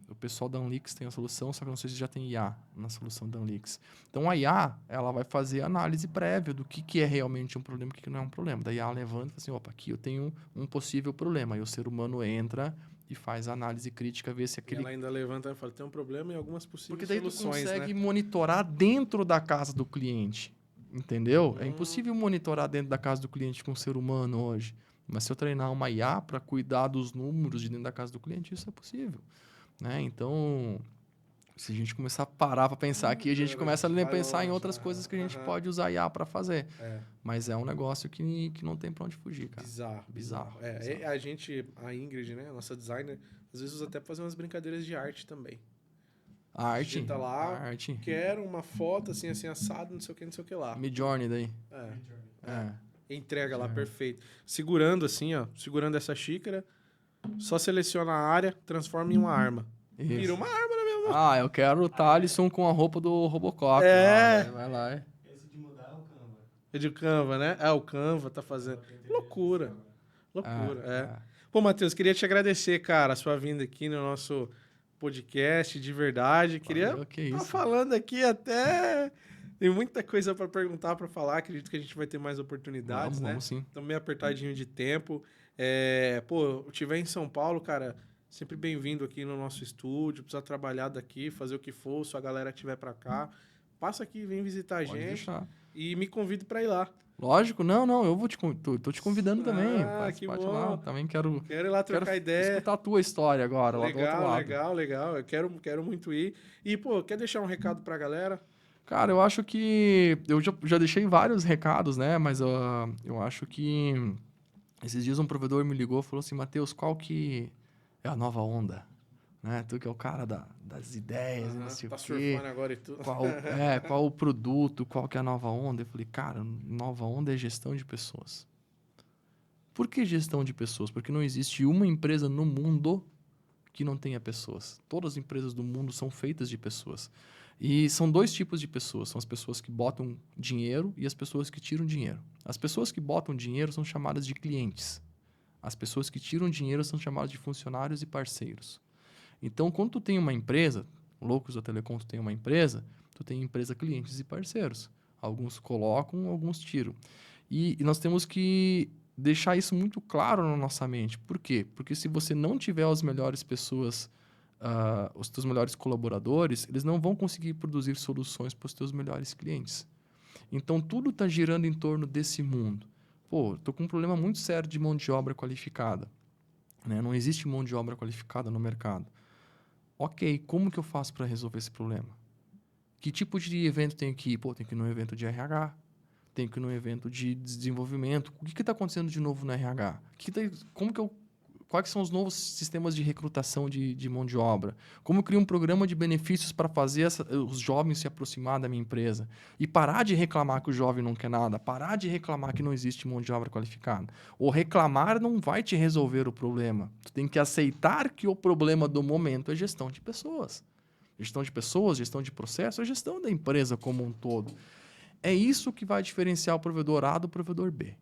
O pessoal da Unlix tem a solução, só que eu não sei se já tem IA na solução da Unlix. Então, a IA, ela vai fazer a análise prévia do que é realmente um problema e o que não é um problema. Daí a IA levanta e fala assim, opa, aqui eu tenho um possível problema. Aí o ser humano entra e faz a análise crítica, ver se aquele... Ela ainda levanta e fala, tem um problema e algumas possíveis Porque daí soluções, tu consegue né? monitorar dentro da casa do cliente. Entendeu? É impossível monitorar dentro da casa do cliente com um ser humano hoje. Mas se eu treinar uma IA para cuidar dos números de dentro da casa do cliente, isso é possível. Né? Então, se a gente começar a parar para pensar aqui, a gente começa a pensar em outras coisas que a gente pode usar IA para fazer. Mas é um negócio que não tem para onde fugir, cara. Bizarro. Bizarro. A gente, a Ingrid, né, a nossa designer, às vezes usa até pra fazer umas brincadeiras de arte também. A arte. Digita lá, arte. quero uma foto assim, assado, não sei o que lá. Midjourney daí. Entrega lá, perfeito. Segurando assim, ó, segurando essa xícara, só seleciona a área, transforma em uma arma. Isso. Vira uma arma na minha mão. Ah, eu quero o Thalisson com a roupa do Robocop. Vai lá. Esse de mudar é o Canva. É de Canva, né? O Canva tá fazendo. Loucura. Pô, Matheus, queria te agradecer, cara, a sua vinda aqui no nosso podcast, de verdade. Queria estar falando aqui até... Tem muita coisa para perguntar, para falar. Acredito que a gente vai ter mais oportunidades, né? Vamos sim. Estamos meio apertadinho de tempo. Pô, eu estiver em São Paulo, cara, sempre bem-vindo aqui no nosso estúdio. Precisa trabalhar daqui, fazer o que for. Se a galera estiver para cá, passa aqui, vem visitar a gente. Deixar. E me convide para ir lá. Lógico, não, eu vou tô te convidando também. Que bom. Lá. Também quero ir lá trocar ideia. Escutar a tua história agora, lá do outro lado. Legal. Eu quero muito ir. E, pô, quer deixar um recado pra galera? Cara, eu acho que... Eu já deixei vários recados, né? Mas eu acho que... Esses dias um provedor me ligou e falou assim, Matheus, qual que é a nova onda? Né? Tu que é o cara das ideias, não sei o quê. Surfando agora e tudo. Qual o produto, qual que é a nova onda? Eu falei, cara, nova onda é gestão de pessoas. Por que gestão de pessoas? Porque não existe uma empresa no mundo que não tenha pessoas. Todas as empresas do mundo são feitas de pessoas. E são dois tipos de pessoas. São as pessoas que botam dinheiro e as pessoas que tiram dinheiro. As pessoas que botam dinheiro são chamadas de clientes. As pessoas que tiram dinheiro são chamadas de funcionários e parceiros. Então, quando tu tem uma empresa, Loucos da Telecom, tu tem uma empresa, tu tem empresa, clientes e parceiros. Alguns colocam, alguns tiram. E nós temos que deixar isso muito claro na nossa mente. Por quê? Porque se você não tiver as melhores pessoas... os teus melhores colaboradores, eles não vão conseguir produzir soluções para os teus melhores clientes. Então, tudo está girando em torno desse mundo. Pô, estou com um problema muito sério de mão de obra qualificada. Né? Não existe mão de obra qualificada no mercado. Ok, como que eu faço para resolver esse problema? Que tipo de evento tenho que ir? Pô, tenho que ir num evento de RH, tenho que ir num evento de desenvolvimento. O que está acontecendo de novo no RH? Quais são os novos sistemas de recrutação de mão de obra? Como eu crio um programa de benefícios para fazer os jovens se aproximar da minha empresa? E parar de reclamar que o jovem não quer nada, parar de reclamar que não existe mão de obra qualificada. Ou reclamar não vai te resolver o problema. Tu tem que aceitar que o problema do momento é gestão de pessoas. Gestão de pessoas, gestão de processo, é gestão da empresa como um todo. É isso que vai diferenciar o provedor A do provedor B.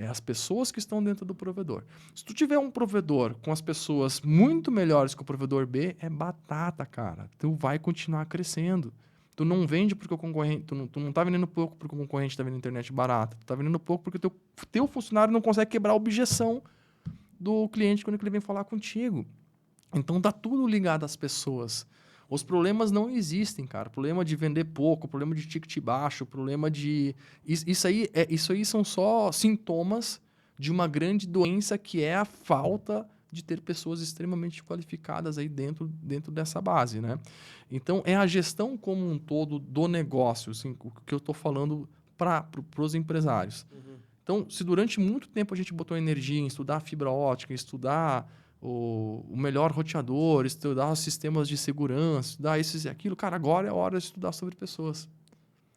É as pessoas que estão dentro do provedor. Se tu tiver um provedor com as pessoas muito melhores que o provedor B, é batata, cara. Tu vai continuar crescendo. Tu não vende porque o concorrente... Tu não tá vendendo pouco porque o concorrente está vendendo internet barata. Tu tá vendendo pouco porque o teu funcionário não consegue quebrar a objeção do cliente quando ele vem falar contigo. Então, tá tudo ligado às pessoas. Os problemas não existem, cara. Problema de vender pouco, problema de ticket baixo, problema de... Isso aí são só sintomas de uma grande doença que é a falta de ter pessoas extremamente qualificadas aí dentro dessa base, né? Então, é a gestão como um todo do negócio, assim, o que eu estou falando para os empresários. Uhum. Então, se durante muito tempo a gente botou energia em estudar fibra ótica, em estudar... o melhor roteador, estudar os sistemas de segurança, estudar isso e aquilo. Cara, agora é a hora de estudar sobre pessoas.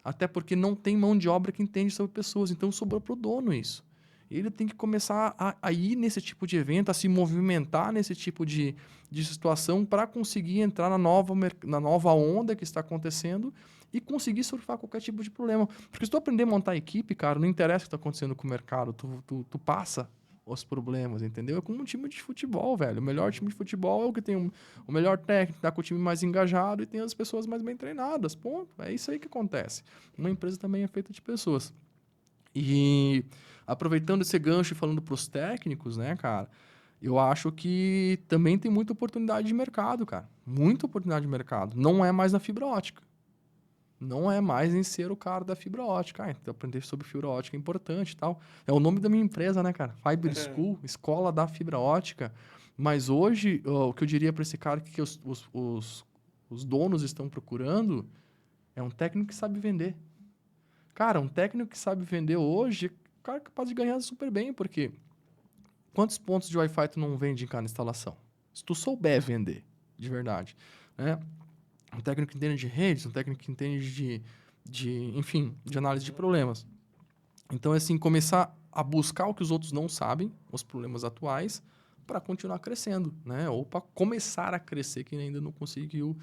Até porque não tem mão de obra que entende sobre pessoas. Então, sobrou para o dono isso. Ele tem que começar a ir nesse tipo de evento, a se movimentar nesse tipo de situação para conseguir entrar na nova onda que está acontecendo e conseguir surfar qualquer tipo de problema. Porque se tu aprender a montar equipe, cara, não interessa o que está acontecendo com o mercado. Tu passa os problemas, entendeu? É como um time de futebol, velho. O melhor time de futebol é o que tem o melhor técnico, tá com o time mais engajado e tem as pessoas mais bem treinadas. Ponto. É isso aí que acontece. Uma empresa também é feita de pessoas. E aproveitando esse gancho e falando para os técnicos, né, cara? Eu acho que também tem muita oportunidade de mercado, cara. Muita oportunidade de mercado. Não é mais na fibra ótica. Não é mais em ser o cara da fibra ótica. Então aprender sobre fibra ótica é importante e tal. É o nome da minha empresa, né, cara? Fiber School, escola da fibra ótica. Mas hoje, o que eu diria para esse cara que os donos estão procurando é um técnico que sabe vender. Cara, um técnico que sabe vender hoje, o cara é capaz de ganhar super bem, porque quantos pontos de Wi-Fi tu não vende em cada instalação? Se tu souber vender, de verdade, né? Um técnico que entende de redes, um técnico que entende enfim, de análise de problemas. Então, é assim, começar a buscar o que os outros não sabem, os problemas atuais, para continuar crescendo, né? Ou para começar a crescer, quem ainda não conseguiu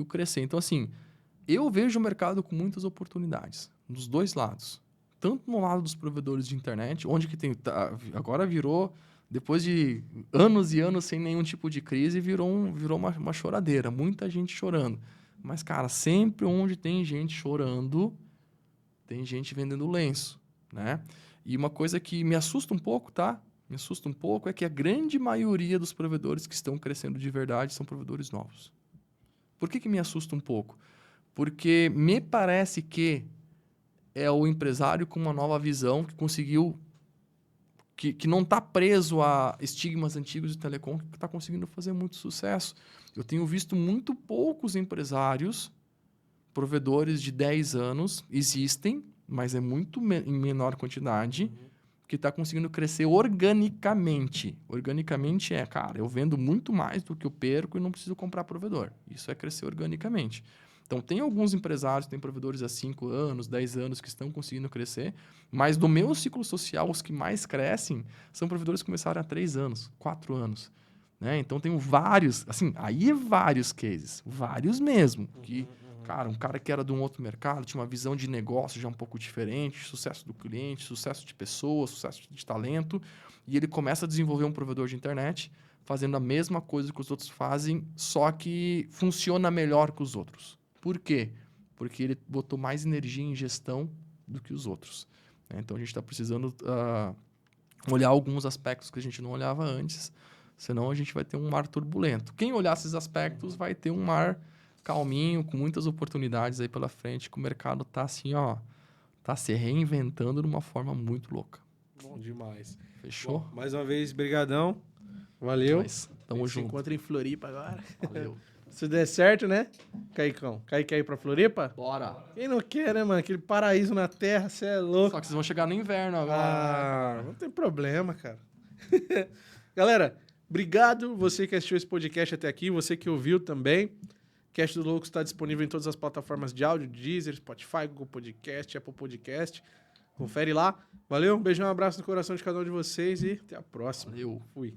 crescer. Então, assim, eu vejo o mercado com muitas oportunidades, dos dois lados. Tanto no lado dos provedores de internet, onde que tem... agora virou... Depois de anos e anos sem nenhum tipo de crise, virou uma choradeira. Muita gente chorando. Mas, cara, sempre onde tem gente chorando, tem gente vendendo lenço, né? E uma coisa que me assusta um pouco, tá? Me assusta um pouco é que a grande maioria dos provedores que estão crescendo de verdade são provedores novos. Por que me assusta um pouco? Porque me parece que é o empresário com uma nova visão que conseguiu... Que não está preso a estigmas antigos de telecom, que está conseguindo fazer muito sucesso. Eu tenho visto muito poucos empresários, provedores de 10 anos, existem, mas é muito em menor quantidade, que está conseguindo crescer organicamente. Organicamente cara, eu vendo muito mais do que eu perco e não preciso comprar provedor. Isso é crescer organicamente. Então, tem alguns empresários, tem provedores há 5 anos, 10 anos que estão conseguindo crescer, mas do meu ciclo social, os que mais crescem são provedores que começaram há 3 anos, 4 anos. Né? Então, tenho vários, assim, aí vários cases, vários mesmo, que, cara, um cara que era de um outro mercado, tinha uma visão de negócio já um pouco diferente, sucesso do cliente, sucesso de pessoas, sucesso de talento, e ele começa a desenvolver um provedor de internet, fazendo a mesma coisa que os outros fazem, só que funciona melhor que os outros. Por quê? Porque ele botou mais energia em gestão do que os outros. Né? Então, a gente está precisando olhar alguns aspectos que a gente não olhava antes, senão a gente vai ter um mar turbulento. Quem olhar esses aspectos vai ter um mar calminho, com muitas oportunidades aí pela frente, que o mercado está assim, ó, tá se reinventando de uma forma muito louca. Bom demais. Fechou? Bom, mais uma vez, brigadão. Valeu. Tamo junto. Se encontra em Floripa agora. Valeu. Se der certo, né, Caicão? Kaique quer ir pra Floripa? Bora. Quem não quer, né, mano? Aquele paraíso na terra, você é louco. Só que vocês vão chegar no inverno agora. Ah, não tem problema, cara. Galera, obrigado você que assistiu esse podcast até aqui, você que ouviu também. Cast do Loucos está disponível em todas as plataformas de áudio, Deezer, Spotify, Google Podcast, Apple Podcast. Confere lá. Valeu, um beijão, um abraço no coração de cada um de vocês e até a próxima. Valeu. Fui.